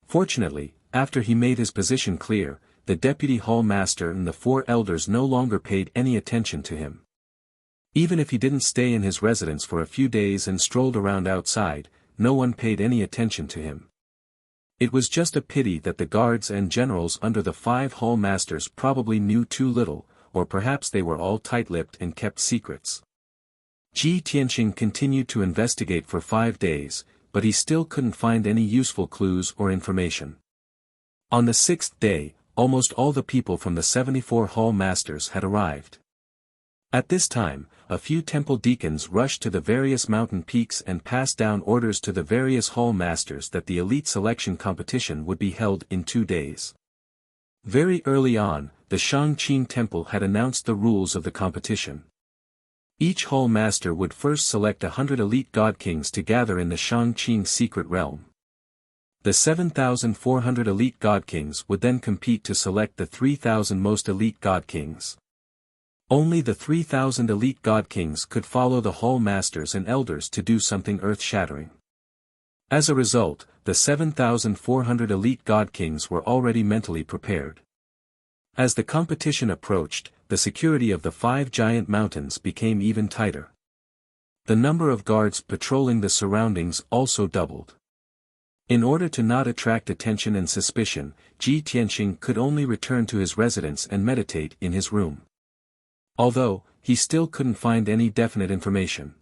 Fortunately, after he made his position clear, the deputy hall master and the 4 elders no longer paid any attention to him. Even if he didn't stay in his residence for a few days and strolled around outside, no one paid any attention to him. It was just a pity that the guards and generals under the 5 hall masters probably knew too little, or perhaps they were all tight-lipped and kept secrets. Ji Tianqing continued to investigate for 5 days, but he still couldn't find any useful clues or information. On the 6th day, almost all the people from the 74 hall masters had arrived. At this time, a few temple deacons rushed to the various mountain peaks and passed down orders to the various hall masters that the elite selection competition would be held in 2 days. Very early on, the Shangqing Temple had announced the rules of the competition. Each hall master would first select 100 elite god kings to gather in the Shangqing secret realm. The 7,400 elite god kings would then compete to select the 3,000 most elite god kings. Only the 3,000 elite god kings could follow the hall masters and elders to do something earth-shattering. As a result, the 7,400 elite god kings were already mentally prepared. As the competition approached, the security of the 5 giant mountains became even tighter. The number of guards patrolling the surroundings also doubled. In order to not attract attention and suspicion, Ji Tianqing could only return to his residence and meditate in his room. Although, he still couldn't find any definite information.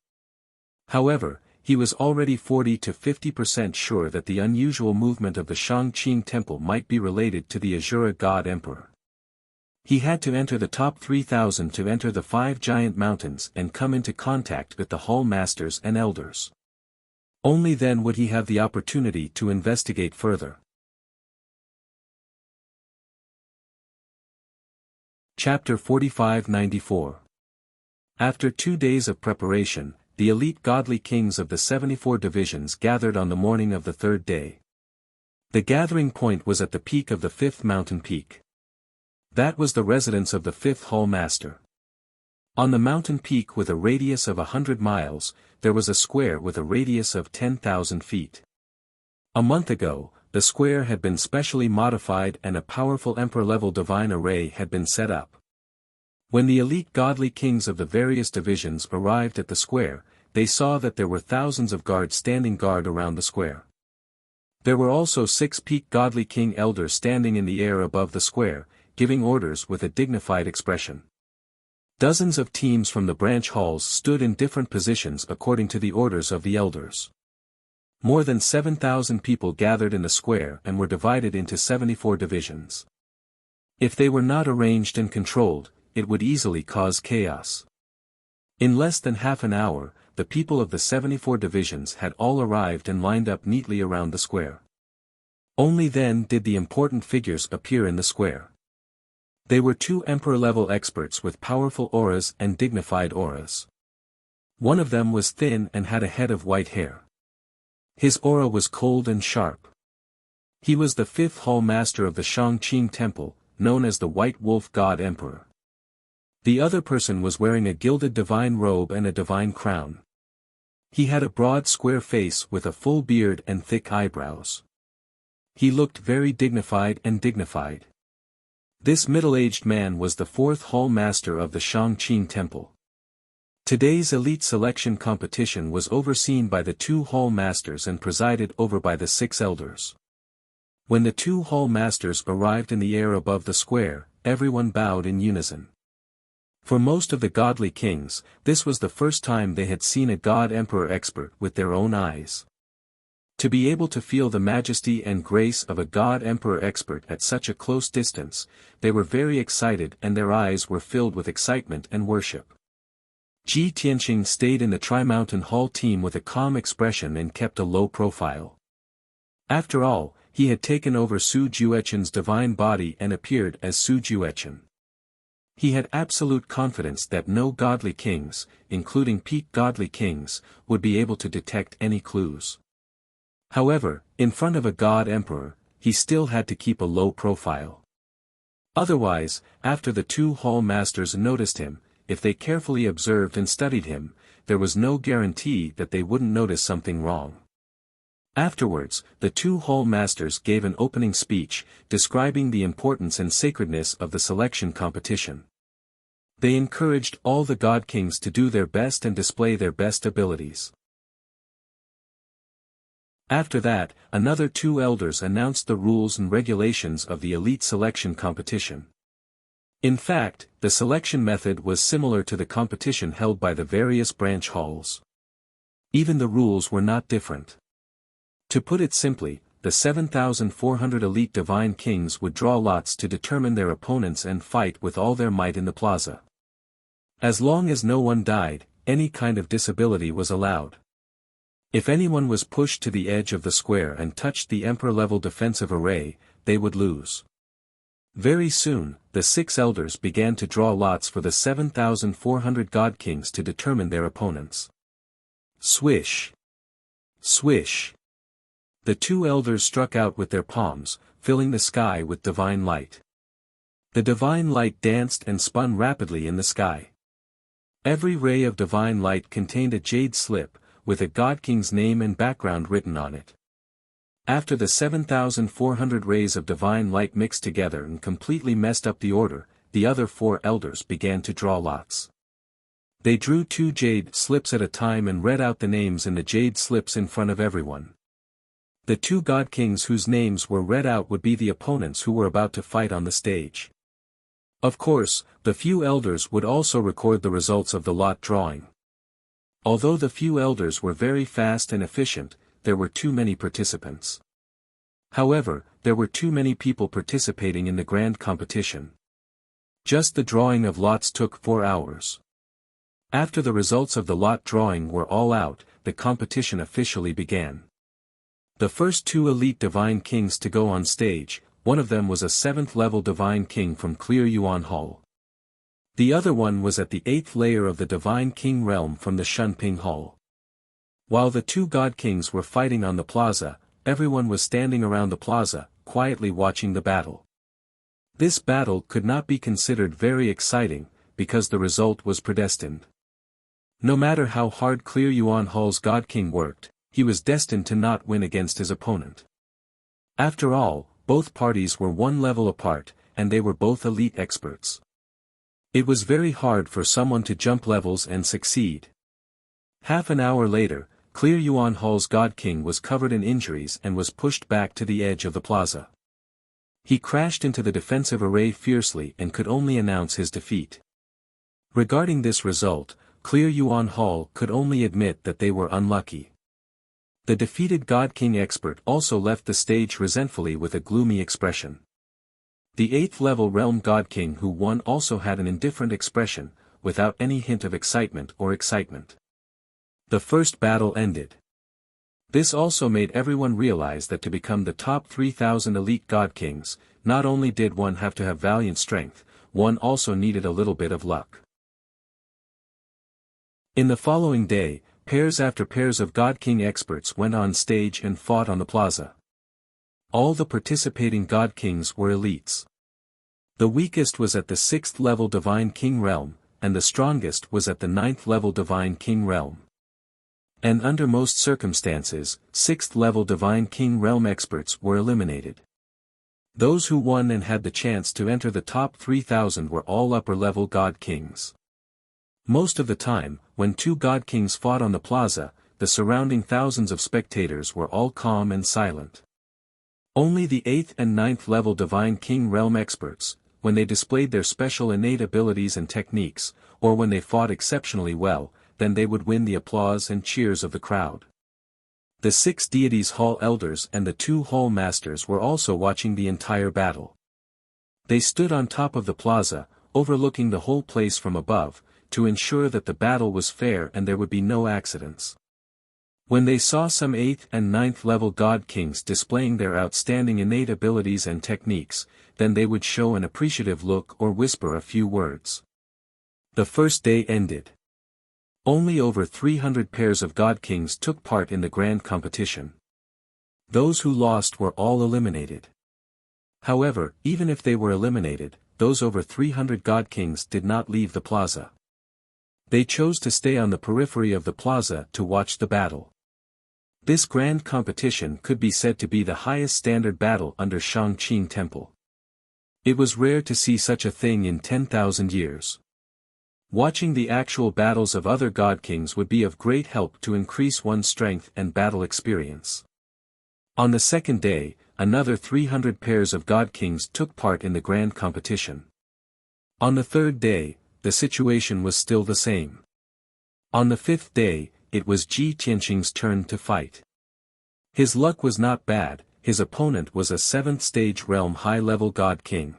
However, he was already 40 to 50% sure that the unusual movement of the Shangqing Temple might be related to the Azura God Emperor. He had to enter the top 3,000 to enter the 5 giant mountains and come into contact with the hall masters and elders. Only then would he have the opportunity to investigate further. Chapter 45-94. After 2 days of preparation, the elite godly kings of the 74 divisions gathered on the morning of the third day. The gathering point was at the peak of the fifth mountain peak. That was the residence of the fifth hall master. On the mountain peak with a radius of 100 miles, there was a square with a radius of 10,000 feet. A month ago, the square had been specially modified and a powerful emperor-level divine array had been set up. When the elite godly kings of the various divisions arrived at the square, they saw that there were thousands of guards standing guard around the square. There were also 6 peak godly king elders standing in the air above the square, giving orders with a dignified expression. Dozens of teams from the branch halls stood in different positions according to the orders of the elders. More than 7,000 people gathered in the square and were divided into 74 divisions. If they were not arranged and controlled, it would easily cause chaos. In less than half an hour, the people of the 74 divisions had all arrived and lined up neatly around the square. Only then did the important figures appear in the square. They were 2 emperor-level experts with powerful auras and dignified auras. One of them was thin and had a head of white hair. His aura was cold and sharp. He was the 5th hall master of the Shangqing Temple, known as the White Wolf God Emperor. The other person was wearing a gilded divine robe and a divine crown. He had a broad square face with a full beard and thick eyebrows. He looked very dignified. This middle-aged man was the 4th hall master of the Shangqing Temple. Today's elite selection competition was overseen by the 2 hall masters and presided over by the 6 elders. When the 2 hall masters arrived in the air above the square, everyone bowed in unison. For most of the godly kings, this was the first time they had seen a god emperor expert with their own eyes. To be able to feel the majesty and grace of a god emperor expert at such a close distance, they were very excited and their eyes were filled with excitement and worship. Ji Tianqing stayed in the Tri-Mountain Hall team with a calm expression and kept a low profile. After all, he had taken over Su Jueqin's divine body and appeared as Su Jueqin. He had absolute confidence that no godly kings, including peak godly kings, would be able to detect any clues. However, in front of a god emperor, he still had to keep a low profile. Otherwise, after the 2 hall masters noticed him, if they carefully observed and studied him, there was no guarantee that they wouldn't notice something wrong. Afterwards, the 2 hall masters gave an opening speech, describing the importance and sacredness of the selection competition. They encouraged all the god kings to do their best and display their best abilities. After that, another 2 elders announced the rules and regulations of the elite selection competition. In fact, the selection method was similar to the competition held by the various branch halls. Even the rules were not different. To put it simply, the 7,400 elite divine kings would draw lots to determine their opponents and fight with all their might in the plaza. As long as no one died, any kind of disability was allowed. If anyone was pushed to the edge of the square and touched the emperor-level defensive array, they would lose. Very soon, the 6 elders began to draw lots for the 7,400 god kings to determine their opponents. Swish! Swish! The 2 elders struck out with their palms, filling the sky with divine light. The divine light danced and spun rapidly in the sky. Every ray of divine light contained a jade slip, with a god king's name and background written on it. After the 7,400 rays of divine light mixed together and completely messed up the order, the other 4 elders began to draw lots. They drew 2 jade slips at a time and read out the names in the jade slips in front of everyone. The 2 god kings whose names were read out would be the opponents who were about to fight on the stage. Of course, the few elders would also record the results of the lot drawing. Although the few elders were very fast and efficient, there were too many participants. However, there were too many people participating in the grand competition. Just the drawing of lots took 4 hours. After the results of the lot drawing were all out, the competition officially began. The first 2 elite divine kings to go on stage, one of them was a 7th level divine king from Clear Yuan Hall. The other one was at the 8th layer of the Divine King realm from the Shunping Hall. While the two God Kings were fighting on the plaza, everyone was standing around the plaza, quietly watching the battle. This battle could not be considered very exciting, because the result was predestined. No matter how hard Clear Yuan Hall's God King worked, he was destined to not win against his opponent. After all, both parties were one level apart, and they were both elite experts. It was very hard for someone to jump levels and succeed. Half an hour later, Clear Yuan Hall's God King was covered in injuries and was pushed back to the edge of the plaza. He crashed into the defensive array fiercely and could only announce his defeat. Regarding this result, Clear Yuan Hall could only admit that they were unlucky. The defeated God King expert also left the stage resentfully with a gloomy expression. The 8th level realm God King who won also had an indifferent expression, without any hint of excitement or excitement. The first battle ended. This also made everyone realize that to become the top 3,000 elite God Kings, not only did one have to have valiant strength, one also needed a little bit of luck. In the following day, pairs after pairs of God King experts went on stage and fought on the plaza. All the participating God Kings were elites. The weakest was at the 6th level Divine King realm, and the strongest was at the 9th level Divine King realm. And under most circumstances, 6th level Divine King realm experts were eliminated. Those who won and had the chance to enter the top 3,000 were all upper level God Kings. Most of the time, when two God Kings fought on the plaza, the surrounding thousands of spectators were all calm and silent. Only the 8th and 9th level Divine King realm experts, when they displayed their special innate abilities and techniques, or when they fought exceptionally well, then they would win the applause and cheers of the crowd. The 6 deities hall elders and the 2 hall masters were also watching the entire battle. They stood on top of the plaza, overlooking the whole place from above, to ensure that the battle was fair and there would be no accidents. When they saw some 8th and 9th level God Kings displaying their outstanding innate abilities and techniques, then they would show an appreciative look or whisper a few words. The first day ended. Only over 300 pairs of God Kings took part in the grand competition. Those who lost were all eliminated. However, even if they were eliminated, those over 300 God Kings did not leave the plaza. They chose to stay on the periphery of the plaza to watch the battle. This grand competition could be said to be the highest standard battle under Shangqing Temple. It was rare to see such a thing in 10,000 years. Watching the actual battles of other God Kings would be of great help to increase one's strength and battle experience. On the second day, another 300 pairs of God Kings took part in the grand competition. On the third day, the situation was still the same. On the fifth day, it was Ji Tianqing's turn to fight. His luck was not bad, his opponent was a 7th stage realm high-level God King.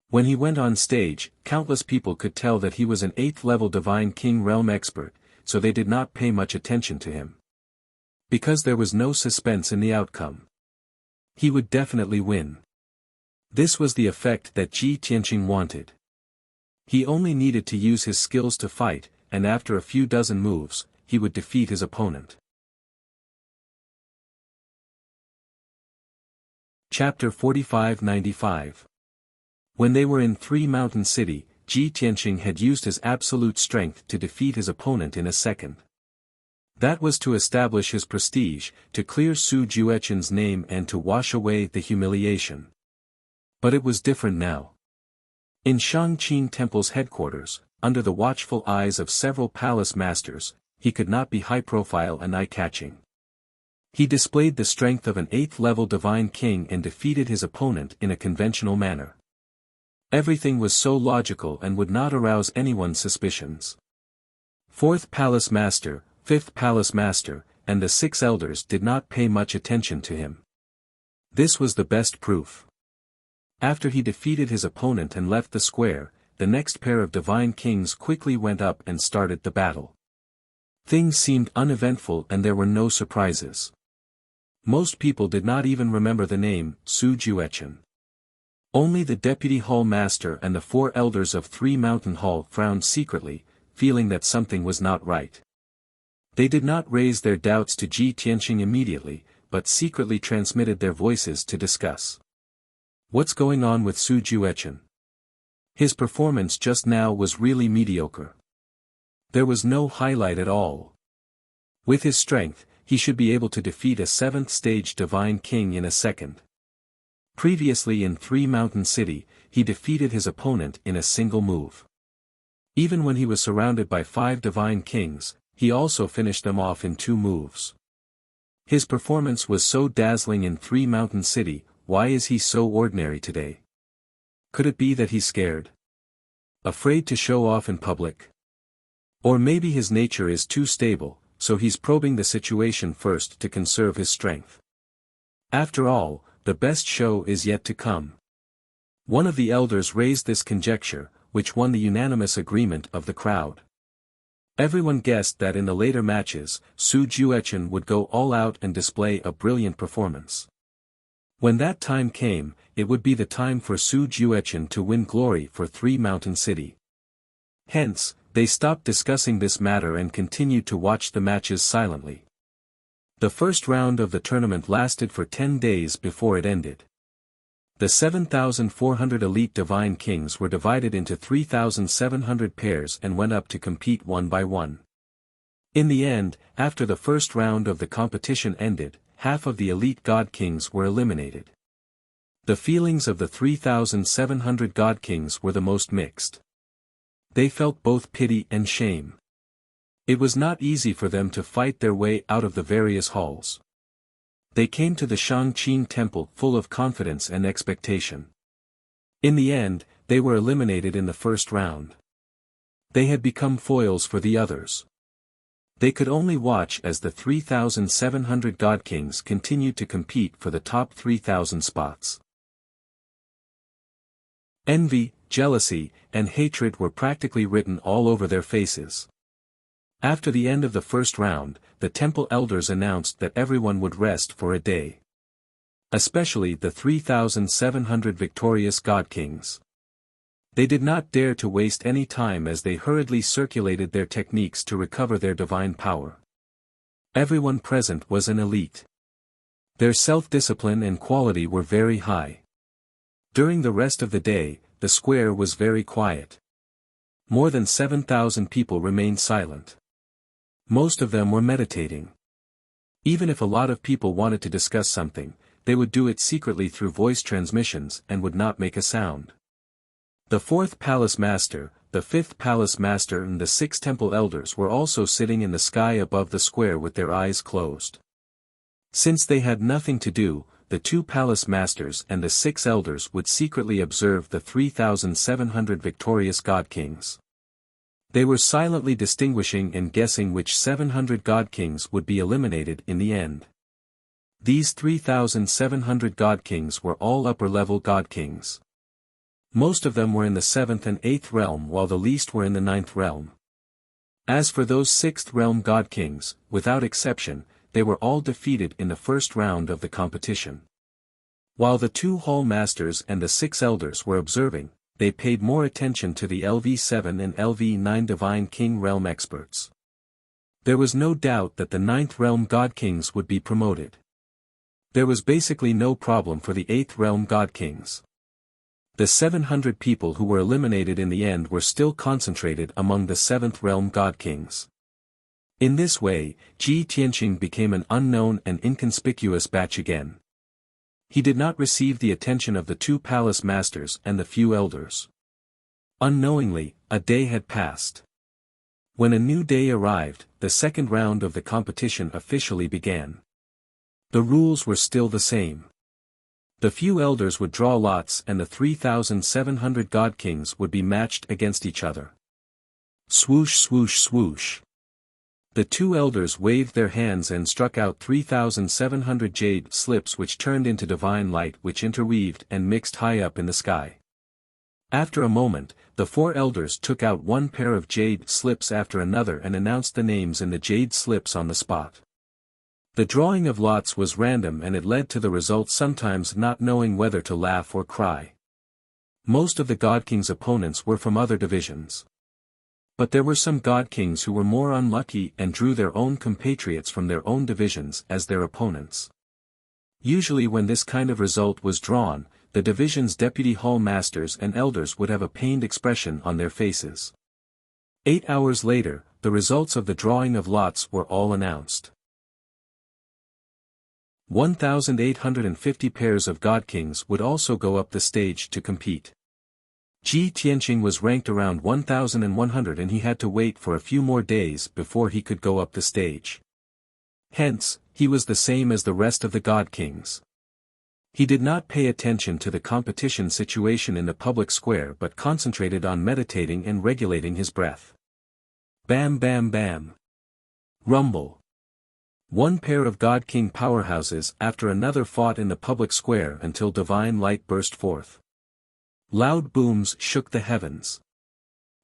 When he went on stage, countless people could tell that he was an 8th level Divine King realm expert, so they did not pay much attention to him. Because there was no suspense in the outcome. He would definitely win. This was the effect that Ji Tianqing wanted. He only needed to use his skills to fight, and after a few dozen moves, he would defeat his opponent. Chapter 45-95. When they were in Three Mountain City, Ji Tianqing had used his absolute strength to defeat his opponent in a second. That was to establish his prestige, to clear Su Juechen's name and to wash away the humiliation. But it was different now. In Shangqing Temple's headquarters, under the watchful eyes of several palace masters, he could not be high-profile and eye-catching. He displayed the strength of an 8th level Divine King and defeated his opponent in a conventional manner. Everything was so logical and would not arouse anyone's suspicions. 4th Palace Master, 5th Palace Master, and the 6 elders did not pay much attention to him. This was the best proof. After he defeated his opponent and left the square, the next pair of Divine Kings quickly went up and started the battle. Things seemed uneventful and there were no surprises. Most people did not even remember the name, Su Juechen. Only the deputy hall master and the 4 elders of 3 Mountain Hall frowned secretly, feeling that something was not right. They did not raise their doubts to Ji Tianqing immediately, but secretly transmitted their voices to discuss. What's going on with Su Juechen? His performance just now was really mediocre. There was no highlight at all. With his strength, he should be able to defeat a 7th stage divine king in a second. Previously in 3 Mountain City, he defeated his opponent in a single move. Even when he was surrounded by 5 divine kings, he also finished them off in 2 moves. His performance was so dazzling in 3 Mountain City, why is he so ordinary today? Could it be that he's scared? Afraid to show off in public? Or maybe his nature is too stable, so he's probing the situation first to conserve his strength. After all, the best show is yet to come. One of the elders raised this conjecture, which won the unanimous agreement of the crowd. Everyone guessed that in the later matches, Su Juechen would go all out and display a brilliant performance. When that time came, it would be the time for Su Juechen to win glory for 3 Mountain City. Hence, they stopped discussing this matter and continued to watch the matches silently. The first round of the tournament lasted for 10 days before it ended. The 7,400 elite divine kings were divided into 3,700 pairs and went up to compete one by one. In the end, after the first round of the competition ended, half of the elite god kings were eliminated. The feelings of the 3,700 god kings were the most mixed. They felt both pity and shame. It was not easy for them to fight their way out of the various halls. They came to the Shangqing temple full of confidence and expectation. In the end, they were eliminated in the first round. They had become foils for the others. They could only watch as the 3,700 god kings continued to compete for the top 3,000 spots. Envy, jealousy, and hatred were practically written all over their faces. After the end of the first round, the temple elders announced that everyone would rest for a day. Especially the 3,700 victorious god kings. They did not dare to waste any time as they hurriedly circulated their techniques to recover their divine power. Everyone present was an elite. Their self-discipline and quality were very high. During the rest of the day, the square was very quiet. More than 7,000 people remained silent. Most of them were meditating. Even if a lot of people wanted to discuss something, they would do it secretly through voice transmissions and would not make a sound. The 4th Palace Master, the 5th Palace Master and the 6 Temple Elders were also sitting in the sky above the square with their eyes closed. Since they had nothing to do, the 2 Palace Masters and the 6 Elders would secretly observe the 3,700 victorious God Kings. They were silently distinguishing and guessing which 700 God Kings would be eliminated in the end. These 3,700 God Kings were all upper-level God Kings. Most of them were in the 7th and 8th realm while the least were in the 9th realm. As for those 6th realm God Kings, without exception, they were all defeated in the first round of the competition. While the 2 Hall Masters and the 6 Elders were observing, they paid more attention to the LV7 and LV9 Divine King Realm experts. There was no doubt that the 9th realm God Kings would be promoted. There was basically no problem for the 8th realm God Kings. The 700 people who were eliminated in the end were still concentrated among the 7th realm God Kings. In this way, Ji Tianqing became an unknown and inconspicuous batch again. He did not receive the attention of the 2 Palace Masters and the few Elders. Unknowingly, a day had passed. When a new day arrived, the second round of the competition officially began. The rules were still the same. The few elders would draw lots and the 3,700 God Kings would be matched against each other. Swoosh swoosh swoosh. The 2 elders waved their hands and struck out 3,700 jade slips which turned into divine light which interweaved and mixed high up in the sky. After a moment, the 4 elders took out one pair of jade slips after another and announced the names in the jade slips on the spot. The drawing of lots was random and it led to the result sometimes not knowing whether to laugh or cry. Most of the God King's opponents were from other divisions. But there were some God Kings who were more unlucky and drew their own compatriots from their own divisions as their opponents. Usually when this kind of result was drawn, the division's deputy hall masters and elders would have a pained expression on their faces. 8 hours later, the results of the drawing of lots were all announced. 1,850 pairs of God Kings would also go up the stage to compete. Ji Tianqing was ranked around 1,100 and he had to wait for a few more days before he could go up the stage. Hence, he was the same as the rest of the God Kings. He did not pay attention to the competition situation in the public square but concentrated on meditating and regulating his breath. Bam bam bam. Rumble. One pair of God King powerhouses after another fought in the public square until divine light burst forth. Loud booms shook the heavens.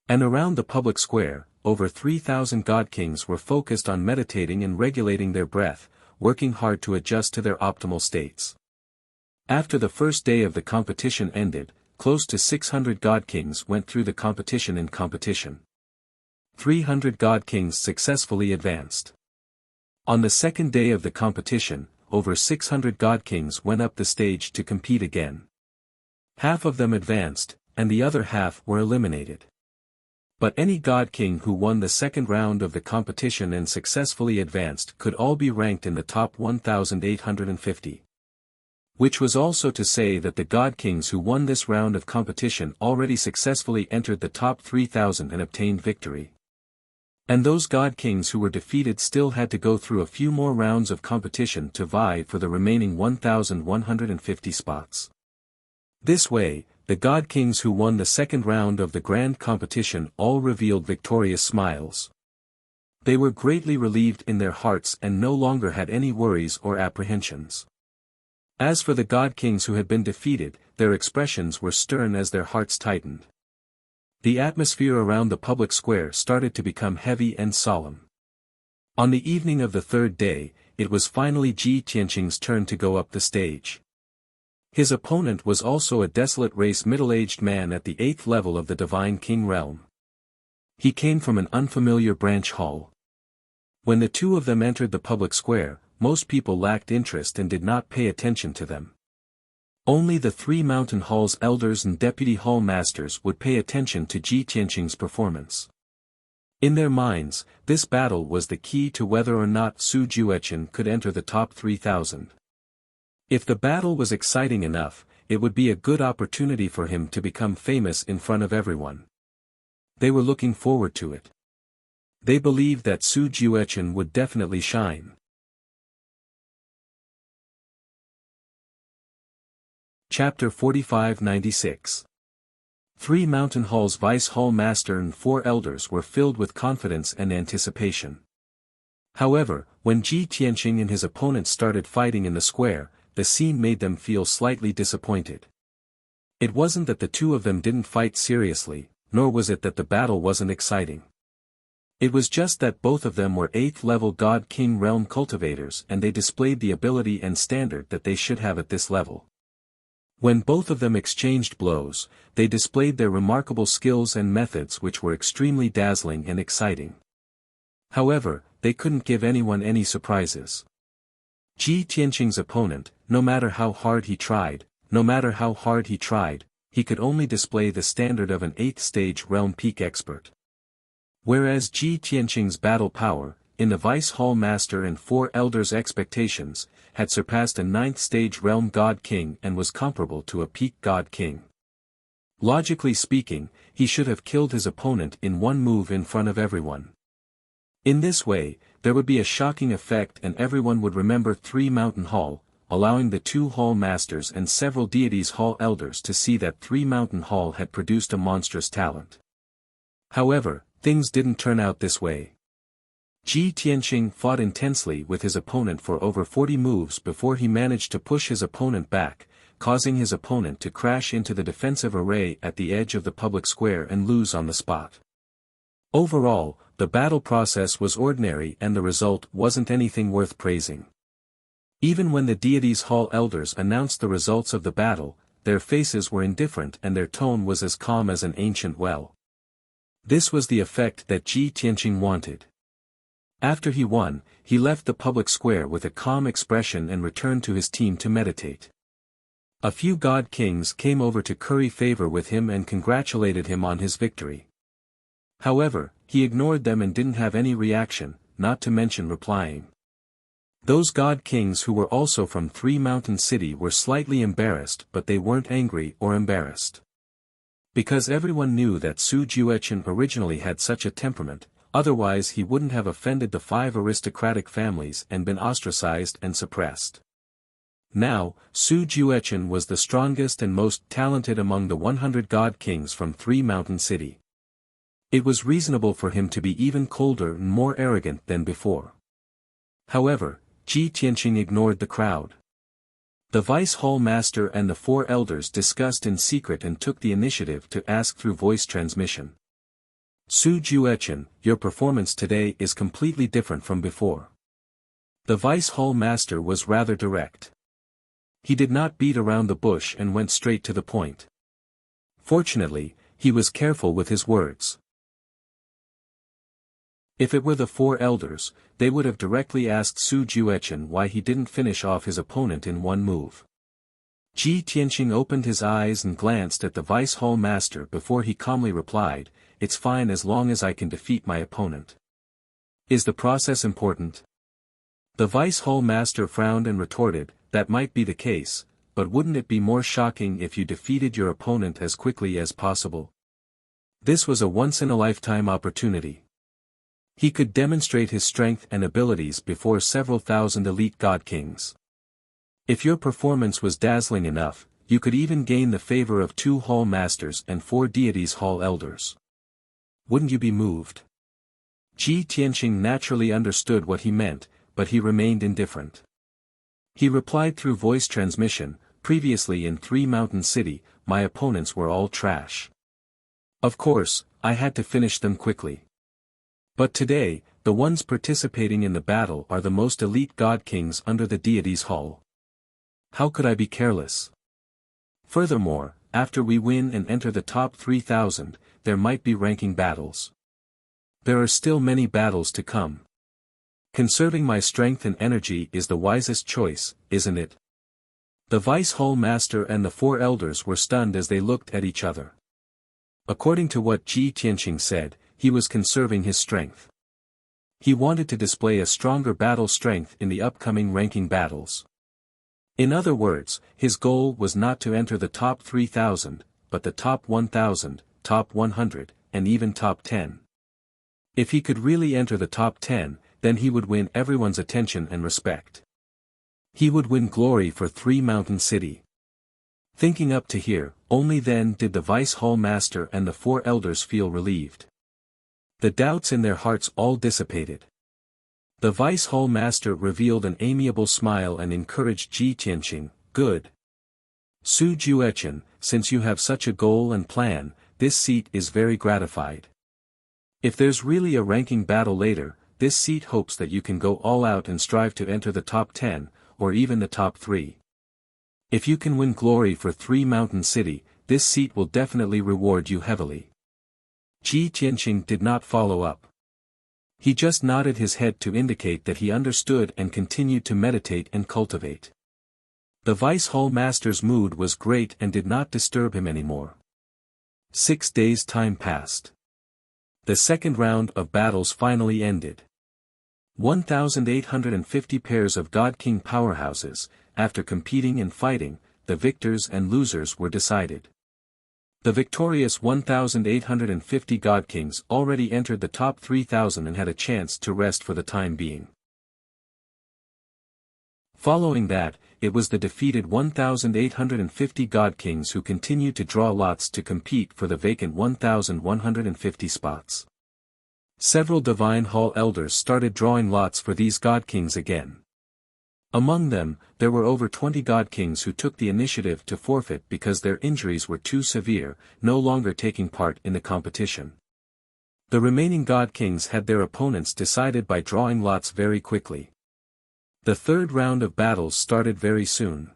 And around the public square, over 3,000 God Kings were focused on meditating and regulating their breath, working hard to adjust to their optimal states. After the first day of the competition ended, close to 600 God Kings went through the competition in competition. 300 God Kings successfully advanced. On the second day of the competition, over 600 God Kings went up the stage to compete again. Half of them advanced, and the other half were eliminated. But any God King who won the second round of the competition and successfully advanced could all be ranked in the top 1,850. Which was also to say that the God Kings who won this round of competition already successfully entered the top 3,000 and obtained victory. And those God Kings who were defeated still had to go through a few more rounds of competition to vie for the remaining 1,150 spots. This way, the God Kings who won the second round of the grand competition all revealed victorious smiles. They were greatly relieved in their hearts and no longer had any worries or apprehensions. As for the God Kings who had been defeated, their expressions were stern as their hearts tightened. The atmosphere around the public square started to become heavy and solemn. On the evening of the third day, it was finally Ji Tianqing's turn to go up the stage. His opponent was also a desolate race middle-aged man at the 8th level of the Divine King realm. He came from an unfamiliar branch hall. When the two of them entered the public square, most people lacked interest and did not pay attention to them. Only the 3 mountain hall's elders and deputy hall masters would pay attention to Ji Tianqing's performance. In their minds, this battle was the key to whether or not Su Juechen could enter the top 3,000. If the battle was exciting enough, it would be a good opportunity for him to become famous in front of everyone. They were looking forward to it. They believed that Su Juechen would definitely shine. Chapter 45-96. 3 mountain halls vice hall master and 4 elders were filled with confidence and anticipation. However, when Ji Tianqing and his opponents started fighting in the square, the scene made them feel slightly disappointed. It wasn't that the two of them didn't fight seriously, nor was it that the battle wasn't exciting. It was just that both of them were 8th level God King realm cultivators and they displayed the ability and standard that they should have at this level. When both of them exchanged blows, they displayed their remarkable skills and methods which were extremely dazzling and exciting. However, they couldn't give anyone any surprises. Ji Tianqing's opponent, no matter how hard he tried, he could only display the standard of an 8th stage realm peak expert. Whereas Ji Tianqing's battle power, in the Vice Hall Master and 4 Elders' expectations, had surpassed a 9th stage realm God King and was comparable to a peak God King. Logically speaking, he should have killed his opponent in one move in front of everyone. In this way, there would be a shocking effect and everyone would remember 3 Mountain Hall, allowing the 2 Hall Masters and several deities Hall Elders to see that 3 Mountain Hall had produced a monstrous talent. However, things didn't turn out this way. Ji Tianqing fought intensely with his opponent for over 40 moves before he managed to push his opponent back, causing his opponent to crash into the defensive array at the edge of the public square and lose on the spot. Overall, the battle process was ordinary and the result wasn't anything worth praising. Even when the deities' hall elders announced the results of the battle, their faces were indifferent and their tone was as calm as an ancient well. This was the effect that Ji Tianqing wanted. After he won, he left the public square with a calm expression and returned to his team to meditate. A few god kings came over to curry favor with him and congratulated him on his victory. However, he ignored them and didn't have any reaction, not to mention replying. Those god kings who were also from Three Mountain City were slightly embarrassed, but they weren't angry or embarrassed. Because everyone knew that Su Juechen originally had such a temperament, otherwise he wouldn't have offended the 5 aristocratic families and been ostracized and suppressed. Now, Su Juechen was the strongest and most talented among the 100 god kings from Three Mountain City. It was reasonable for him to be even colder and more arrogant than before. However, Ji Tianqing ignored the crowd. The Vice Hall Master and the 4 elders discussed in secret and took the initiative to ask through voice transmission. Su Juechen, your performance today is completely different from before. The Vice Hall Master was rather direct. He did not beat around the bush and went straight to the point. Fortunately, he was careful with his words. If it were the 4 elders, they would have directly asked Su Juechen why he didn't finish off his opponent in one move. Ji Tianqing opened his eyes and glanced at the Vice Hall Master before he calmly replied, "It's fine as long as I can defeat my opponent." Is the process important? The Vice Hall Master frowned and retorted, "That might be the case, but wouldn't it be more shocking if you defeated your opponent as quickly as possible?" This was a once-in-a-lifetime opportunity. He could demonstrate his strength and abilities before several thousand elite god kings. If your performance was dazzling enough, you could even gain the favor of 2 hall masters and 4 deities hall elders. Wouldn't you be moved? Ji Tianqing naturally understood what he meant, but he remained indifferent. He replied through voice transmission, "Previously in Three Mountain City, my opponents were all trash. Of course, I had to finish them quickly. But today, the ones participating in the battle are the most elite god kings under the deities hall. How could I be careless? Furthermore, after we win and enter the top 3,000, there might be ranking battles. There are still many battles to come. Conserving my strength and energy is the wisest choice, isn't it?" The Vice Hall Master and the 4 elders were stunned as they looked at each other. According to what Ji Tianqing said, he was conserving his strength. He wanted to display a stronger battle strength in the upcoming ranking battles. In other words, his goal was not to enter the top 3,000, but the top 1,000, top 100, and even top 10. If he could really enter the top 10, then he would win everyone's attention and respect. He would win glory for Three Mountain City. Thinking up to here, only then did the Vice Hall Master and the 4 elders feel relieved. The doubts in their hearts all dissipated. The Vice Hall Master revealed an amiable smile and encouraged Ji Tianqing, "Good. Su Juechen, since you have such a goal and plan, this seat is very gratified. If there's really a ranking battle later, this seat hopes that you can go all out and strive to enter the top 10, or even the top 3. If you can win glory for Three Mountain City, this seat will definitely reward you heavily." Ji Tianqing did not follow up. He just nodded his head to indicate that he understood and continued to meditate and cultivate. The Vice Hall Master's mood was great and did not disturb him anymore. 6 days' time passed. The second round of battles finally ended. 1,850 pairs of God King powerhouses, after competing and fighting, the victors and losers were decided. The victorious 1,850 God Kings already entered the top 3,000 and had a chance to rest for the time being. Following that, it was the defeated 1,850 God Kings who continued to draw lots to compete for the vacant 1,150 spots. Several Divine Hall elders started drawing lots for these God Kings again. Among them, there were over 20 God Kings who took the initiative to forfeit because their injuries were too severe, no longer taking part in the competition. The remaining God Kings had their opponents decided by drawing lots very quickly. The third round of battles started very soon.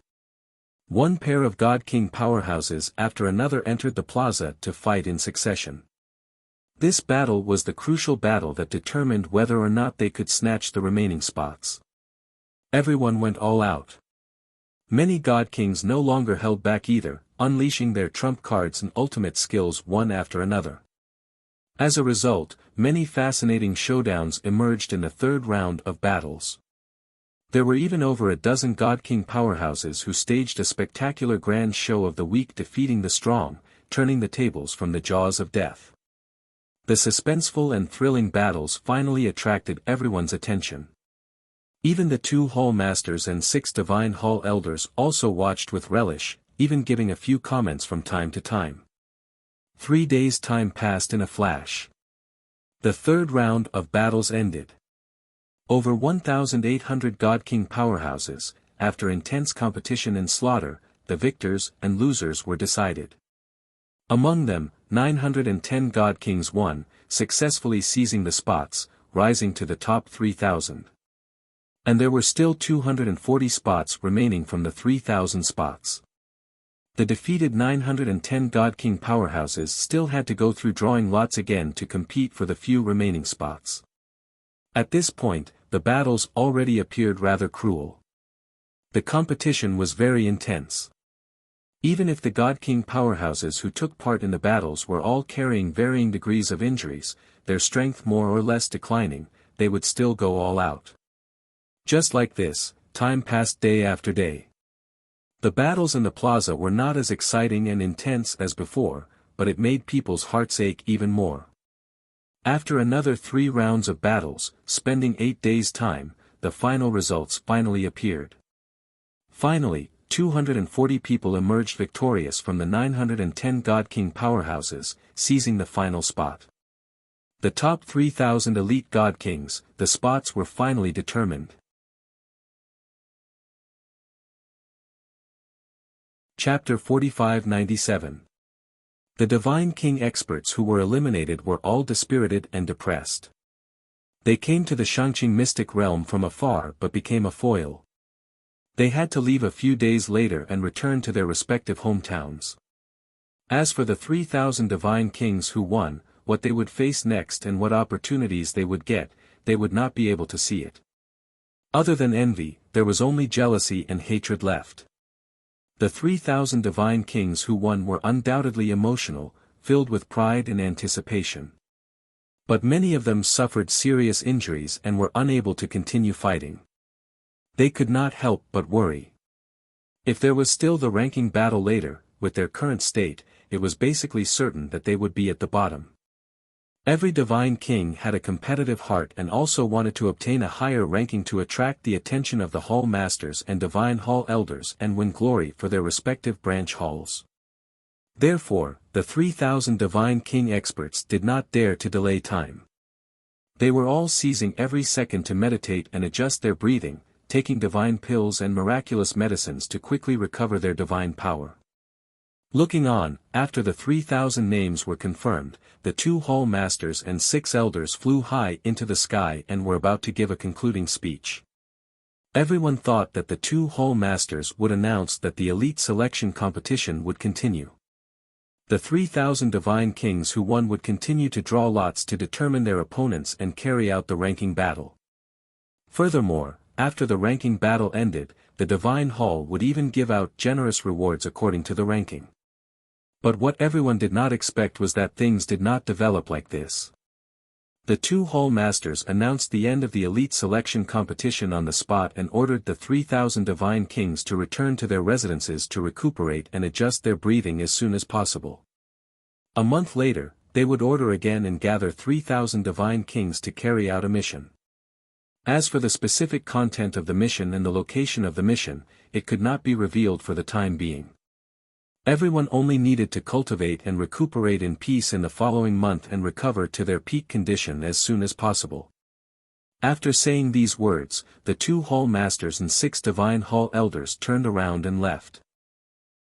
One pair of God King powerhouses after another entered the plaza to fight in succession. This battle was the crucial battle that determined whether or not they could snatch the remaining spots. Everyone went all out. Many God Kings no longer held back either, unleashing their trump cards and ultimate skills one after another. As a result, many fascinating showdowns emerged in the third round of battles. There were even over a dozen God King powerhouses who staged a spectacular grand show of the weak, defeating the strong, turning the tables from the jaws of death. The suspenseful and thrilling battles finally attracted everyone's attention. Even the 2 Hall Masters and 6 Divine Hall Elders also watched with relish, even giving a few comments from time to time. 3 days' time passed in a flash. The third round of battles ended. Over 1,800 God King powerhouses, after intense competition and slaughter, the victors and losers were decided. Among them, 910 God Kings won, successfully seizing the spots, rising to the top 3,000. And there were still 240 spots remaining from the 3,000 spots. The defeated 910 God King powerhouses still had to go through drawing lots again to compete for the few remaining spots. At this point, the battles already appeared rather cruel. The competition was very intense. Even if the God King powerhouses who took part in the battles were all carrying varying degrees of injuries, their strength more or less declining, they would still go all out. Just like this, time passed day after day. The battles in the plaza were not as exciting and intense as before, but it made people's hearts ache even more. After another 3 rounds of battles, spending 8 days' time, the final results finally appeared. Finally, 240 people emerged victorious from the 910 God King powerhouses, seizing the final spot. The top 3,000 elite God Kings, the spots were finally determined. Chapter 4597. The Divine King experts who were eliminated were all dispirited and depressed. They came to the Shangqing mystic realm from afar but became a foil. They had to leave a few days later and return to their respective hometowns. As for the 3,000 Divine Kings who won, what they would face next and what opportunities they would get, they would not be able to see it. Other than envy, there was only jealousy and hatred left. The 3,000 Divine Kings who won were undoubtedly emotional, filled with pride and anticipation. But many of them suffered serious injuries and were unable to continue fighting. They could not help but worry. If there was still the ranking battle later, with their current state, it was basically certain that they would be at the bottom. Every Divine King had a competitive heart and also wanted to obtain a higher ranking to attract the attention of the Hall Masters and Divine Hall Elders and win glory for their respective branch halls. Therefore, the 3,000 Divine King experts did not dare to delay time. They were all seizing every second to meditate and adjust their breathing, taking divine pills and miraculous medicines to quickly recover their divine power. Looking on, after the 3,000 names were confirmed, the 2 Hall Masters and 6 Elders flew high into the sky and were about to give a concluding speech. Everyone thought that the 2 Hall Masters would announce that the elite selection competition would continue. The 3,000 Divine Kings who won would continue to draw lots to determine their opponents and carry out the ranking battle. Furthermore, after the ranking battle ended, the Divine Hall would even give out generous rewards according to the ranking. But what everyone did not expect was that things did not develop like this. The 2 Hall Masters announced the end of the elite selection competition on the spot and ordered the 3,000 Divine Kings to return to their residences to recuperate and adjust their breathing as soon as possible. A month later, they would order again and gather 3,000 Divine Kings to carry out a mission. As for the specific content of the mission and the location of the mission, it could not be revealed for the time being. Everyone only needed to cultivate and recuperate in peace in the following month and recover to their peak condition as soon as possible. After saying these words, the 2 Hall Masters and 6 Divine Hall Elders turned around and left.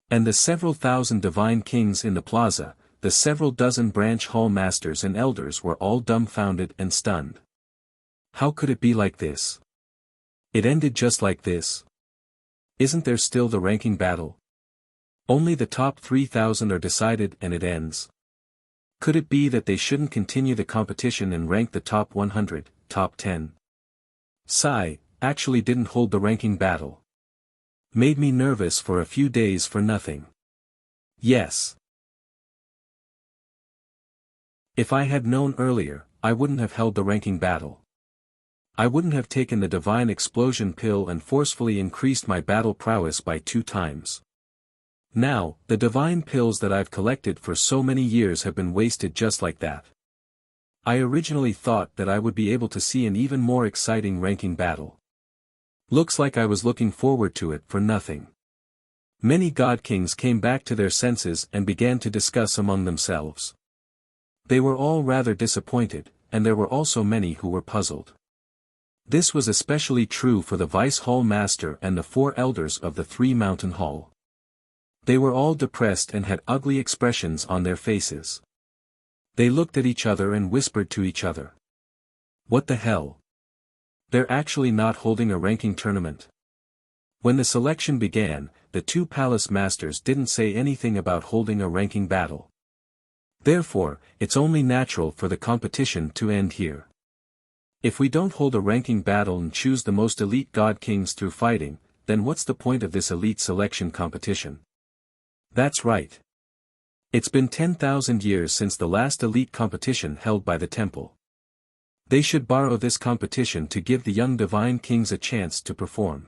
And the several thousand Divine Kings in the plaza, the several dozen branch Hall Masters and Elders were all dumbfounded and stunned. How could it be like this? It ended just like this? Isn't there still the ranking battle? Only the top 3,000 are decided and it ends. Could it be that they shouldn't continue the competition and rank the top 100, top 10? Sigh, actually didn't hold the ranking battle. Made me nervous for a few days for nothing. Yes. If I had known earlier, I wouldn't have held the ranking battle. I wouldn't have taken the divine explosion pill and forcefully increased my battle prowess by 2 times. Now, the divine pills that I've collected for so many years have been wasted just like that. I originally thought that I would be able to see an even more exciting ranking battle. Looks like I was looking forward to it for nothing. Many god kings came back to their senses and began to discuss among themselves. They were all rather disappointed, and there were also many who were puzzled. This was especially true for the Vice Hall Master and the 4 elders of the 3 Mountain Hall. They were all depressed and had ugly expressions on their faces. They looked at each other and whispered to each other. What the hell? They're actually not holding a ranking tournament. When the selection began, the 2 palace masters didn't say anything about holding a ranking battle. Therefore, it's only natural for the competition to end here. If we don't hold a ranking battle and choose the most elite god kings through fighting, then what's the point of this elite selection competition? That's right. It's been 10,000 years since the last elite competition held by the temple. They should borrow this competition to give the young divine kings a chance to perform.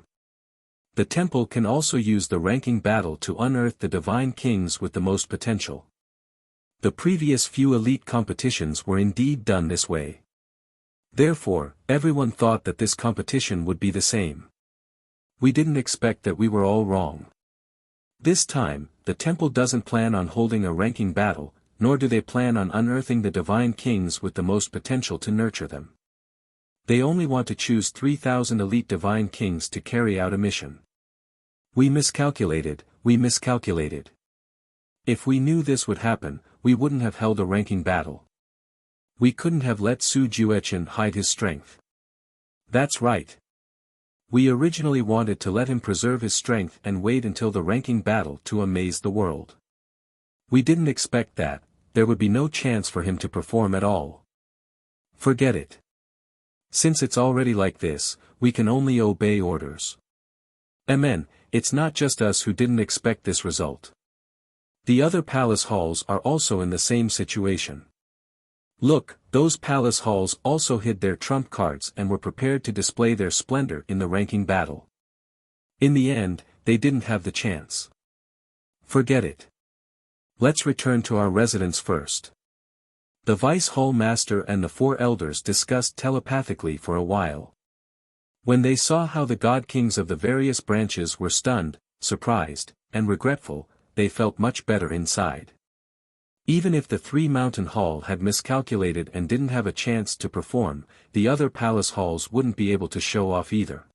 The temple can also use the ranking battle to unearth the divine kings with the most potential. The previous few elite competitions were indeed done this way. Therefore, everyone thought that this competition would be the same. We didn't expect that we were all wrong. This time, the temple doesn't plan on holding a ranking battle, nor do they plan on unearthing the divine kings with the most potential to nurture them. They only want to choose 3,000 elite divine kings to carry out a mission. We miscalculated. If we knew this would happen, we wouldn't have held a ranking battle. We couldn't have let Su Juechen hide his strength. That's right. We originally wanted to let him preserve his strength and wait until the ranking battle to amaze the world. We didn't expect that, there would be no chance for him to perform at all. Forget it. Since it's already like this, we can only obey orders. Amen, it's not just us who didn't expect this result. The other palace halls are also in the same situation. Look, those palace halls also hid their trump cards and were prepared to display their splendor in the ranking battle. In the end, they didn't have the chance. Forget it. Let's return to our residence first. The Vice Hall Master and the 4 elders discussed telepathically for a while. When they saw how the god kings of the various branches were stunned, surprised, and regretful, they felt much better inside. Even if the 3 Mountain Hall had miscalculated and didn't have a chance to perform, the other palace halls wouldn't be able to show off either.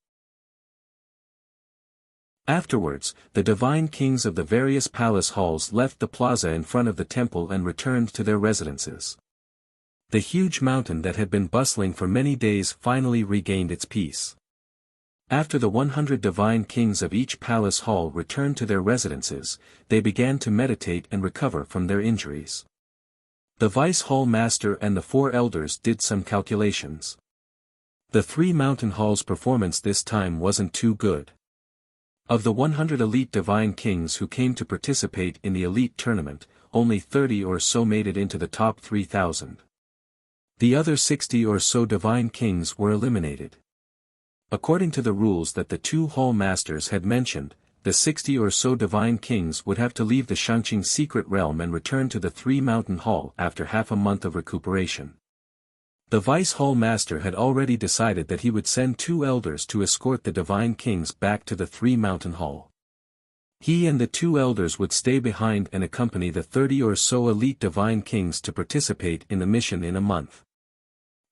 Afterwards, the divine kings of the various palace halls left the plaza in front of the temple and returned to their residences. The huge mountain that had been bustling for many days finally regained its peace. After the 100 divine kings of each palace hall returned to their residences, they began to meditate and recover from their injuries. The Vice Hall Master and the 4 elders did some calculations. The 3 Mountain Halls' performance this time wasn't too good. Of the 100 elite divine kings who came to participate in the elite tournament, only 30 or so made it into the top 3,000. The other 60 or so divine kings were eliminated. According to the rules that the 2 hall masters had mentioned, the 60 or so divine kings would have to leave the Shangqing secret realm and return to the 3 Mountain Hall after half a month of recuperation. The Vice Hall Master had already decided that he would send 2 elders to escort the divine kings back to the 3 Mountain Hall. He and the 2 elders would stay behind and accompany the 30 or so elite divine kings to participate in the mission in a month.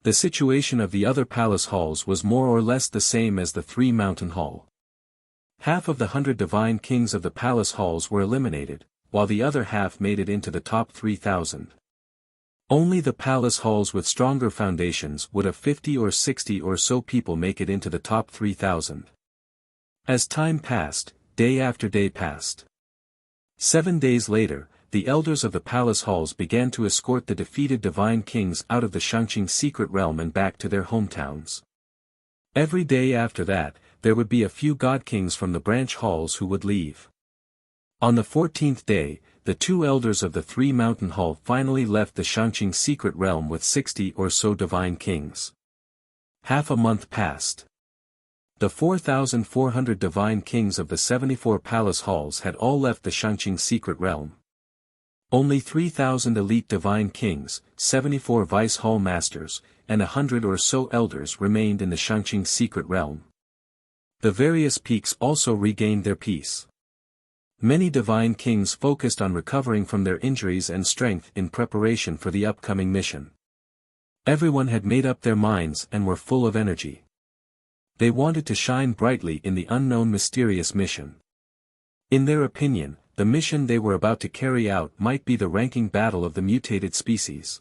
The situation of the other palace halls was more or less the same as the 3 Mountain Hall. Half of the 100 divine kings of the palace halls were eliminated, while the other half made it into the top 3,000. Only the palace halls with stronger foundations would have 50 or 60 or so people make it into the top 3,000. As time passed, day after day passed. 7 days later, the elders of the palace halls began to escort the defeated divine kings out of the Shangqing secret realm and back to their hometowns. Every day after that, there would be a few god kings from the branch halls who would leave. On the 14th day, the two elders of the Three Mountain Hall finally left the Shangqing secret realm with 60 or so divine kings. Half a month passed. The 4,400 divine kings of the 74 palace halls had all left the Shangqing secret realm. Only 3,000 elite divine kings, 74 vice hall masters, and 100 or so elders remained in the Shangqing secret realm. The various peaks also regained their peace. Many divine kings focused on recovering from their injuries and strength in preparation for the upcoming mission. Everyone had made up their minds and were full of energy. They wanted to shine brightly in the unknown mysterious mission. In their opinion, the mission they were about to carry out might be the ranking battle of the mutated species.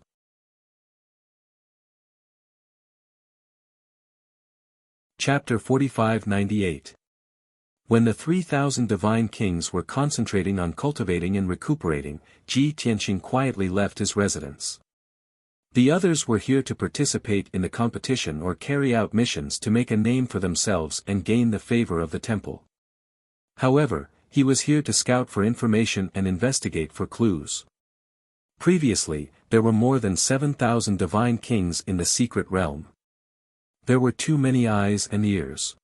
Chapter 45-98. When the 3,000 divine kings were concentrating on cultivating and recuperating, Ji Tianqing quietly left his residence. The others were here to participate in the competition or carry out missions to make a name for themselves and gain the favor of the temple. However, he was here to scout for information and investigate for clues. Previously, there were more than 7,000 divine kings in the secret realm. There were too many eyes and ears.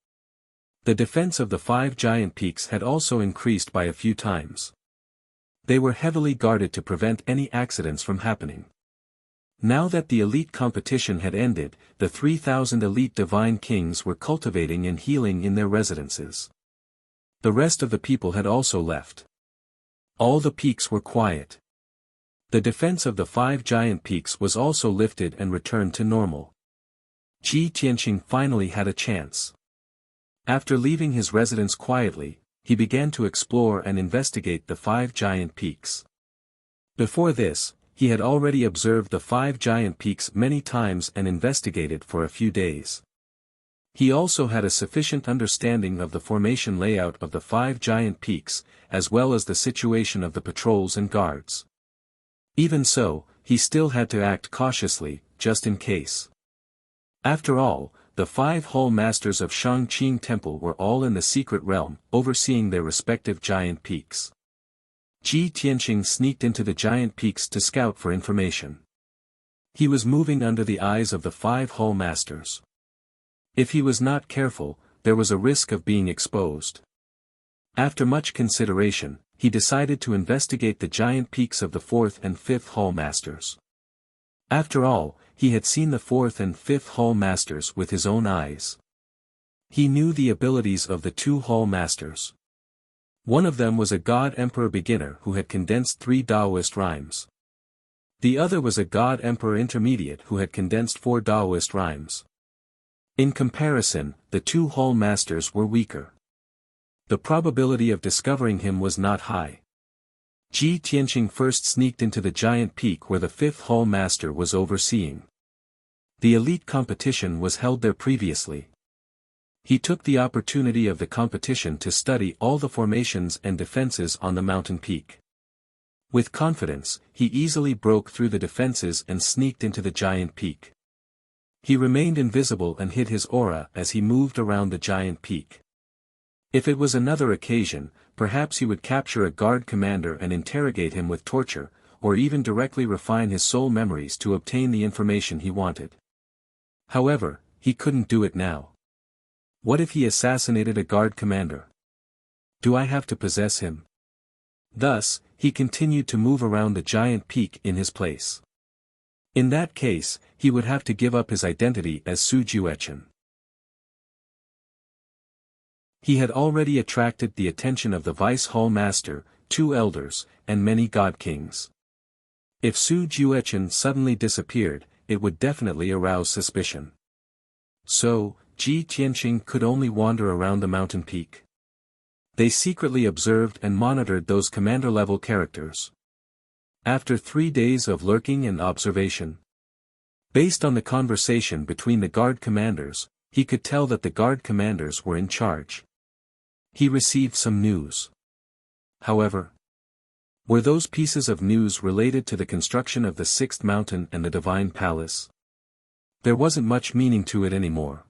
The defense of the 5 giant peaks had also increased by a few times. They were heavily guarded to prevent any accidents from happening. Now that the elite competition had ended, the 3,000 elite divine kings were cultivating and healing in their residences. The rest of the people had also left. All the peaks were quiet. The defense of the 5 giant peaks was also lifted and returned to normal. Ji Tianqing finally had a chance. After leaving his residence quietly, he began to explore and investigate the 5 giant peaks. Before this, he had already observed the 5 giant peaks many times and investigated for a few days. He also had a sufficient understanding of the formation layout of the 5 giant peaks, as well as the situation of the patrols and guards. Even so, he still had to act cautiously, just in case. After all, the 5 hall masters of Shangqing Temple were all in the secret realm, overseeing their respective giant peaks. Ji Tianqing sneaked into the giant peaks to scout for information. He was moving under the eyes of the 5 hall masters. If he was not careful, there was a risk of being exposed. After much consideration, he decided to investigate the giant peaks of the 4th and 5th hall masters. After all, he had seen the 4th and 5th hall masters with his own eyes. He knew the abilities of the 2 hall masters. One of them was a God Emperor beginner who had condensed 3 Taoist rhymes. The other was a God Emperor intermediate who had condensed 4 Taoist rhymes. In comparison, the 2 hall masters were weaker. The probability of discovering him was not high. Ji Tianqing first sneaked into the giant peak where the 5th hall master was overseeing. The elite competition was held there previously. He took the opportunity of the competition to study all the formations and defenses on the mountain peak. With confidence, he easily broke through the defenses and sneaked into the giant peak. He remained invisible and hid his aura as he moved around the giant peak. If it was another occasion, perhaps he would capture a guard commander and interrogate him with torture, or even directly refine his soul memories to obtain the information he wanted. However, he couldn't do it now. What if he assassinated a guard commander? Do I have to possess him? Thus, he continued to move around the giant peak in his place. In that case, he would have to give up his identity as Su Juechen. He had already attracted the attention of the Vice Hall Master, 2 elders, and many god kings. If Su Juechen suddenly disappeared, it would definitely arouse suspicion. So, Ji Tianqing could only wander around the mountain peak. They secretly observed and monitored those commander-level characters. After 3 days of lurking and observation, based on the conversation between the guard commanders, he could tell that the guard commanders were in charge. He received some news. However, Were those pieces of news related to the construction of the sixth mountain and the divine palace? There wasn't much meaning to it anymore.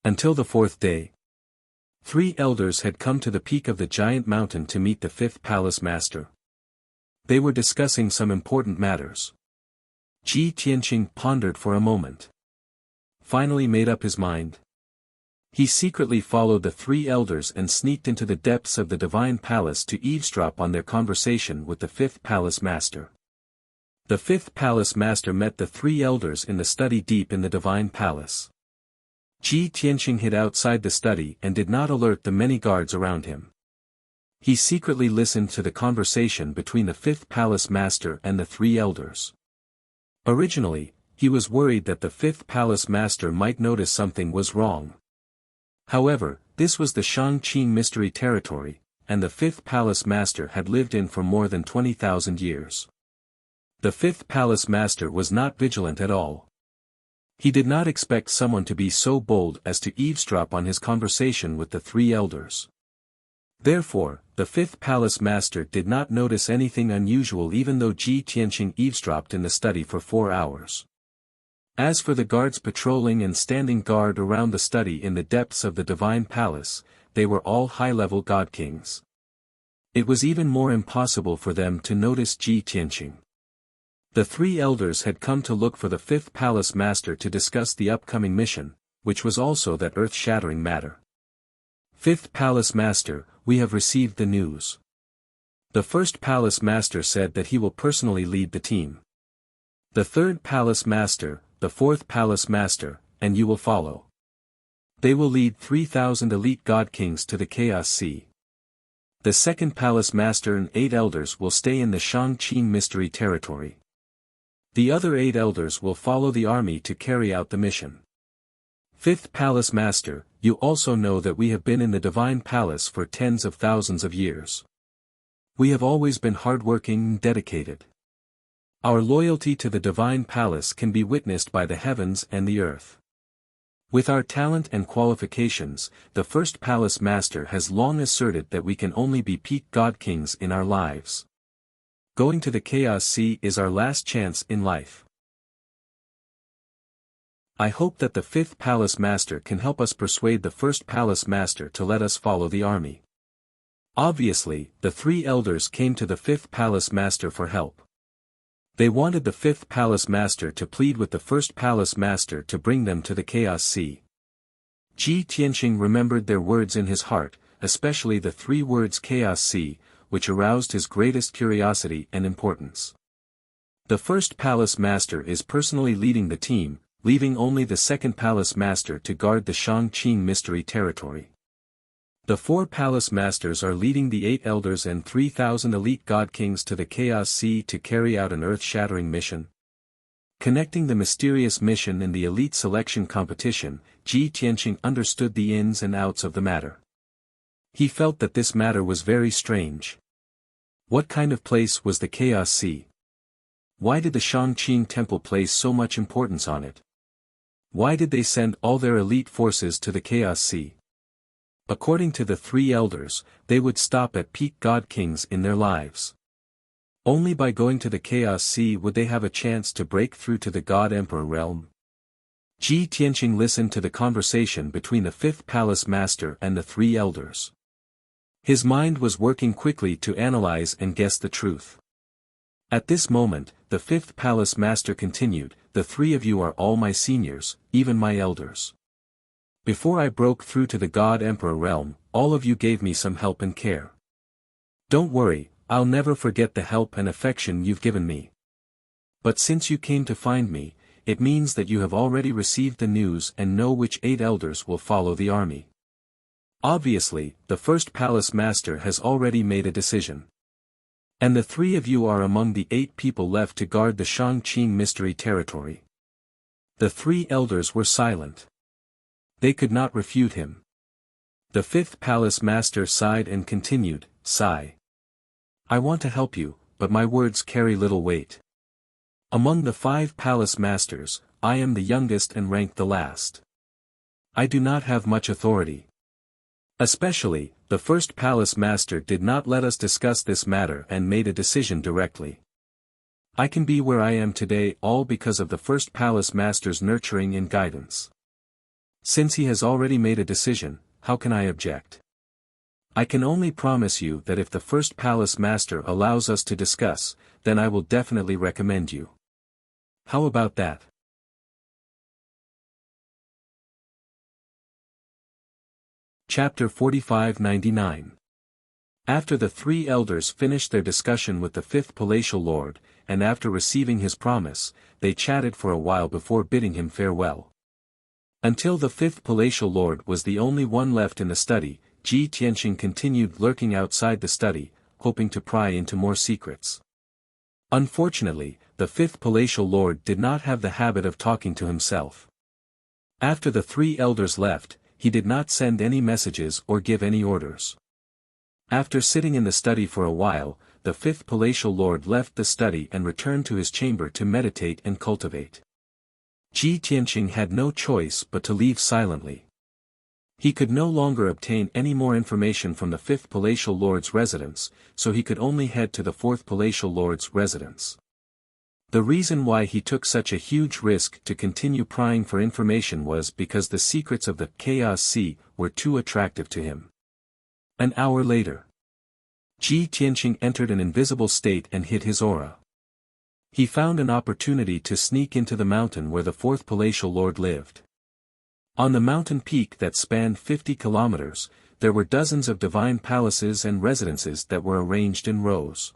Until the fourth day. 3 elders had come to the peak of the giant mountain to meet the fifth palace master. They were discussing some important matters. Ji Tianqing pondered for a moment. Finally made up his mind. He secretly followed the 3 elders and sneaked into the depths of the divine palace to eavesdrop on their conversation with the fifth palace master. The fifth palace master met the 3 elders in the study deep in the divine palace. Ji Tianqing hid outside the study and did not alert the many guards around him. He secretly listened to the conversation between the fifth palace master and the 3 elders. Originally, he was worried that the fifth palace master might notice something was wrong. However, this was the Shangqing mystery territory, and the fifth palace master had lived in for more than 20,000 years. The fifth palace master was not vigilant at all. He did not expect someone to be so bold as to eavesdrop on his conversation with the 3 elders. Therefore, the fifth palace master did not notice anything unusual even though Ji Tianqing eavesdropped in the study for 4 hours. As for the guards patrolling and standing guard around the study in the depths of the divine palace, they were all high-level god kings. It was even more impossible for them to notice Ji Tianqing. The 3 elders had come to look for the fifth palace master to discuss the upcoming mission, which was also that earth-shattering matter. Fifth palace master, we have received the news. The first palace master said that he will personally lead the team. The third palace master, the fourth palace master, and you will follow. They will lead 3,000 elite god kings to the Chaos Sea. The second palace master and 8 elders will stay in the Shangqing mystery territory. The other 8 elders will follow the army to carry out the mission. Fifth palace master, you also know that we have been in the divine palace for tens of thousands of years. We have always been hardworking and dedicated. Our loyalty to the divine palace can be witnessed by the heavens and the earth. With our talent and qualifications, the first palace master has long asserted that we can only be peak god kings in our lives. Going to the Chaos Sea is our last chance in life. I hope that the fifth palace master can help us persuade the first palace master to let us follow the army. Obviously, the 3 elders came to the fifth palace master for help. They wanted the fifth palace master to plead with the first palace master to bring them to the Chaos Sea. Ji Tianqing remembered their words in his heart, especially the 3 words Chaos Sea, which aroused his greatest curiosity and importance. The first palace master is personally leading the team, leaving only the second palace master to guard the Shangqing mystery territory. The 4 palace masters are leading the 8 elders and 3,000 elite god kings to the Chaos Sea to carry out an earth-shattering mission. Connecting the mysterious mission and the elite selection competition, Ji Tianqing understood the ins and outs of the matter. He felt that this matter was very strange. What kind of place was the Chaos Sea? Why did the Shangqing temple place so much importance on it? Why did they send all their elite forces to the Chaos Sea? According to the 3 elders, they would stop at peak god kings in their lives. Only by going to the Chaos Sea would they have a chance to break through to the God Emperor realm. Ji Tianqing listened to the conversation between the fifth palace master and the 3 elders. His mind was working quickly to analyze and guess the truth. At this moment, the fifth palace master continued, the 3 of you are all my seniors, even my elders. Before I broke through to the God Emperor realm, all of you gave me some help and care. Don't worry, I'll never forget the help and affection you've given me. But since you came to find me, it means that you have already received the news and know which 8 elders will follow the army. Obviously, the first palace master has already made a decision. And the 3 of you are among the 8 people left to guard the Shangqing mystery territory. The 3 elders were silent. They could not refute him. The fifth palace master sighed and continued, sigh. I want to help you, but my words carry little weight. Among the 5 palace masters, I am the youngest and ranked the last. I do not have much authority. Especially, The first palace master did not let us discuss this matter and made a decision directly. I can be where I am today all because of the first palace master's nurturing and guidance. Since he has already made a decision, how can I object? I can only promise you that if the first palace master allows us to discuss, then I will definitely recommend you. How about that? Chapter 45-99. After the three elders finished their discussion with the fifth palatial lord, and after receiving his promise, they chatted for a while before bidding him farewell. Until the fifth palatial lord was the only one left in the study, Ji Tianqing continued lurking outside the study, hoping to pry into more secrets. Unfortunately, the fifth palatial lord did not have the habit of talking to himself. After the three elders left, he did not send any messages or give any orders. After sitting in the study for a while, the fifth palatial lord left the study and returned to his chamber to meditate and cultivate. Ji Tianqing had no choice but to leave silently. He could no longer obtain any more information from the fifth palatial lord's residence, so he could only head to the fourth palatial lord's residence. The reason why he took such a huge risk to continue prying for information was because the secrets of the Chaos Sea were too attractive to him. An hour later, Ji Tianqing entered an invisible state and hid his aura. He found an opportunity to sneak into the mountain where the fourth palatial lord lived. On the mountain peak that spanned 50 kilometers, there were dozens of divine palaces and residences that were arranged in rows.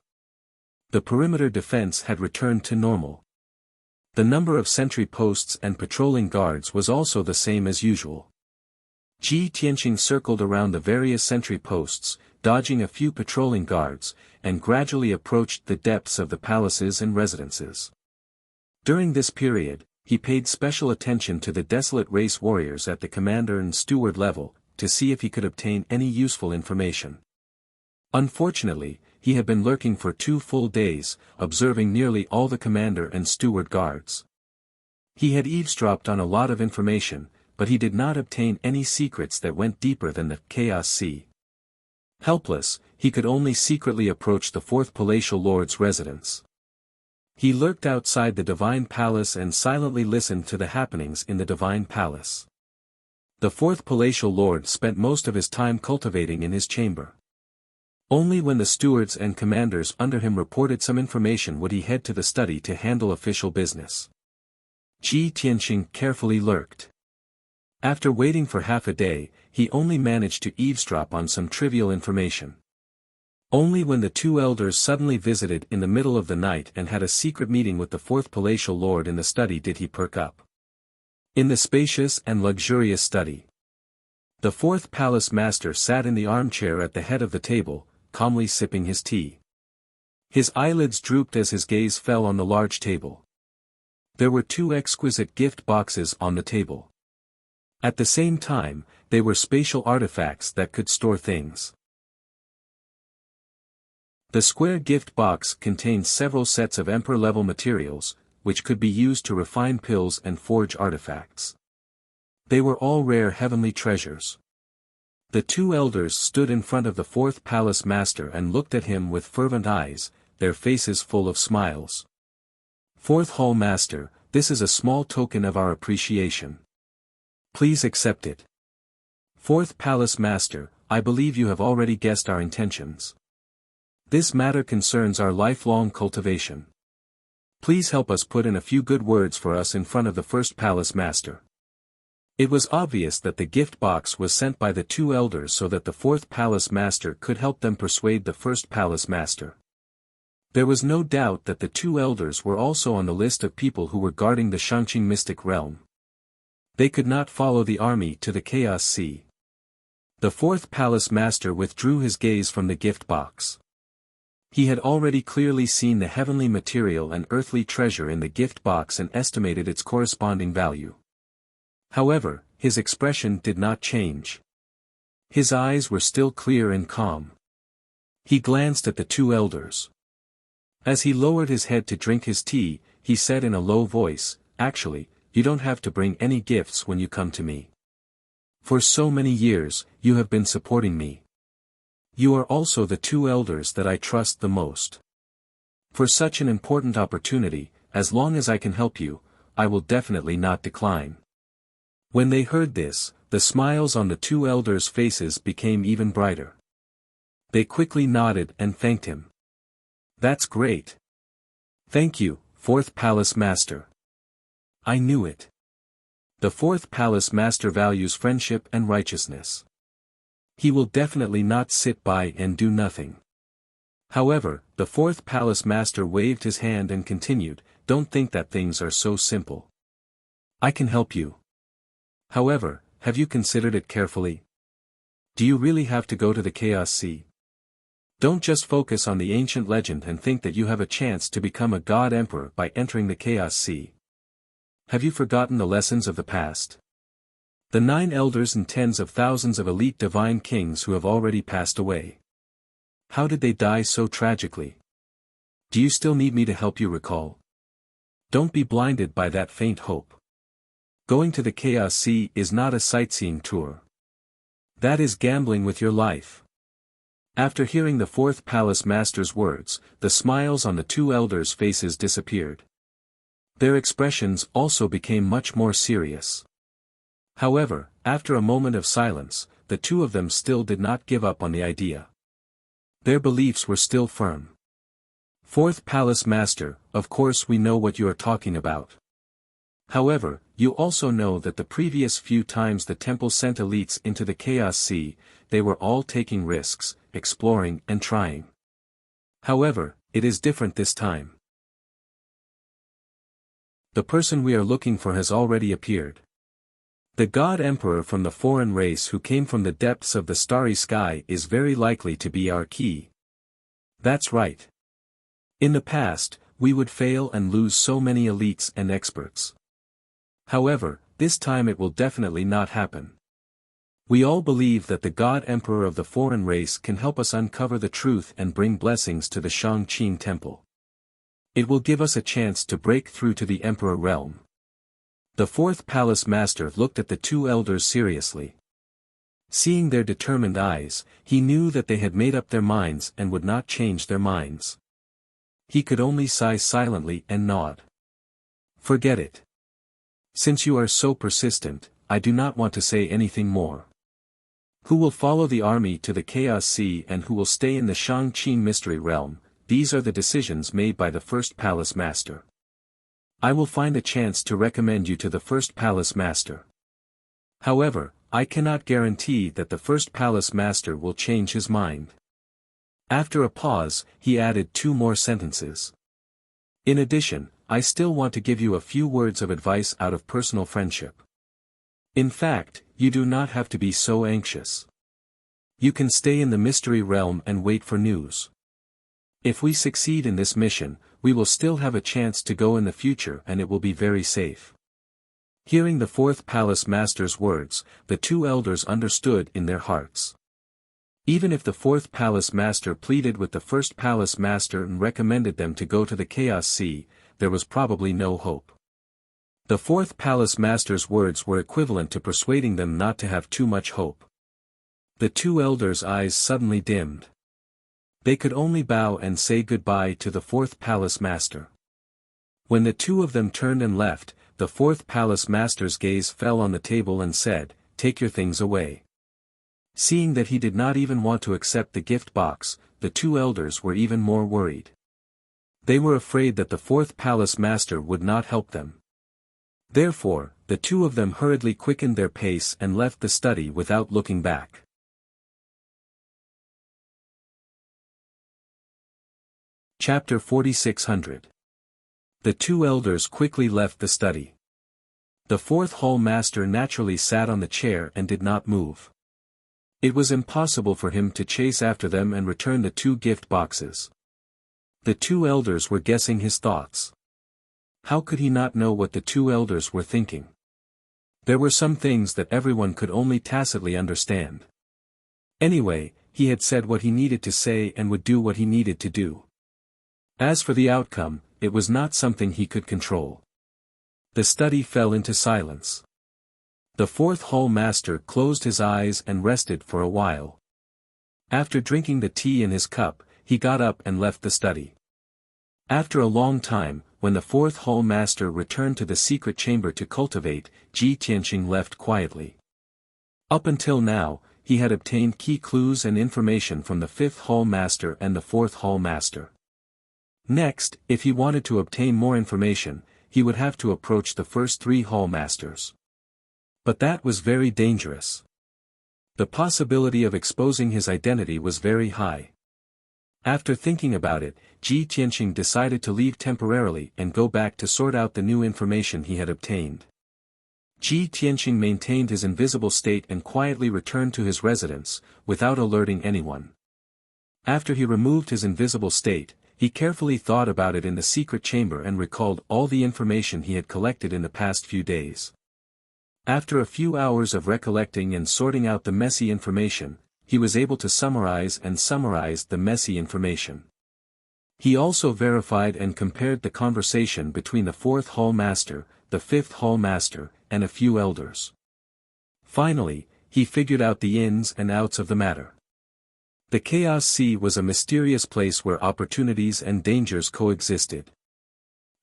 The perimeter defense had returned to normal. The number of sentry posts and patrolling guards was also the same as usual. Ji Tianqing circled around the various sentry posts, dodging a few patrolling guards, and gradually approached the depths of the palaces and residences. During this period, he paid special attention to the desolate race warriors at the commander and steward level, to see if he could obtain any useful information. Unfortunately, he had been lurking for 2 full days, observing nearly all the commander and steward guards. He had eavesdropped on a lot of information, but he did not obtain any secrets that went deeper than the Chaos Sea. Helpless, he could only secretly approach the fourth palatial lord's residence. He lurked outside the divine palace and silently listened to the happenings in the divine palace. The fourth palatial lord spent most of his time cultivating in his chamber. Only when the stewards and commanders under him reported some information would he head to the study to handle official business. Ji Tianqing carefully lurked. After waiting for half a day, he only managed to eavesdrop on some trivial information. Only when the 2 elders suddenly visited in the middle of the night and had a secret meeting with the fourth palatial lord in the study did he perk up. In the spacious and luxurious study, the fourth palace master sat in the armchair at the head of the table, calmly sipping his tea. His eyelids drooped as his gaze fell on the large table. There were 2 exquisite gift boxes on the table. At the same time, they were spatial artifacts that could store things. The square gift box contained several sets of emperor-level materials, which could be used to refine pills and forge artifacts. They were all rare heavenly treasures. The 2 elders stood in front of the fourth palace master and looked at him with fervent eyes, their faces full of smiles. Fourth hall master, this is a small token of our appreciation. Please accept it. Fourth palace master, I believe you have already guessed our intentions. This matter concerns our lifelong cultivation. Please help us put in a few good words for us in front of the first palace master. It was obvious that the gift box was sent by the 2 elders so that the fourth palace master could help them persuade the first palace master. There was no doubt that the 2 elders were also on the list of people who were guarding the Shangqing mystic realm. They could not follow the army to the Chaos Sea. The fourth palace master withdrew his gaze from the gift box. He had already clearly seen the heavenly material and earthly treasure in the gift box and estimated its corresponding value. However, his expression did not change. His eyes were still clear and calm. He glanced at the 2 elders. As he lowered his head to drink his tea, he said in a low voice, "Actually, you don't have to bring any gifts when you come to me. For so many years, you have been supporting me. You are also the two elders that I trust the most. For such an important opportunity, as long as I can help you, I will definitely not decline." When they heard this, the smiles on the two elders' faces became even brighter. They quickly nodded and thanked him. "That's great. Thank you, Fourth Palace Master. I knew it. The Fourth Palace Master values friendship and righteousness. He will definitely not sit by and do nothing." However, the Fourth Palace Master waved his hand and continued, "Don't think that things are so simple. I can help you. However, have you considered it carefully? Do you really have to go to the Chaos Sea? Don't just focus on the ancient legend and think that you have a chance to become a God Emperor by entering the Chaos Sea. Have you forgotten the lessons of the past? The 9 elders and tens of thousands of elite divine kings who have already passed away. How did they die so tragically? Do you still need me to help you recall? Don't be blinded by that faint hope. Going to the Chaos Sea is not a sightseeing tour. That is gambling with your life." After hearing the Fourth Palace Master's words, the smiles on the two elders' faces disappeared. Their expressions also became much more serious. However, after a moment of silence, the two of them still did not give up on the idea. Their beliefs were still firm. "Fourth Palace Master, of course we know what you are talking about. However, you also know that the previous few times the temple sent elites into the Chaos Sea, they were all taking risks, exploring and trying. However, it is different this time. The person we are looking for has already appeared. The God Emperor from the foreign race who came from the depths of the starry sky is very likely to be our key." That's right. In the past, we would fail and lose so many elites and experts. However, this time it will definitely not happen. We all believe that the God Emperor of the foreign race can help us uncover the truth and bring blessings to the Shangqing Temple. It will give us a chance to break through to the Emperor realm. The Fourth Palace Master looked at the two elders seriously. Seeing their determined eyes, he knew that they had made up their minds and would not change their minds. He could only sigh silently and nod. "Forget it. Since you are so persistent, I do not want to say anything more. Who will follow the army to the Chaos Sea and who will stay in the Shangqing Mystery Realm, these are the decisions made by the First Palace Master. I will find a chance to recommend you to the First Palace Master. However, I cannot guarantee that the First Palace Master will change his mind." After a pause, he added 2 more sentences. "In addition, I still want to give you a few words of advice out of personal friendship. In fact, you do not have to be so anxious. You can stay in the mystery realm and wait for news. If we succeed in this mission, we will still have a chance to go in the future and it will be very safe." Hearing the Fourth Palace Master's words, the two elders understood in their hearts. Even if the Fourth Palace Master pleaded with the First Palace Master and recommended them to go to the Chaos Sea, there was probably no hope. The Fourth Palace Master's words were equivalent to persuading them not to have too much hope. The two elders' eyes suddenly dimmed. They could only bow and say goodbye to the Fourth Palace Master. When the two of them turned and left, the Fourth Palace Master's gaze fell on the table and said, "Take your things away." Seeing that he did not even want to accept the gift box, the two elders were even more worried. They were afraid that the Fourth Palace Master would not help them. Therefore, the two of them hurriedly quickened their pace and left the study without looking back. Chapter 4600. The two elders quickly left the study. The Fourth Hall Master naturally sat on the chair and did not move. It was impossible for him to chase after them and return the 2 gift boxes. The two elders were guessing his thoughts. How could he not know what the two elders were thinking? There were some things that everyone could only tacitly understand. Anyway, he had said what he needed to say and would do what he needed to do. As for the outcome, it was not something he could control. The study fell into silence. The Fourth Hall Master closed his eyes and rested for a while. After drinking the tea in his cup, he got up and left the study. After a long time, when the fourth hall master returned to the secret chamber to cultivate, Ji Tianqing left quietly. Up until now, he had obtained key clues and information from the fifth hall master and the fourth hall master. Next, if he wanted to obtain more information, he would have to approach the first three hall masters. But that was very dangerous. The possibility of exposing his identity was very high. After thinking about it, Ji Tianqing decided to leave temporarily and go back to sort out the new information he had obtained. Ji Tianqing maintained his invisible state and quietly returned to his residence, without alerting anyone. After he removed his invisible state, he carefully thought about it in the secret chamber and recalled all the information he had collected in the past few days. After a few hours of recollecting and sorting out the messy information, he was able to summarize the messy information. He also verified and compared the conversation between the fourth hall master, the fifth hall master, and a few elders. Finally, he figured out the ins and outs of the matter. The Chaos Sea was a mysterious place where opportunities and dangers coexisted.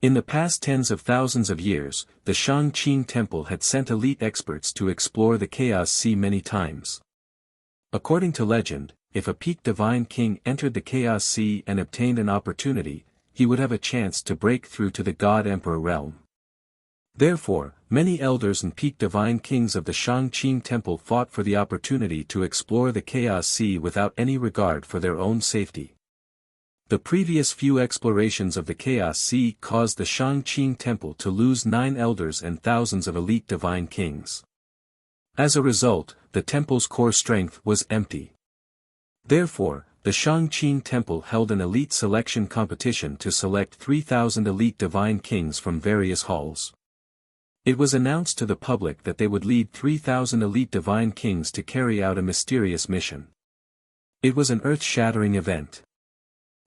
In the past tens of thousands of years, the Shangqing Temple had sent elite experts to explore the Chaos Sea many times. According to legend, if a peak divine king entered the Chaos Sea and obtained an opportunity, he would have a chance to break through to the God Emperor realm. Therefore, many elders and peak divine kings of the Shangqing Temple fought for the opportunity to explore the Chaos Sea without any regard for their own safety. The previous few explorations of the Chaos Sea caused the Shangqing Temple to lose 9 elders and thousands of elite divine kings. As a result, the temple's core strength was empty. Therefore, the Shangqing Temple held an elite selection competition to select 3,000 elite divine kings from various halls. It was announced to the public that they would lead 3,000 elite divine kings to carry out a mysterious mission. It was an earth-shattering event.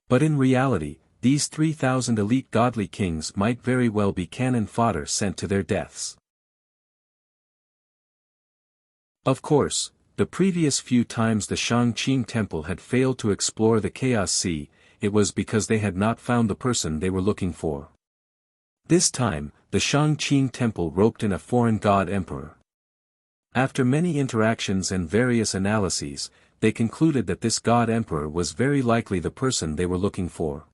But in reality, these 3,000 elite godly kings might very well be cannon fodder sent to their deaths. Of course, the previous few times the Shangqing Temple had failed to explore the Chaos Sea, it was because they had not found the person they were looking for. This time, the Shangqing Temple roped in a foreign god emperor. After many interactions and various analyses, they concluded that this god emperor was very likely the person they were looking for.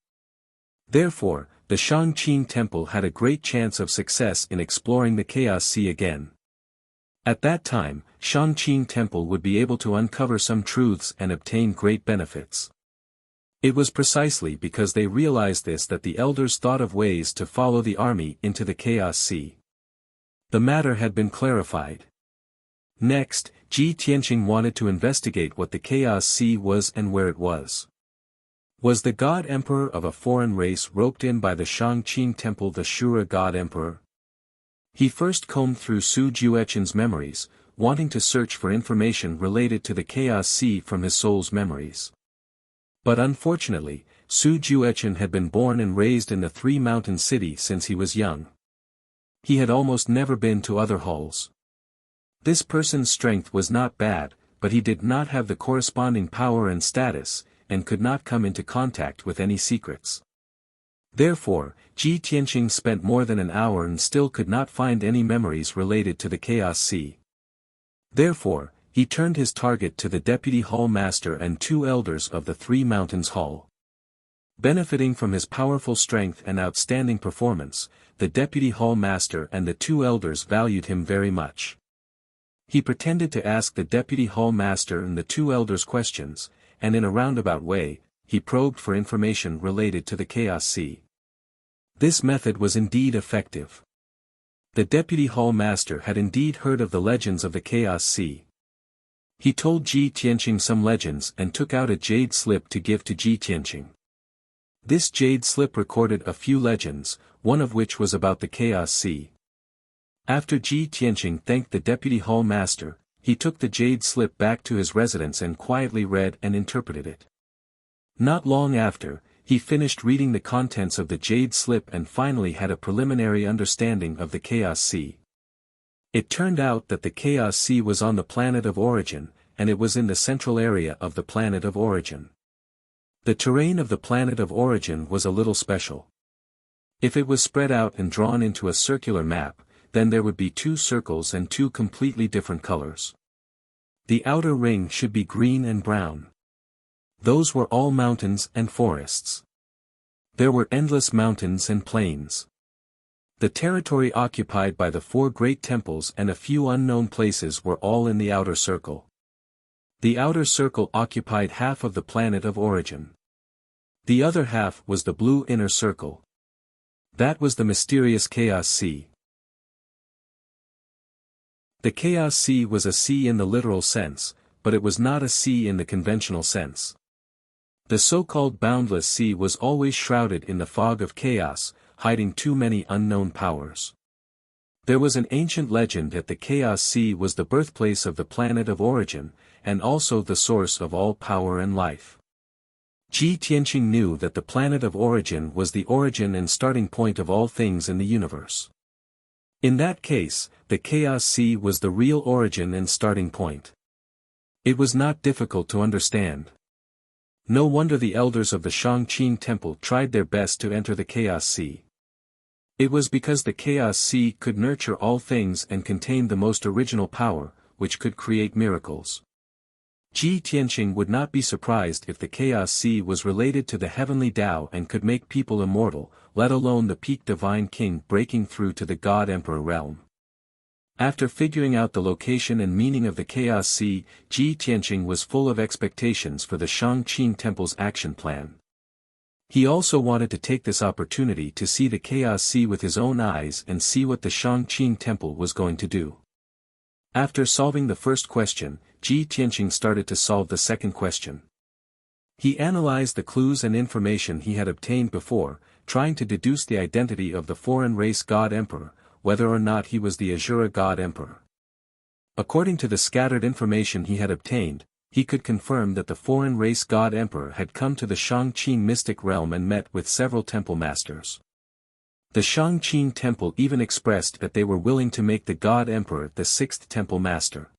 Therefore, the Shangqing Temple had a great chance of success in exploring the Chaos Sea again. At that time, Shangqing Temple would be able to uncover some truths and obtain great benefits. It was precisely because they realized this that the elders thought of ways to follow the army into the Chaos Sea. The matter had been clarified. Next, Ji Tianqing wanted to investigate what the Chaos Sea was and where it was. Was the God Emperor of a foreign race roped in by the Shangqing Temple the Shura God Emperor? He first combed through Su Juechen's memories, wanting to search for information related to the Chaos Sea from his soul's memories. But unfortunately, Su Juechen had been born and raised in the Three Mountain City since he was young. He had almost never been to other halls. This person's strength was not bad, but he did not have the corresponding power and status, and could not come into contact with any secrets. Therefore, Ji Tianqing spent more than an hour and still could not find any memories related to the Chaos Sea. Therefore, he turned his target to the Deputy Hall Master and 2 elders of the Three Mountains Hall. Benefiting from his powerful strength and outstanding performance, the Deputy Hall Master and the 2 elders valued him very much. He pretended to ask the Deputy Hall Master and the 2 elders questions, and in a roundabout way, he probed for information related to the Chaos Sea. This method was indeed effective. The Deputy Hall Master had indeed heard of the legends of the Chaos Sea. He told Ji Tianqing some legends and took out a jade slip to give to Ji Tianqing. This jade slip recorded a few legends, one of which was about the Chaos Sea. After Ji Tianqing thanked the Deputy Hall Master, he took the jade slip back to his residence and quietly read and interpreted it. Not long after, he finished reading the contents of the jade slip and finally had a preliminary understanding of the Chaos Sea. It turned out that the Chaos Sea was on the planet of origin, and it was in the central area of the planet of origin. The terrain of the planet of origin was a little special. If it was spread out and drawn into a circular map, then there would be 2 circles and 2 completely different colors. The outer ring should be green and brown. Those were all mountains and forests. There were endless mountains and plains. The territory occupied by the 4 great temples and a few unknown places were all in the outer circle. The outer circle occupied half of the planet of origin. The other half was the blue inner circle. That was the mysterious Chaos Sea. The Chaos Sea was a sea in the literal sense, but it was not a sea in the conventional sense. The so-called boundless sea was always shrouded in the fog of chaos, hiding too many unknown powers. There was an ancient legend that the Chaos Sea was the birthplace of the planet of origin, and also the source of all power and life. Ji Tianqing knew that the planet of origin was the origin and starting point of all things in the universe. In that case, the Chaos Sea was the real origin and starting point. It was not difficult to understand. No wonder the elders of the Shangqing Temple tried their best to enter the Chaos Sea. It was because the Chaos Sea could nurture all things and contained the most original power, which could create miracles. Ji Tianqing would not be surprised if the Chaos Sea was related to the heavenly Tao and could make people immortal, let alone the peak divine king breaking through to the God Emperor realm. After figuring out the location and meaning of the Chaos Sea, Ji Tianqing was full of expectations for the Shangqing Temple's action plan. He also wanted to take this opportunity to see the Chaos Sea with his own eyes and see what the Shangqing Temple was going to do. After solving the first question, Ji Tianqing started to solve the second question. He analyzed the clues and information he had obtained before, trying to deduce the identity of the foreign race God Emperor, whether or not he was the Azura God Emperor. According to the scattered information he had obtained, he could confirm that the foreign race God Emperor had come to the Shangqing mystic realm and met with several temple masters. The Shangqing Temple even expressed that they were willing to make the God Emperor the 6th temple master.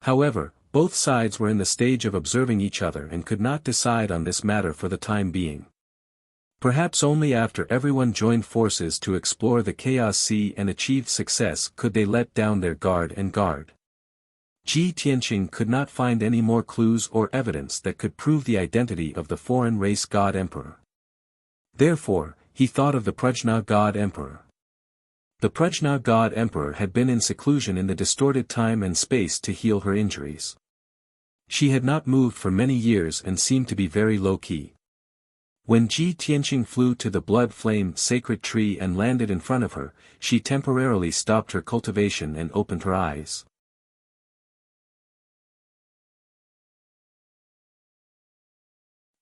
However, both sides were in the stage of observing each other and could not decide on this matter for the time being. Perhaps only after everyone joined forces to explore the Chaos Sea and achieved success could they let down their guard and guard. Ji Tianqing could not find any more clues or evidence that could prove the identity of the foreign race God Emperor. Therefore, he thought of the Prajna God Emperor. The Prajna God Emperor had been in seclusion in the distorted time and space to heal her injuries. She had not moved for many years and seemed to be very low-key. When Ji Tianqing flew to the blood-flame sacred tree and landed in front of her, she temporarily stopped her cultivation and opened her eyes.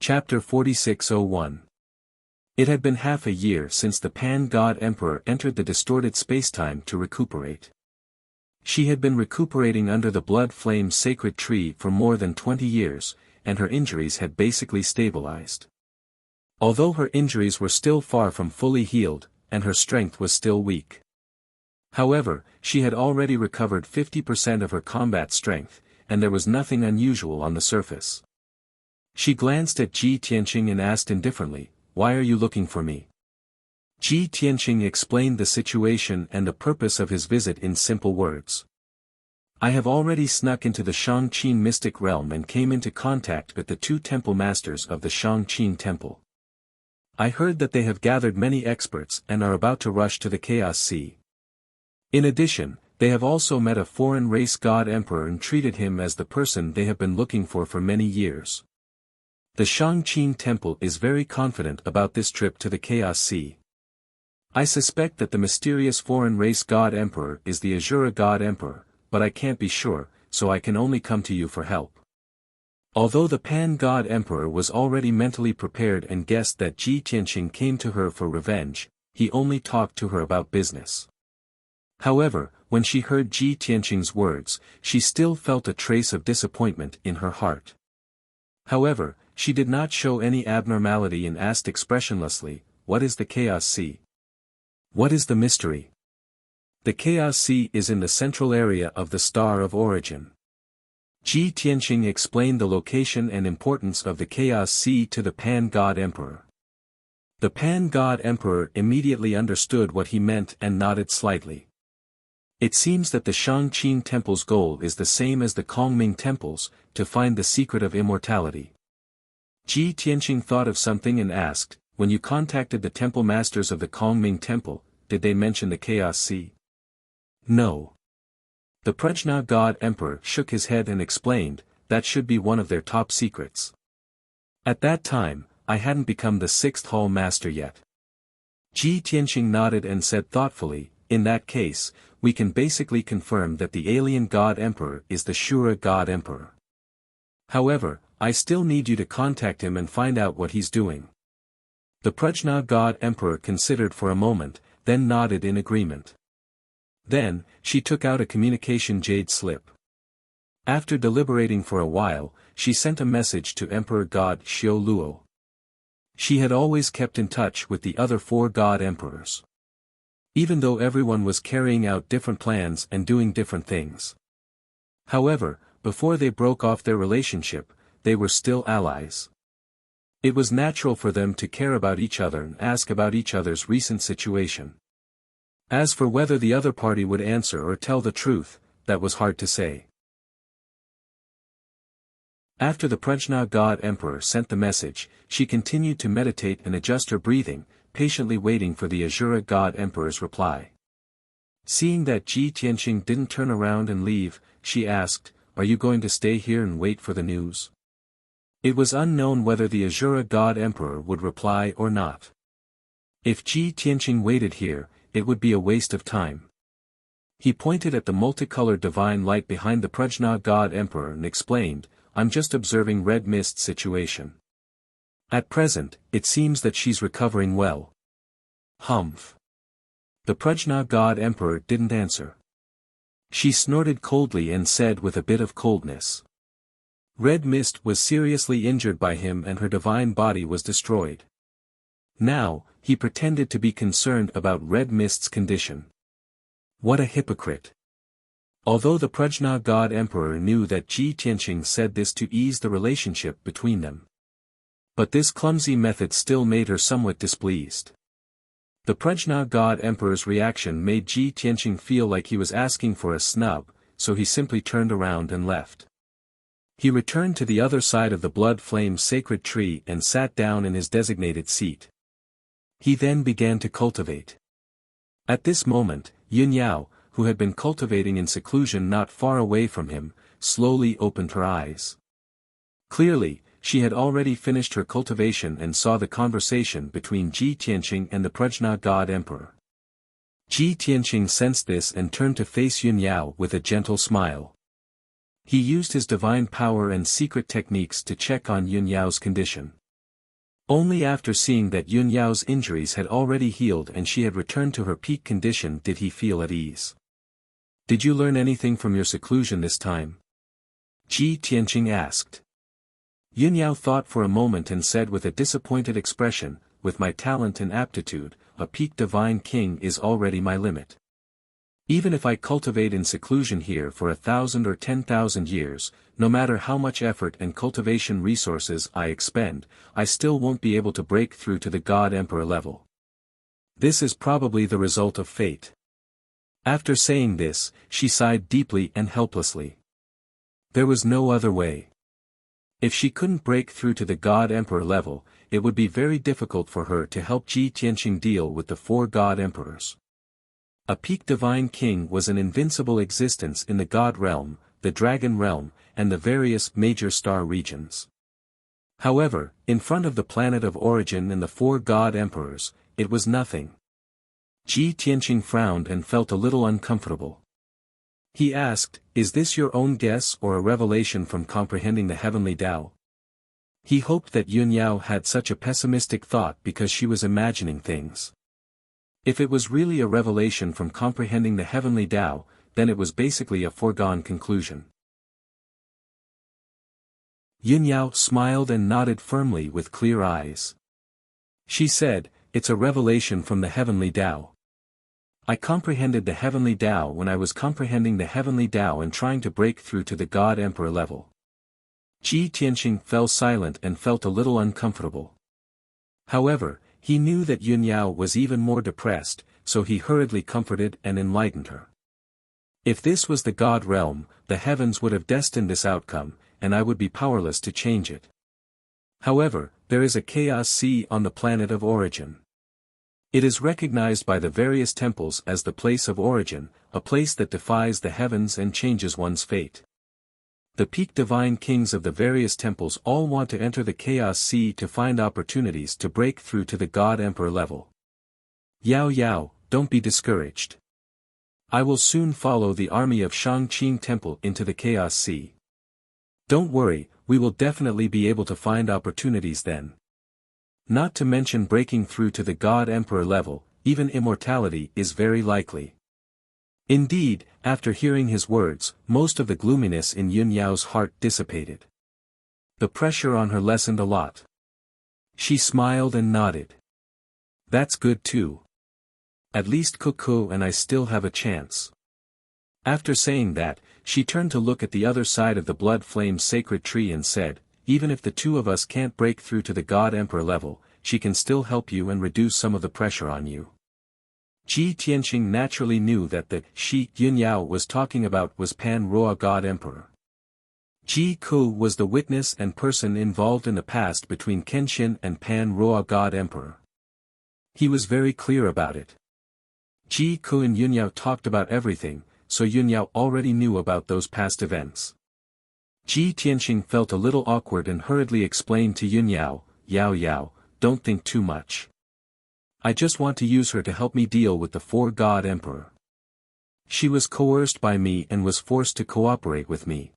Chapter 4601. It had been half a year since the Pan-God Emperor entered the distorted spacetime to recuperate. She had been recuperating under the blood-flame sacred tree for more than 20 years, and her injuries had basically stabilized. Although her injuries were still far from fully healed, and her strength was still weak. However, she had already recovered 50% of her combat strength, and there was nothing unusual on the surface. She glanced at Ji Tianqing and asked indifferently, "Why are you looking for me?" Ji Tianqing explained the situation and the purpose of his visit in simple words. "I have already snuck into the Shangqing mystic realm and came into contact with the 2 temple masters of the Shangqing Temple. I heard that they have gathered many experts and are about to rush to the Chaos Sea. In addition, they have also met a foreign race God Emperor and treated him as the person they have been looking for many years. The Shangqing Temple is very confident about this trip to the Chaos Sea. I suspect that the mysterious foreign race God Emperor is the Azura God Emperor, but I can't be sure, so I can only come to you for help." Although the Pan-God Emperor was already mentally prepared and guessed that Ji Tianqing came to her for revenge, he only talked to her about business. However, when she heard Ji Tianqing's words, she still felt a trace of disappointment in her heart. However, she did not show any abnormality and asked expressionlessly, "What is the Chaos Sea? What is the mystery?" "The Chaos Sea is in the central area of the Star of Origin. Ji Tianqing explained the location and importance of the Chaos Sea to the Pan-God Emperor. The Pan-God Emperor immediately understood what he meant and nodded slightly. It seems that the Shangqing Temple's goal is the same as the Kongming Temple's, to find the secret of immortality. Ji Tianqing thought of something and asked, when you contacted the temple masters of the Kongming Temple, did they mention the Chaos Sea? No. The Prajna God Emperor shook his head and explained, that should be one of their top secrets. At that time, I hadn't become the 6th Hall Master yet. Ji Tianqing nodded and said thoughtfully, in that case, we can basically confirm that the alien God Emperor is the Shura God Emperor. However, I still need you to contact him and find out what he's doing. The Prajna God Emperor considered for a moment, then nodded in agreement. Then, she took out a communication jade slip. After deliberating for a while, she sent a message to Emperor God Xiao Luo. She had always kept in touch with the other 4 God Emperors. Even though everyone was carrying out different plans and doing different things. However, before they broke off their relationship, they were still allies. It was natural for them to care about each other and ask about each other's recent situation. As for whether the other party would answer or tell the truth, that was hard to say. After the Prajna God Emperor sent the message, she continued to meditate and adjust her breathing, patiently waiting for the Azura God Emperor's reply. Seeing that Ji Tianqing didn't turn around and leave, she asked, are you going to stay here and wait for the news? It was unknown whether the Azura God Emperor would reply or not. If Ji Tianqing waited here, it would be a waste of time. He pointed at the multicolored divine light behind the Prajna God Emperor and explained, I'm just observing Red Mist's situation. At present, it seems that she's recovering well. Humph. The Prajna God Emperor didn't answer. She snorted coldly and said with a bit of coldness. Red Mist was seriously injured by him and her divine body was destroyed. Now, he pretended to be concerned about Red Mist's condition. What a hypocrite. Although the Prajna God Emperor knew that Ji Tianqing said this to ease the relationship between them. But this clumsy method still made her somewhat displeased. The Prajna God Emperor's reaction made Ji Tianqing feel like he was asking for a snub, so he simply turned around and left. He returned to the other side of the blood flame sacred tree and sat down in his designated seat. He then began to cultivate. At this moment, Yun Yao, who had been cultivating in seclusion not far away from him, slowly opened her eyes. Clearly, she had already finished her cultivation and saw the conversation between Ji Tianqing and the Prajna God Emperor. Ji Tianqing sensed this and turned to face Yun Yao with a gentle smile. He used his divine power and secret techniques to check on Yun Yao's condition. Only after seeing that Yun Yao's injuries had already healed and she had returned to her peak condition did he feel at ease. Did you learn anything from your seclusion this time? Ji Tianqing asked. Yun Yao thought for a moment and said with a disappointed expression, with my talent and aptitude, a peak divine king is already my limit. Even if I cultivate in seclusion here for 1,000 or 10,000 years, no matter how much effort and cultivation resources I expend, I still won't be able to break through to the God Emperor level. This is probably the result of fate. After saying this, she sighed deeply and helplessly. There was no other way. If she couldn't break through to the God Emperor level, it would be very difficult for her to help Ji Tianqing deal with the 4 God Emperors. A peak divine king was an invincible existence in the God realm, the Dragon realm, and the various major star regions. However, in front of the planet of origin and the 4 God Emperors, it was nothing. Ji Tianqing frowned and felt a little uncomfortable. He asked, is this your own guess or a revelation from comprehending the heavenly Tao? He hoped that Yun Yao had such a pessimistic thought because she was imagining things. If it was really a revelation from comprehending the heavenly Tao, then it was basically a foregone conclusion. Yun Yao smiled and nodded firmly with clear eyes. She said, it's a revelation from the heavenly Tao. I comprehended the heavenly Tao when I was comprehending the heavenly Tao and trying to break through to the God Emperor level. Ji Tianqing fell silent and felt a little uncomfortable. However, he knew that Yun Yao was even more depressed, so he hurriedly comforted and enlightened her. If this was the God realm, the heavens would have destined this outcome, and I would be powerless to change it. However, there is a chaos sea on the planet of origin. It is recognized by the various temples as the place of origin, a place that defies the heavens and changes one's fate. The peak divine kings of the various temples all want to enter the chaos sea to find opportunities to break through to the God Emperor level. Yao Yao, don't be discouraged. I will soon follow the army of Shangqing Temple into the chaos sea. Don't worry, we will definitely be able to find opportunities then. Not to mention breaking through to the God Emperor level, even immortality is very likely. Indeed, after hearing his words, most of the gloominess in Yun Yao's heart dissipated. The pressure on her lessened a lot. She smiled and nodded. That's good too. At least Cuckoo and I still have a chance. After saying that, she turned to look at the other side of the blood flame sacred tree and said, even if the two of us can't break through to the God Emperor level, she can still help you and reduce some of the pressure on you. Ji Tianqing naturally knew that the she Yun Yao was talking about was Pan Roa God Emperor. Ji Ku was the witness and person involved in the past between Kenshin and Pan Roa God Emperor. He was very clear about it. Ji Ku and Yun Yao talked about everything, so Yun Yao already knew about those past events. Ji Tianqing felt a little awkward and hurriedly explained to Yun Yao, Yao Yao, don't think too much. I just want to use her to help me deal with the 4 God Emperor. She was coerced by me and was forced to cooperate with me.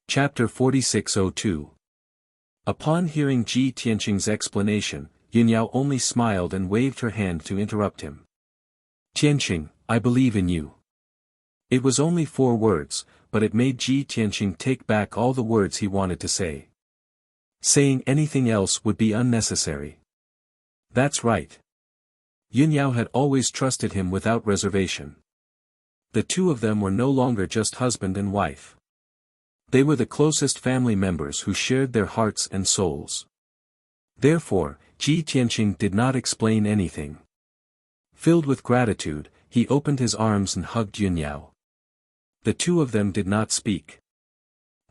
Chapter 4602. Upon hearing Ji Tianqing's explanation, Yun Yao only smiled and waved her hand to interrupt him. Tianqing, I believe in you. It was only 4 words, but it made Ji Tianqing take back all the words he wanted to say. Saying anything else would be unnecessary. That's right. Yun Yao had always trusted him without reservation. The two of them were no longer just husband and wife. They were the closest family members who shared their hearts and souls. Therefore, Ji Tianqing did not explain anything. Filled with gratitude, he opened his arms and hugged Yun Yao. The two of them did not speak.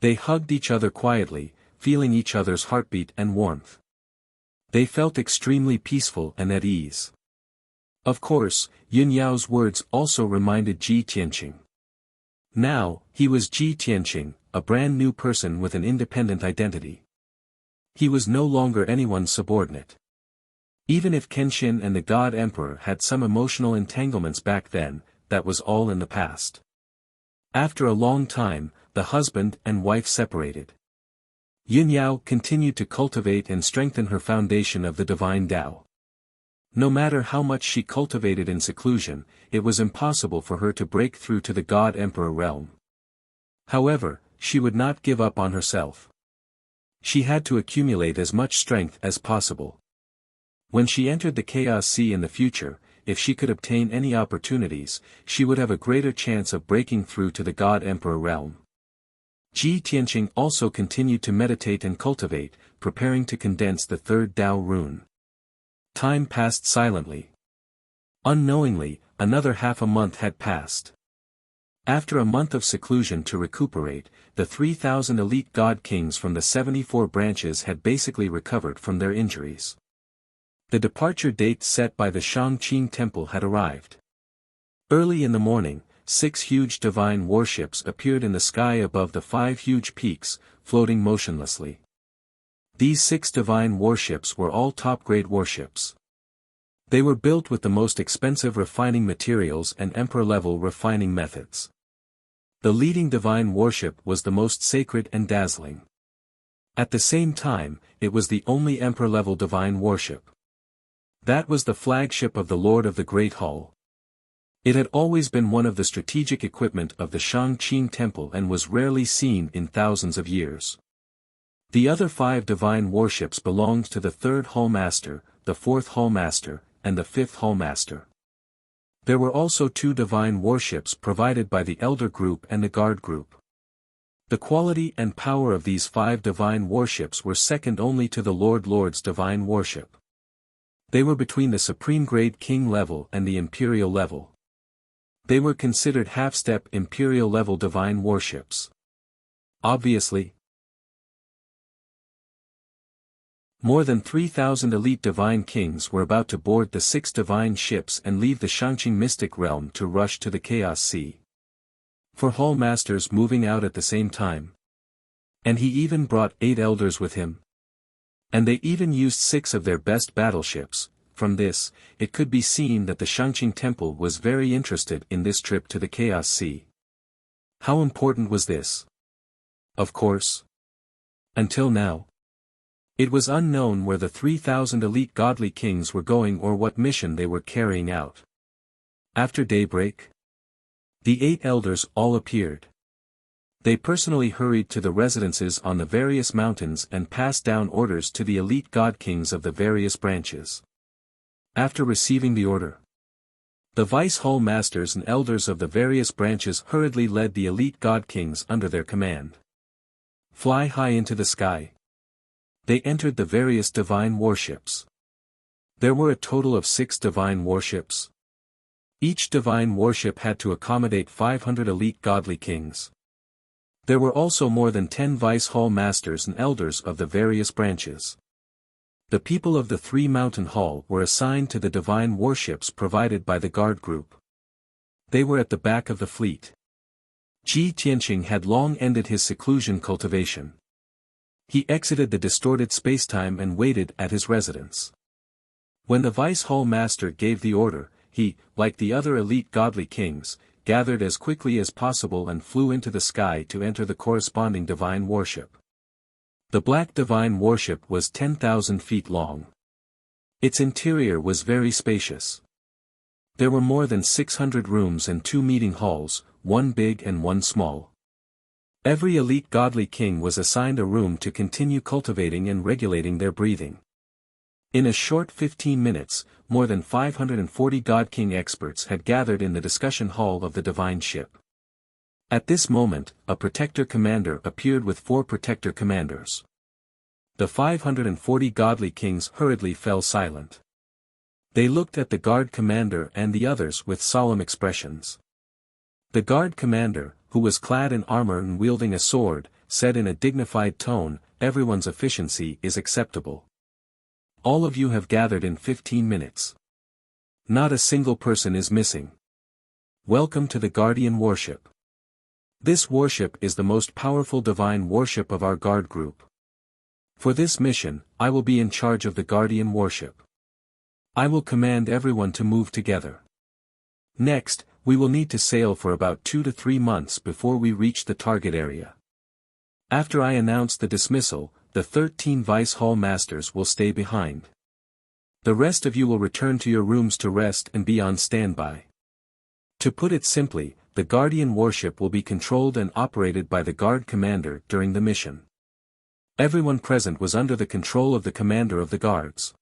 They hugged each other quietly, feeling each other's heartbeat and warmth. They felt extremely peaceful and at ease. Of course, Yun Yao's words also reminded Ji Tianqing. Now, he was Ji Tianqing, a brand new person with an independent identity. He was no longer anyone's subordinate. Even if Kenshin and the God Emperor had some emotional entanglements back then, that was all in the past. After a long time, the husband and wife separated. Yun Yao continued to cultivate and strengthen her foundation of the divine Tao. No matter how much she cultivated in seclusion, it was impossible for her to break through to the God Emperor realm. However, she would not give up on herself. She had to accumulate as much strength as possible. When she entered the Chaos Sea in the future, if she could obtain any opportunities, she would have a greater chance of breaking through to the God Emperor realm. Ji Tianqing also continued to meditate and cultivate, preparing to condense the 3rd Tao rune. Time passed silently. Unknowingly, another half a month had passed. After a month of seclusion to recuperate, the 3,000 elite god kings from the 74 branches had basically recovered from their injuries. The departure date set by the Shangqing Temple had arrived. Early in the morning, 6 huge divine warships appeared in the sky above the 5 huge peaks, floating motionlessly. These 6 divine warships were all top-grade warships. They were built with the most expensive refining materials and emperor-level refining methods. The leading divine warship was the most sacred and dazzling. At the same time, it was the only emperor-level divine warship. That was the flagship of the Lord of the Great Hall. It had always been one of the strategic equipment of the Shangqing Temple and was rarely seen in thousands of years. The other 5 divine warships belonged to the 3rd Hallmaster, the 4th Hallmaster, and the 5th Hallmaster. There were also 2 divine warships provided by the Elder Group and the Guard Group. The quality and power of these 5 divine warships were second only to the Lord's divine warship. They were between the Supreme Grade King level and the Imperial level. They were considered half-step Imperial level divine warships. Obviously, more than 3,000 elite divine kings were about to board the 6 divine ships and leave the Shangqing mystic realm to rush to the Chaos Sea. 4 Hallmasters moving out at the same time. And he even brought 8 elders with him. And they even used 6 of their best battleships. From this, it could be seen that the Shangqing Temple was very interested in this trip to the Chaos Sea. How important was this? Of course. Until now, it was unknown where the 3,000 elite godly kings were going or what mission they were carrying out. After daybreak, the 8 elders all appeared. They personally hurried to the residences on the various mountains and passed down orders to the elite god kings of the various branches. After receiving the order, the Vice Hall Masters and elders of the various branches hurriedly led the elite god kings under their command. Fly high into the sky. They entered the various divine warships. There were a total of 6 divine warships. Each divine warship had to accommodate 500 elite godly kings. There were also more than 10 Vice Hall Masters and elders of the various branches. The people of the 3 Mountain Hall were assigned to the divine warships provided by the Guard Group. They were at the back of the fleet. Ji Tianqing had long ended his seclusion cultivation. He exited the distorted spacetime and waited at his residence. When the Vice Hall Master gave the order, he, like the other elite godly kings, gathered as quickly as possible and flew into the sky to enter the corresponding divine warship. The Black Divine Warship was 10,000 feet long. Its interior was very spacious. There were more than 600 rooms and 2 meeting halls, one big and one small. Every elite godly king was assigned a room to continue cultivating and regulating their breathing. In a short 15 minutes, more than 540 God King experts had gathered in the discussion hall of the divine ship. At this moment, a protector commander appeared with 4 protector commanders. The 540 godly kings hurriedly fell silent. They looked at the guard commander and the others with solemn expressions. The guard commander, who was clad in armor and wielding a sword, said in a dignified tone, "Everyone's efficiency is acceptable. All of you have gathered in 15 minutes. Not a single person is missing. Welcome to the Guardian Warship. This warship is the most powerful divine warship of our guard group. For this mission, I will be in charge of the Guardian Warship. I will command everyone to move together. Next, we will need to sail for about 2 to 3 months before we reach the target area. After I announce the dismissal, the 13 Vice Hall Masters will stay behind. The rest of you will return to your rooms to rest and be on standby." To put it simply, the Guardian Warship will be controlled and operated by the Guard Commander during the mission. Everyone present was under the control of the Commander of the Guards.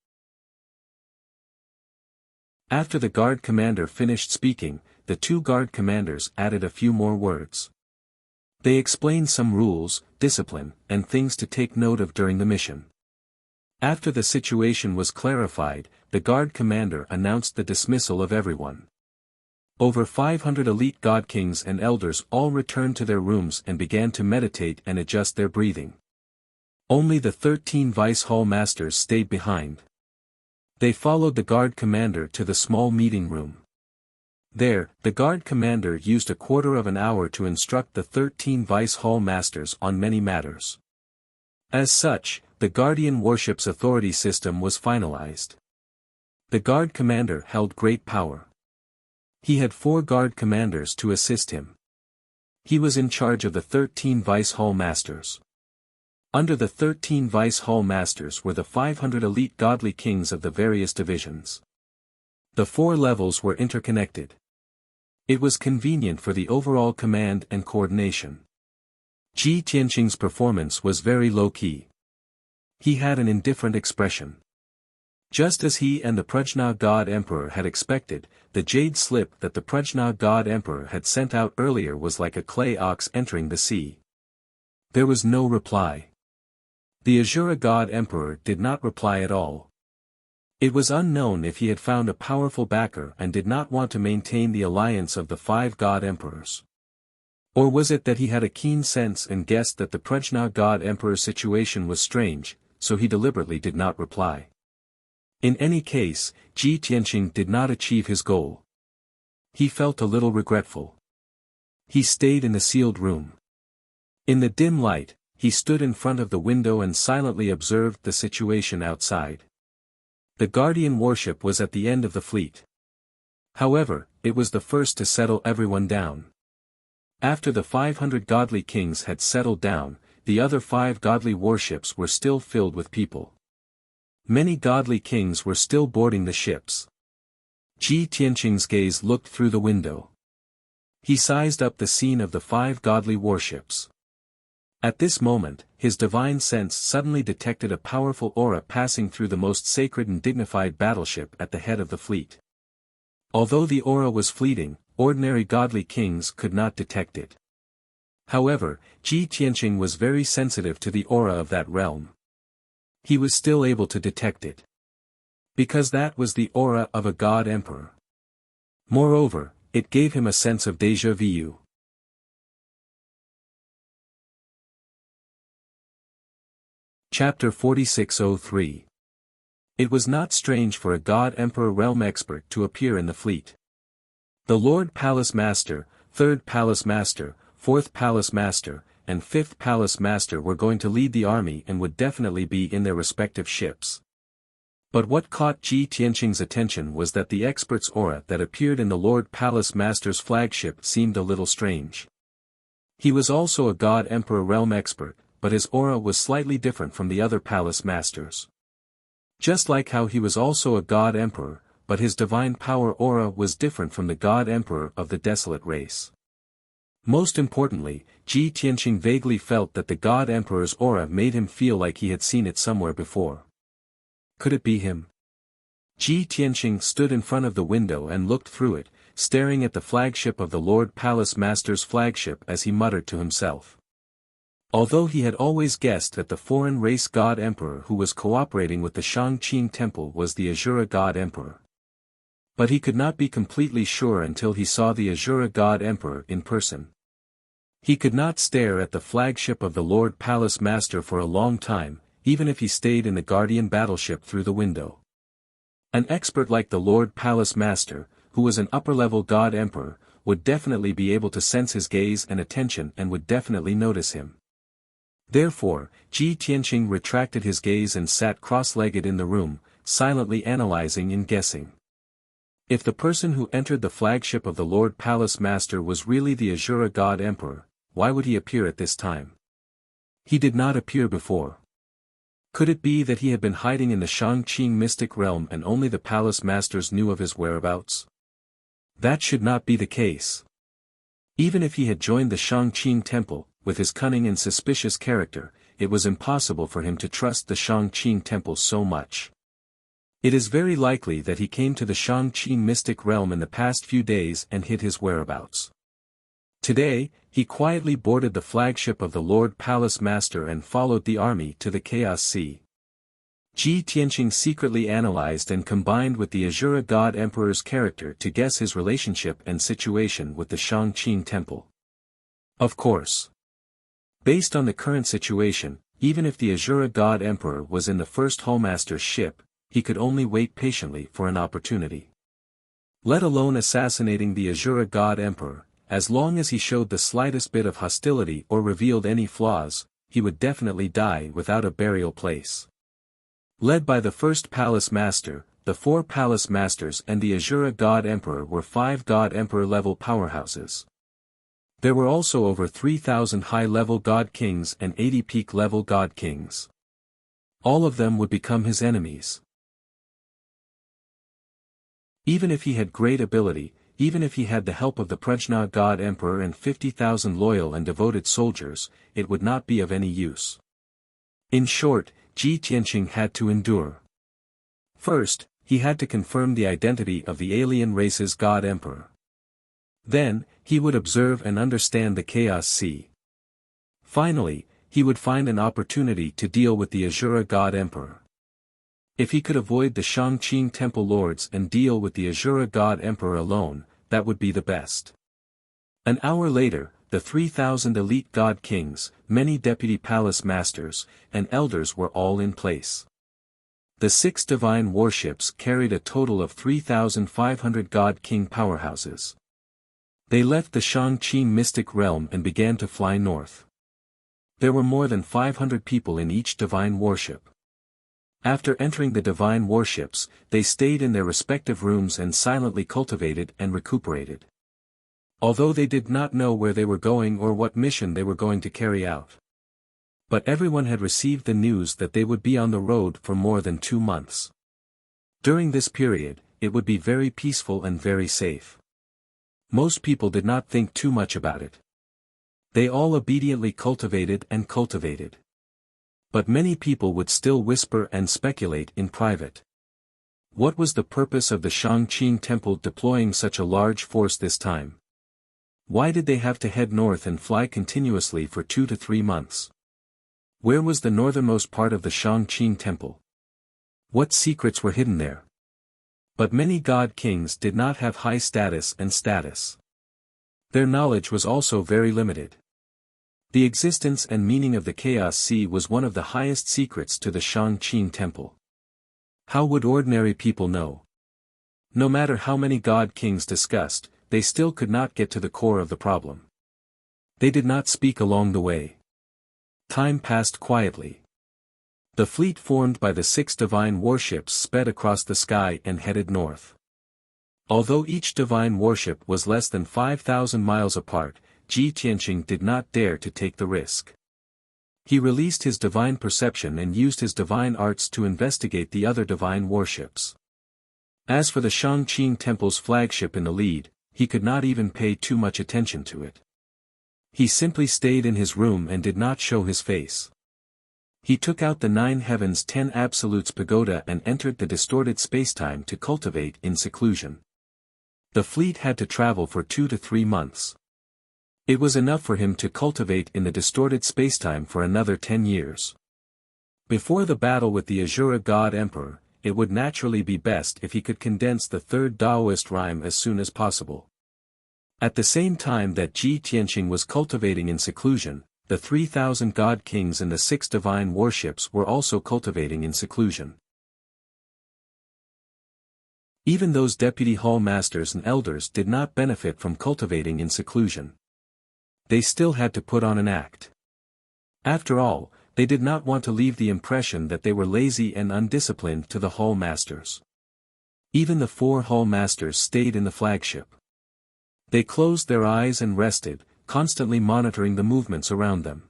After the Guard Commander finished speaking, the 2 Guard Commanders added a few more words. They explained some rules, discipline, and things to take note of during the mission. After the situation was clarified, the Guard Commander announced the dismissal of everyone. Over 500 elite God Kings and Elders all returned to their rooms and began to meditate and adjust their breathing. Only the 13 Vice Hall Masters stayed behind. They followed the Guard Commander to the small meeting room. There, the Guard Commander used a quarter of an hour to instruct the 13 Vice Hall Masters on many matters. As such, the Guardian Warship's authority system was finalized. The Guard Commander held great power. He had 4 Guard Commanders to assist him. He was in charge of the 13 Vice Hall Masters. Under the 13 Vice Hall Masters were the 500 elite godly kings of the various divisions. The 4 levels were interconnected. It was convenient for the overall command and coordination. Ji Tianqing's performance was very low-key. He had an indifferent expression. Just as he and the Prajna God Emperor had expected, the jade slip that the Prajna God Emperor had sent out earlier was like a clay ox entering the sea. There was no reply. The Asura God Emperor did not reply at all. It was unknown if he had found a powerful backer and did not want to maintain the alliance of the 5 God Emperors. Or was it that he had a keen sense and guessed that the Prajna God Emperor's situation was strange, so he deliberately did not reply? In any case, Ji Tianqing did not achieve his goal. He felt a little regretful. He stayed in the sealed room. In the dim light, he stood in front of the window and silently observed the situation outside. The guardian warship was at the end of the fleet. However, it was the first to settle everyone down. After the 500 godly kings had settled down, the other 5 godly warships were still filled with people. Many godly kings were still boarding the ships. Ji Tianqing's gaze looked through the window. He sized up the scene of the 5 godly warships. At this moment, his divine sense suddenly detected a powerful aura passing through the most sacred and dignified battleship at the head of the fleet. Although the aura was fleeting, ordinary godly kings could not detect it. However, Ji Tianqing was very sensitive to the aura of that realm. He was still able to detect it. Because that was the aura of a God Emperor. Moreover, it gave him a sense of déjà vu. Chapter 4603. It was not strange for a God Emperor realm expert to appear in the fleet. The Lord Palace Master, 3rd Palace Master, 4th Palace Master, and 5th Palace Master were going to lead the army and would definitely be in their respective ships. But what caught Ji Tianqing's attention was that the expert's aura that appeared in the Lord Palace Master's flagship seemed a little strange. He was also a God Emperor realm expert, but his aura was slightly different from the other Palace Masters. Just like how he was also a God Emperor, but his divine power aura was different from the God Emperor of the desolate race. Most importantly, Ji Tianqing vaguely felt that the God Emperor's aura made him feel like he had seen it somewhere before. Could it be him? Ji Tianqing stood in front of the window and looked through it, staring at the flagship of the Lord Palace Master's flagship as he muttered to himself. Although he had always guessed that the foreign race God Emperor who was cooperating with the Shangqing Temple was the Asura God Emperor. But he could not be completely sure until he saw the Asura God Emperor in person. He could not stare at the flagship of the Lord Palace Master for a long time, even if he stayed in the Guardian battleship through the window. An expert like the Lord Palace Master, who was an upper-level God Emperor, would definitely be able to sense his gaze and attention and would definitely notice him. Therefore, Ji Tianqing retracted his gaze and sat cross-legged in the room, silently analyzing and guessing. If the person who entered the flagship of the Lord Palace Master was really the Asura God Emperor, why would he appear at this time? He did not appear before. Could it be that he had been hiding in the Shangqing mystic realm and only the Palace Masters knew of his whereabouts? That should not be the case. Even if he had joined the Shangqing Temple, with his cunning and suspicious character, it was impossible for him to trust the Shangqing Temple so much. It is very likely that he came to the Shangqing mystic realm in the past few days and hid his whereabouts. Today, he quietly boarded the flagship of the Lord Palace Master and followed the army to the Chaos Sea. Ji Tianqing secretly analyzed and combined with the Asura God Emperor's character to guess his relationship and situation with the Shangqing Temple. Of course. Based on the current situation, even if the Asura God Emperor was in the first Hallmaster's ship, he could only wait patiently for an opportunity. Let alone assassinating the Asura God Emperor, as long as he showed the slightest bit of hostility or revealed any flaws, he would definitely die without a burial place. Led by the first Palace Master, the 4 Palace Masters and the Asura God Emperor were 5 God Emperor level powerhouses. There were also over 3,000 high-level God Kings and 80 peak-level God Kings. All of them would become his enemies. Even if he had great ability, even if he had the help of the Prajna God Emperor and 50,000 loyal and devoted soldiers, it would not be of any use. In short, Ji Tianqing had to endure. First, he had to confirm the identity of the alien race's God Emperor. Then, he would observe and understand the Chaos Sea. Finally, he would find an opportunity to deal with the Azura God Emperor. If he could avoid the Shangqing Temple Lords and deal with the Azura God Emperor alone, that would be the best. An hour later, the 3,000 elite God Kings, many deputy palace masters, and elders were all in place. The 6 divine warships carried a total of 3,500 God King powerhouses. They left the Shangqing mystic realm and began to fly north. There were more than 500 people in each divine warship. After entering the divine warships, they stayed in their respective rooms and silently cultivated and recuperated. Although they did not know where they were going or what mission they were going to carry out. But everyone had received the news that they would be on the road for more than 2 months. During this period, it would be very peaceful and very safe. Most people did not think too much about it. They all obediently cultivated and cultivated. But many people would still whisper and speculate in private. What was the purpose of the Shangqing Temple deploying such a large force this time? Why did they have to head north and fly continuously for 2 to 3 months? Where was the northernmost part of the Shangqing Temple? What secrets were hidden there? But many God Kings did not have high status and status. Their knowledge was also very limited. The existence and meaning of the Chaos Sea was one of the highest secrets to the Shangqing Temple. How would ordinary people know? No matter how many God Kings discussed, they still could not get to the core of the problem. They did not speak along the way. Time passed quietly. The fleet formed by the 6 divine warships sped across the sky and headed north. Although each divine warship was less than 5,000 miles apart, Ji Tianqing did not dare to take the risk. He released his divine perception and used his divine arts to investigate the other divine warships. As for the Shangqing Temple's flagship in the lead, he could not even pay too much attention to it. He simply stayed in his room and did not show his face. He took out the 9 Heavens 10 Absolutes pagoda and entered the distorted spacetime to cultivate in seclusion. The fleet had to travel for 2 to 3 months. It was enough for him to cultivate in the distorted spacetime for another 10 years. Before the battle with the Azura God Emperor, it would naturally be best if he could condense the 3rd Taoist rhyme as soon as possible. At the same time that Ji Tianqing was cultivating in seclusion, the 3,000 God Kings and the 6 divine warships were also cultivating in seclusion. Even those deputy hall masters and elders did not benefit from cultivating in seclusion. They still had to put on an act. After all, they did not want to leave the impression that they were lazy and undisciplined to the hall masters. Even the 4 hall masters stayed in the flagship. They closed their eyes and rested, constantly monitoring the movements around them.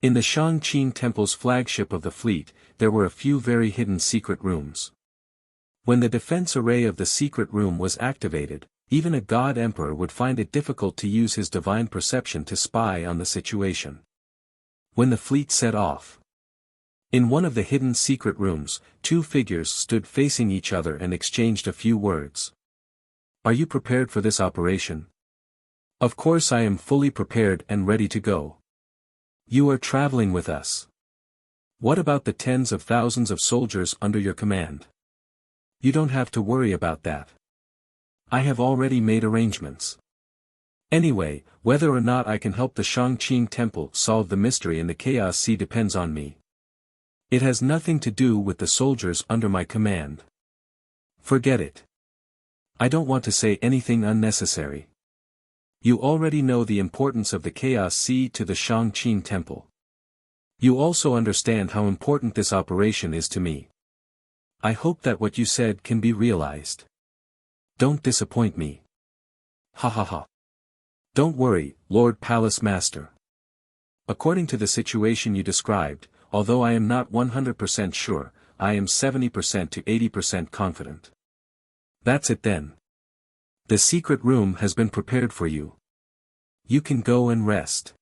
In the Shangqing Temple's flagship of the fleet, there were a few very hidden secret rooms. When the defense array of the secret room was activated, even a God Emperor would find it difficult to use his divine perception to spy on the situation. When the fleet set off. In one of the hidden secret rooms, 2 figures stood facing each other and exchanged a few words. Are you prepared for this operation? Of course I am fully prepared and ready to go. You are traveling with us. What about the tens of thousands of soldiers under your command? You don't have to worry about that. I have already made arrangements. Anyway, whether or not I can help the Shangqing Temple solve the mystery in the Chaos Sea depends on me. It has nothing to do with the soldiers under my command. Forget it. I don't want to say anything unnecessary. You already know the importance of the Chaos Sea to the Shangqing Temple. You also understand how important this operation is to me. I hope that what you said can be realized. Don't disappoint me. Ha ha ha. Don't worry, Lord Palace Master. According to the situation you described, although I am not 100% sure, I am 70% to 80% confident. That's it then. The secret room has been prepared for you. You can go and rest.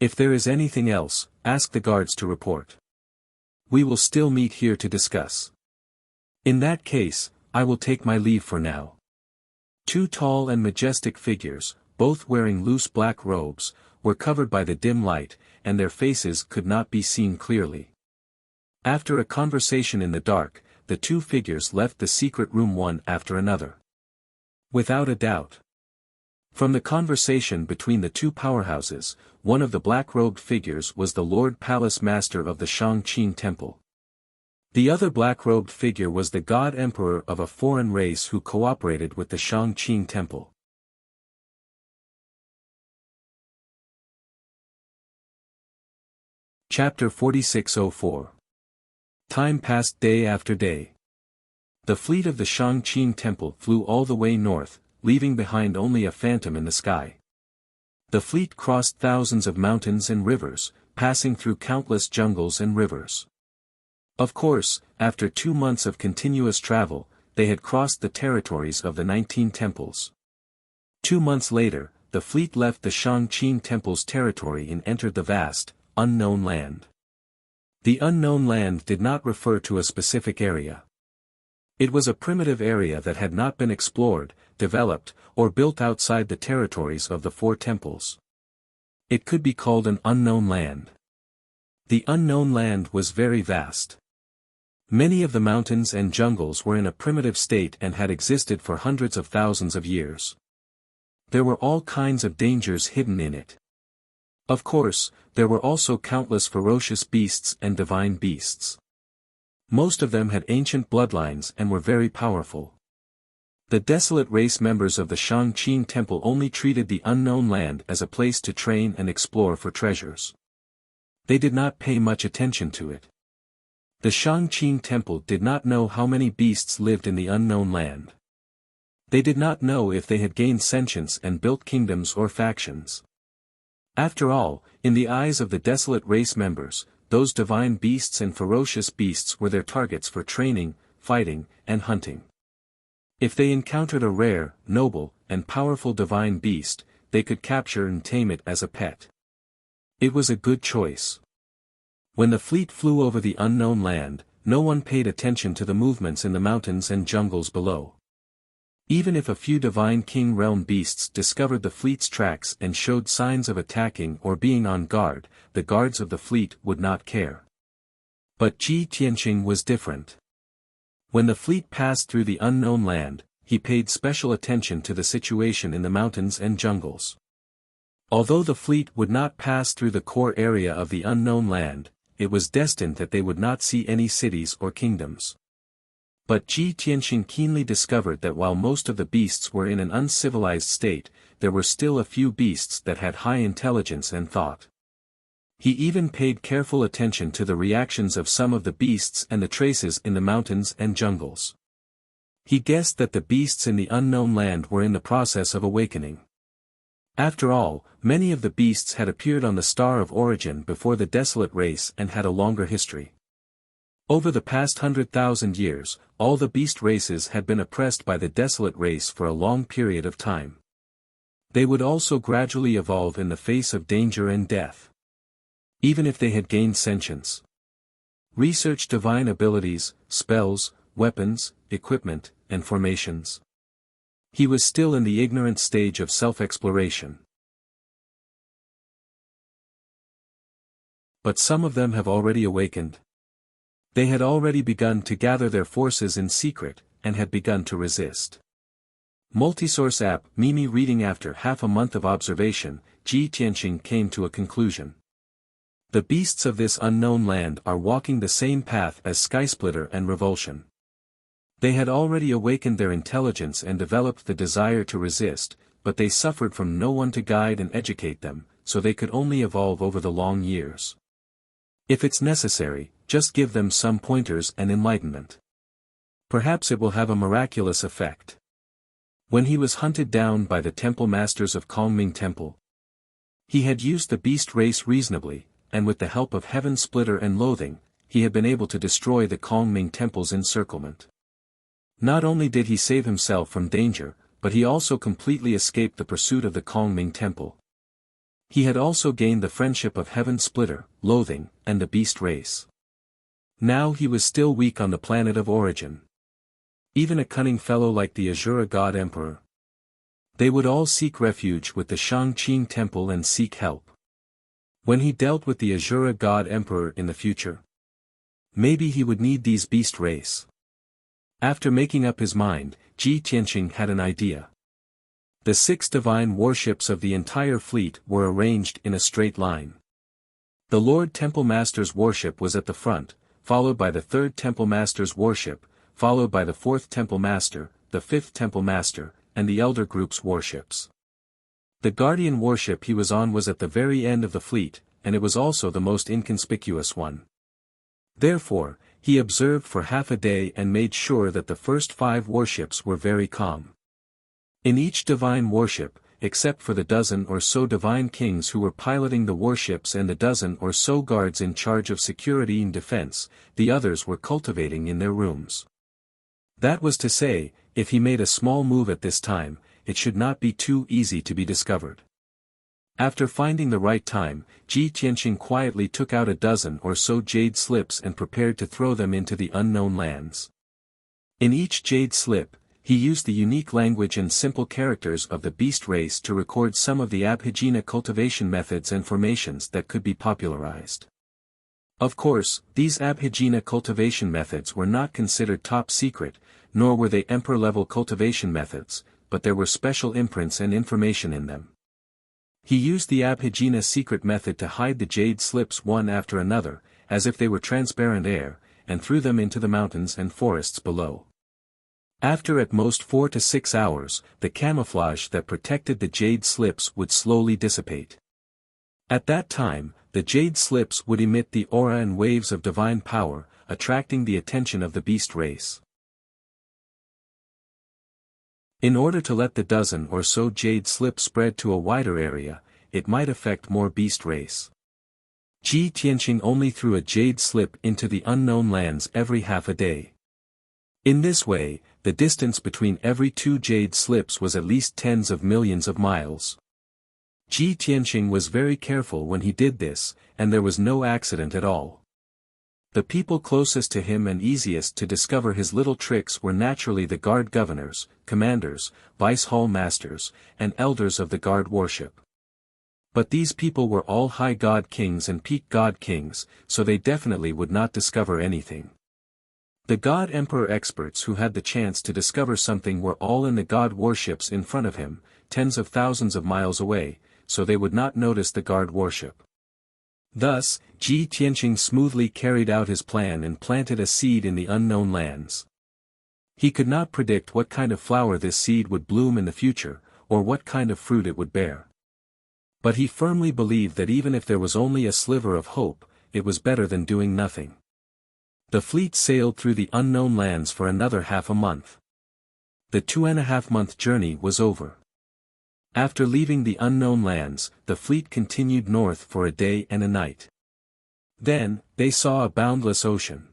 If there is anything else, ask the guards to report. We will still meet here to discuss. In that case, I will take my leave for now. Two tall and majestic figures, both wearing loose black robes, were covered by the dim light, and their faces could not be seen clearly. After a conversation in the dark, the two figures left the secret room one after another. Without a doubt. From the conversation between the two powerhouses, one of the black-robed figures was the Lord Palace Master of the Shangqing Temple. The other black-robed figure was the God Emperor of a foreign race who cooperated with the Shangqing Temple. Chapter 4604. Time passed day after day. The fleet of the Shangqing Temple flew all the way north, leaving behind only a phantom in the sky. The fleet crossed thousands of mountains and rivers, passing through countless jungles and rivers. Of course, after 2 months of continuous travel, they had crossed the territories of the 19 temples. 2 months later, the fleet left the Shangqing Temple's territory and entered the vast, unknown land. The unknown land did not refer to a specific area. It was a primitive area that had not been explored, developed, or built outside the territories of the 4 temples. It could be called an unknown land. The unknown land was very vast. Many of the mountains and jungles were in a primitive state and had existed for hundreds of thousands of years. There were all kinds of dangers hidden in it. Of course, there were also countless ferocious beasts and divine beasts. Most of them had ancient bloodlines and were very powerful. The desolate race members of the Shangqing Temple only treated the unknown land as a place to train and explore for treasures. They did not pay much attention to it. The Shangqing Temple did not know how many beasts lived in the unknown land. They did not know if they had gained sentience and built kingdoms or factions. After all, in the eyes of the desolate race members, those divine beasts and ferocious beasts were their targets for training, fighting, and hunting. If they encountered a rare, noble, and powerful divine beast, they could capture and tame it as a pet. It was a good choice. When the fleet flew over the unknown land, no one paid attention to the movements in the mountains and jungles below. Even if a few divine king realm beasts discovered the fleet's tracks and showed signs of attacking or being on guard, the guards of the fleet would not care. But Ji Tianqing was different. When the fleet passed through the unknown land, he paid special attention to the situation in the mountains and jungles. Although the fleet would not pass through the core area of the unknown land, it was destined that they would not see any cities or kingdoms. But Ji Tianqing keenly discovered that while most of the beasts were in an uncivilized state, there were still a few beasts that had high intelligence and thought. He even paid careful attention to the reactions of some of the beasts and the traces in the mountains and jungles. He guessed that the beasts in the unknown land were in the process of awakening. After all, many of the beasts had appeared on the Star of Origin before the desolate race and had a longer history. Over the past 100,000 years, all the beast races had been oppressed by the desolate race for a long period of time. They would also gradually evolve in the face of danger and death. Even if they had gained sentience. Research divine abilities, spells, weapons, equipment, and formations. He was still in the ignorant stage of self-exploration. But some of them have already awakened. They had already begun to gather their forces in secret, and had begun to resist. Multisource app Mimi reading. After half a month of observation, Ji Tianqing came to a conclusion. The beasts of this unknown land are walking the same path as Skysplitter and Revulsion. They had already awakened their intelligence and developed the desire to resist, but they suffered from no one to guide and educate them, so they could only evolve over the long years. If it's necessary, just give them some pointers and enlightenment. Perhaps it will have a miraculous effect. When he was hunted down by the temple masters of Kongming Temple, he had used the beast race reasonably, and with the help of Heaven Splitter and Loathing, he had been able to destroy the Kongming Temple's encirclement. Not only did he save himself from danger, but he also completely escaped the pursuit of the Kongming Temple. He had also gained the friendship of Heaven Splitter, Loathing, and the beast race. Now he was still weak on the planet of origin. Even a cunning fellow like the Azura God Emperor. They would all seek refuge with the Shang-Qing Temple and seek help. When he dealt with the Azura God Emperor in the future, maybe he would need these beast race. After making up his mind, Ji Tianqing had an idea. The 6 divine warships of the entire fleet were arranged in a straight line. The Lord Temple Master's warship was at the front, followed by the 3rd Temple Master's warship, followed by the 4th Temple Master, the 5th Temple Master, and the Elder Group's warships. The Guardian warship he was on was at the very end of the fleet, and it was also the most inconspicuous one. Therefore, he observed for half a day and made sure that the first 5 warships were very calm. In each divine warship, except for the dozen or so divine kings who were piloting the warships and the dozen or so guards in charge of security and defense, the others were cultivating in their rooms. That was to say, if he made a small move at this time, it should not be too easy to be discovered. After finding the right time, Ji Tianqing quietly took out a dozen or so jade slips and prepared to throw them into the unknown lands. In each jade slip, he used the unique language and simple characters of the beast race to record some of the Abhijna cultivation methods and formations that could be popularized. Of course, these Abhijna cultivation methods were not considered top secret, nor were they emperor-level cultivation methods, but there were special imprints and information in them. He used the Abhijna secret method to hide the jade slips one after another, as if they were transparent air, and threw them into the mountains and forests below. After at most 4 to 6 hours, the camouflage that protected the jade slips would slowly dissipate. At that time, the jade slips would emit the aura and waves of divine power, attracting the attention of the beast race. In order to let the dozen or so jade slips spread to a wider area, it might affect more beast race. Ji Tianqing only threw a jade slip into the unknown lands every half a day. In this way, the distance between every 2 jade slips was at least tens of millions of miles. Ji Tianqing was very careful when he did this, and there was no accident at all. The people closest to him and easiest to discover his little tricks were naturally the guard governors, commanders, vice hall masters, and elders of the guard warship. But these people were all high god kings and peak god kings, so they definitely would not discover anything. The God Emperor experts who had the chance to discover something were all in the God warships in front of him, tens of thousands of miles away, so they would not notice the guard warship. Thus, Ji Tianqing smoothly carried out his plan and planted a seed in the unknown lands. He could not predict what kind of flower this seed would bloom in the future, or what kind of fruit it would bear. But he firmly believed that even if there was only a sliver of hope, it was better than doing nothing. The fleet sailed through the unknown lands for another half a month. The 2.5-month journey was over. After leaving the unknown lands, the fleet continued north for a day and a night. Then, they saw a boundless ocean.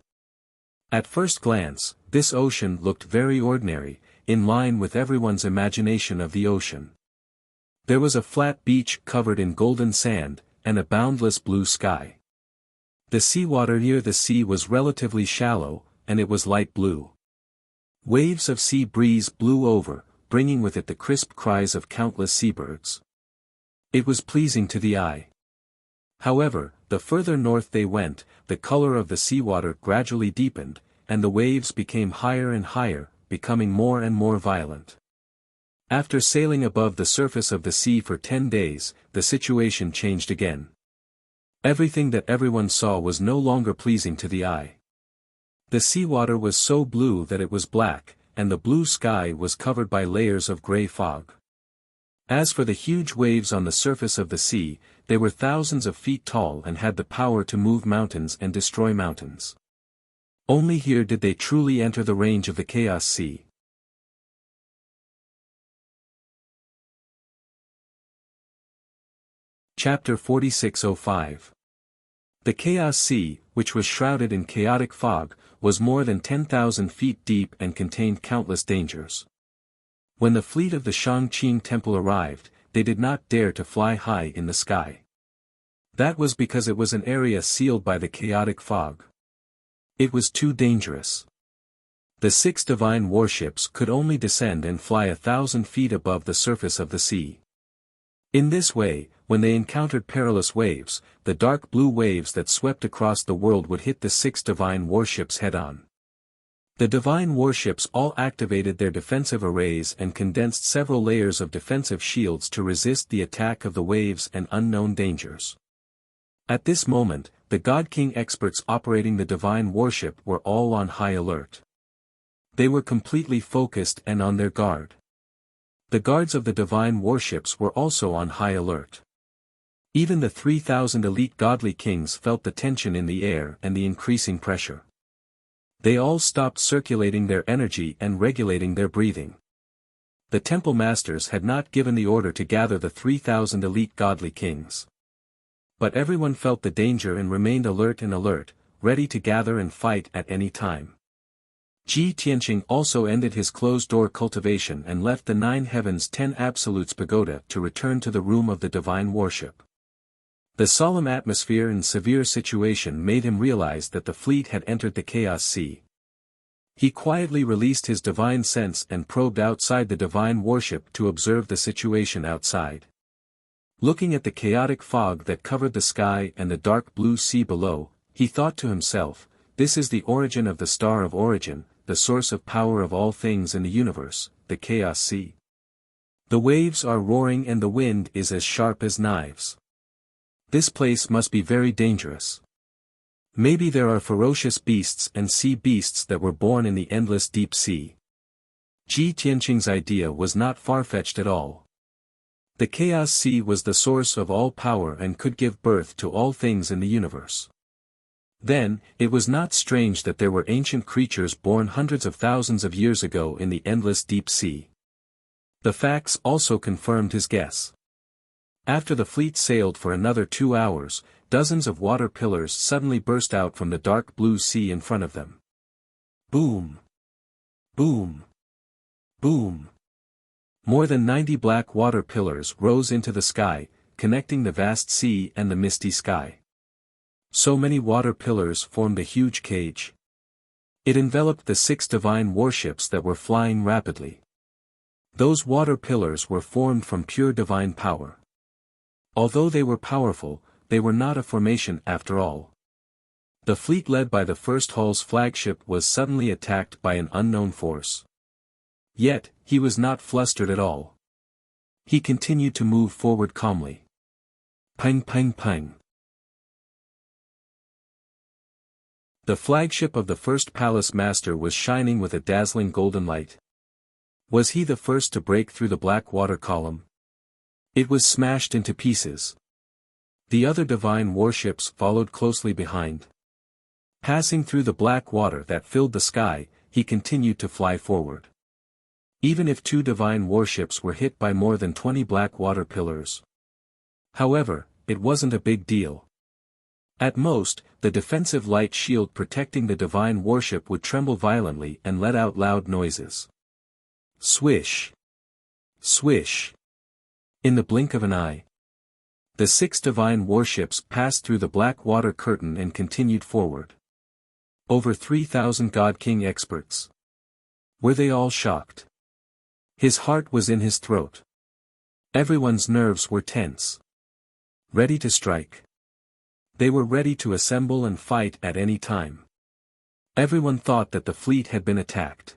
At first glance, this ocean looked very ordinary, in line with everyone's imagination of the ocean. There was a flat beach covered in golden sand, and a boundless blue sky. The seawater near the sea was relatively shallow, and it was light blue. Waves of sea breeze blew over, bringing with it the crisp cries of countless seabirds. It was pleasing to the eye. However, the further north they went, the color of the seawater gradually deepened, and the waves became higher and higher, becoming more and more violent. After sailing above the surface of the sea for 10 days, the situation changed again. Everything that everyone saw was no longer pleasing to the eye. The seawater was so blue that it was black, and the blue sky was covered by layers of gray fog. As for the huge waves on the surface of the sea, they were thousands of feet tall and had the power to move mountains and destroy mountains. Only here did they truly enter the range of the Chaos Sea. Chapter 4605. The Chaos Sea, which was shrouded in chaotic fog, was more than 10,000 feet deep and contained countless dangers. When the fleet of the Shang-Qing Temple arrived, they did not dare to fly high in the sky. That was because it was an area sealed by the chaotic fog. It was too dangerous. The 6 divine warships could only descend and fly 1,000 feet above the surface of the sea. In this way, when they encountered perilous waves, the dark blue waves that swept across the world would hit the 6 divine warships head-on. The divine warships all activated their defensive arrays and condensed several layers of defensive shields to resist the attack of the waves and unknown dangers. At this moment, the God King experts operating the divine warship were all on high alert. They were completely focused and on their guard. The guards of the divine warships were also on high alert. Even the 3,000 elite godly kings felt the tension in the air and the increasing pressure. They all stopped circulating their energy and regulating their breathing. The temple masters had not given the order to gather the 3,000 elite godly kings. But everyone felt the danger and remained alert, ready to gather and fight at any time. Ji Tianqing also ended his closed-door cultivation and left the 9 Heavens 10 Absolutes Pagoda to return to the room of the divine worship. The solemn atmosphere and severe situation made him realize that the fleet had entered the Chaos Sea. He quietly released his divine sense and probed outside the divine worship to observe the situation outside. Looking at the chaotic fog that covered the sky and the dark blue sea below, he thought to himself, "This is the origin of the Star of Origin, the source of power of all things in the universe, the Chaos Sea. The waves are roaring and the wind is as sharp as knives. This place must be very dangerous. Maybe there are ferocious beasts and sea beasts that were born in the endless deep sea." Ji Tianqing's idea was not far-fetched at all. The Chaos Sea was the source of all power and could give birth to all things in the universe. Then, it was not strange that there were ancient creatures born hundreds of thousands of years ago in the endless deep sea. The facts also confirmed his guess. After the fleet sailed for another 2 hours, dozens of water pillars suddenly burst out from the dark blue sea in front of them. Boom! Boom! Boom! More than 90 black water pillars rose into the sky, connecting the vast sea and the misty sky. So many water pillars formed a huge cage. It enveloped the 6 divine warships that were flying rapidly. Those water pillars were formed from pure divine power. Although they were powerful, they were not a formation after all. The fleet led by the First Hull's flagship was suddenly attacked by an unknown force. Yet, he was not flustered at all. He continued to move forward calmly. Pang pang pang. The flagship of the first palace master was shining with a dazzling golden light. Was he the first to break through the black water column? It was smashed into pieces. The other divine warships followed closely behind. Passing through the black water that filled the sky, he continued to fly forward. Even if 2 divine warships were hit by more than 20 black water pillars. However, it wasn't a big deal. At most, the defensive light shield protecting the divine warship would tremble violently and let out loud noises. Swish! Swish! In the blink of an eye, the 6 divine warships passed through the black water curtain and continued forward. Over 3,000 God King experts. Were they all shocked? His heart was in his throat. Everyone's nerves were tense. Ready to strike. They were ready to assemble and fight at any time. Everyone thought that the fleet had been attacked.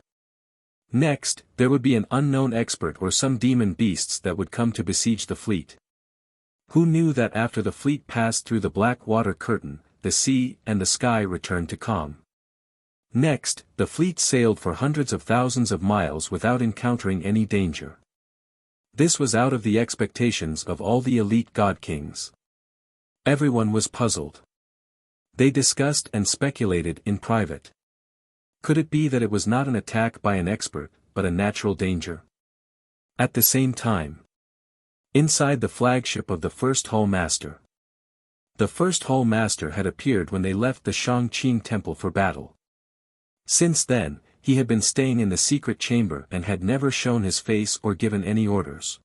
Next, there would be an unknown expert or some demon beasts that would come to besiege the fleet. Who knew that after the fleet passed through the black water curtain, the sea and the sky returned to calm? Next, the fleet sailed for hundreds of thousands of miles without encountering any danger. This was out of the expectations of all the elite god kings. Everyone was puzzled. They discussed and speculated in private. Could it be that it was not an attack by an expert, but a natural danger? At the same time, inside the flagship of the First Hull Master. The First Hull Master had appeared when they left the Shangqing Temple for battle. Since then, he had been staying in the secret chamber and had never shown his face or given any orders.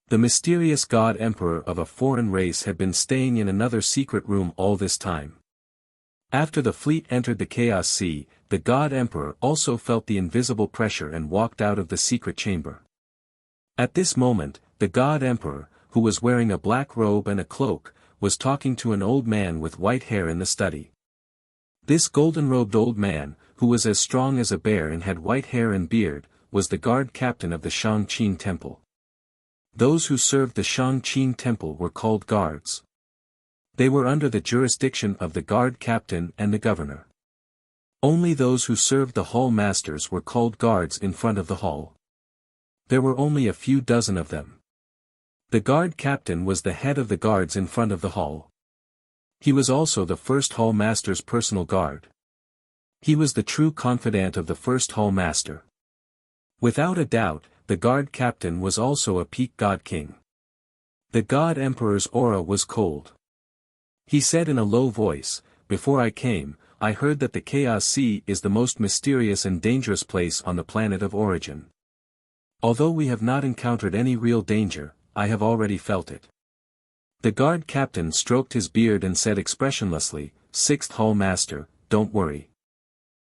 The mysterious god emperor of a foreign race had been staying in another secret room all this time. After the fleet entered the Chaos Sea, the god emperor also felt the invisible pressure and walked out of the secret chamber. At this moment, the god emperor, who was wearing a black robe and a cloak, was talking to an old man with white hair in the study. This golden-robed old man, who was as strong as a bear and had white hair and beard, was the guard captain of the Shangqing Temple. Those who served the Shangqing Temple were called guards. They were under the jurisdiction of the guard captain and the governor. Only those who served the hall masters were called guards in front of the hall. There were only a few dozen of them. The guard captain was the head of the guards in front of the hall. He was also the first hall master's personal guard. He was the true confidant of the first hall master. Without a doubt, the guard captain was also a peak god king. The god emperor's aura was cold. He said in a low voice, "Before I came, I heard that the Chaos Sea is the most mysterious and dangerous place on the planet of origin. Although we have not encountered any real danger, I have already felt it." The guard captain stroked his beard and said expressionlessly, "Sixth Hall Master, don't worry.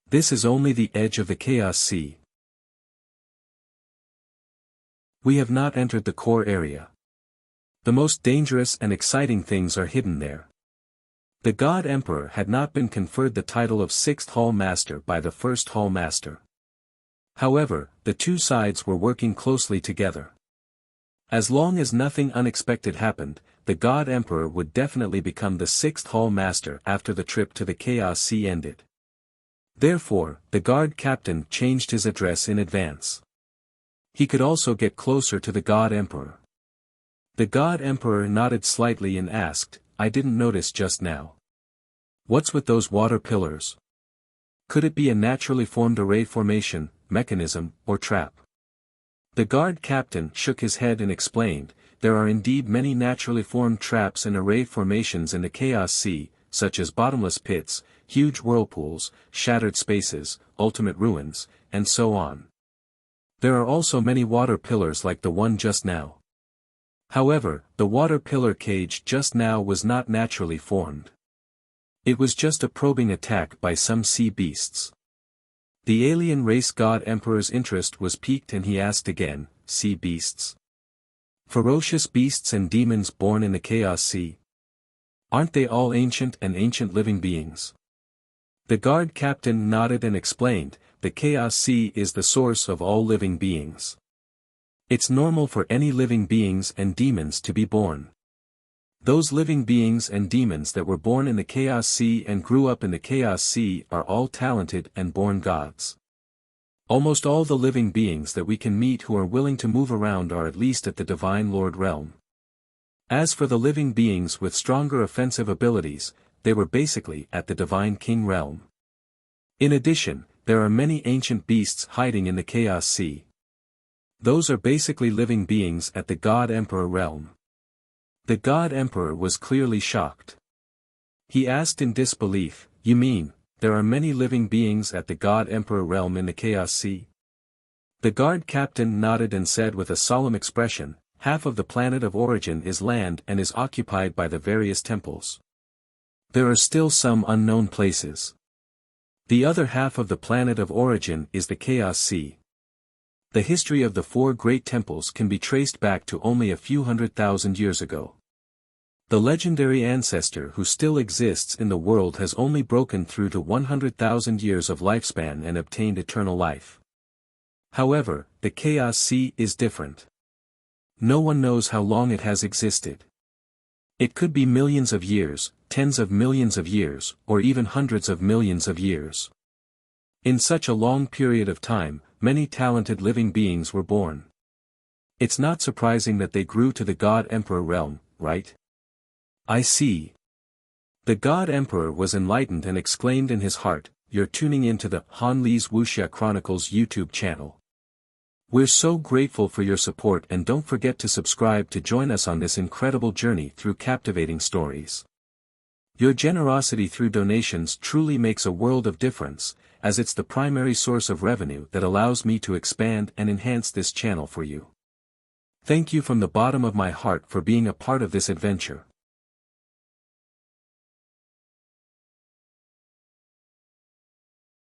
This is only the edge of the Chaos Sea. We have not entered the core area. The most dangerous and exciting things are hidden there." The god emperor had not been conferred the title of Sixth Hall Master by the First Hall Master. However, the two sides were working closely together. As long as nothing unexpected happened, the god emperor would definitely become the Sixth Hall Master after the trip to the Chaos Sea ended. Therefore, the guard captain changed his address in advance. He could also get closer to the god emperor. The god emperor nodded slightly and asked, "I didn't notice just now. What's with those water pillars? Could it be a naturally formed array formation, mechanism, or trap?" The guard captain shook his head and explained, "There are indeed many naturally formed traps and array formations in the Chaos Sea, such as bottomless pits, huge whirlpools, shattered spaces, ultimate ruins, and so on. There are also many water pillars like the one just now. However, the water pillar cage just now was not naturally formed. It was just a probing attack by some sea beasts." The alien race god emperor's interest was piqued and he asked again, "Sea beasts? Ferocious beasts and demons born in the Chaos Sea? Aren't they all ancient living beings?" The guard captain nodded and explained, "The Chaos Sea is the source of all living beings. It's normal for any living beings and demons to be born. Those living beings and demons that were born in the Chaos Sea and grew up in the Chaos Sea are all talented and born gods. Almost all the living beings that we can meet who are willing to move around are at least at the Divine Lord realm. As for the living beings with stronger offensive abilities, they were basically at the Divine King realm. In addition, there are many ancient beasts hiding in the Chaos Sea. Those are basically living beings at the God Emperor realm." The God Emperor was clearly shocked. He asked in disbelief, "You mean, there are many living beings at the God Emperor realm in the Chaos Sea?" The guard captain nodded and said with a solemn expression, "Half of the planet of origin is land and is occupied by the various temples. There are still some unknown places. The other half of the planet of origin is the Chaos Sea. The history of the four great temples can be traced back to only a few 100,000 years ago. The legendary ancestor who still exists in the world has only broken through to 100,000 years of lifespan and obtained eternal life. However, the Chaos Sea is different. No one knows how long it has existed. It could be millions of years, tens of millions of years, or even hundreds of millions of years. In such a long period of time, many talented living beings were born. It's not surprising that they grew to the God Emperor realm, right?" "I see." The God Emperor was enlightened and exclaimed in his heart, "You're tuning into the Han Li's Wuxia Chronicles YouTube channel. We're so grateful for your support and don't forget to subscribe to join us on this incredible journey through captivating stories. Your generosity through donations truly makes a world of difference, as it's the primary source of revenue that allows me to expand and enhance this channel for you. Thank you from the bottom of my heart for being a part of this adventure.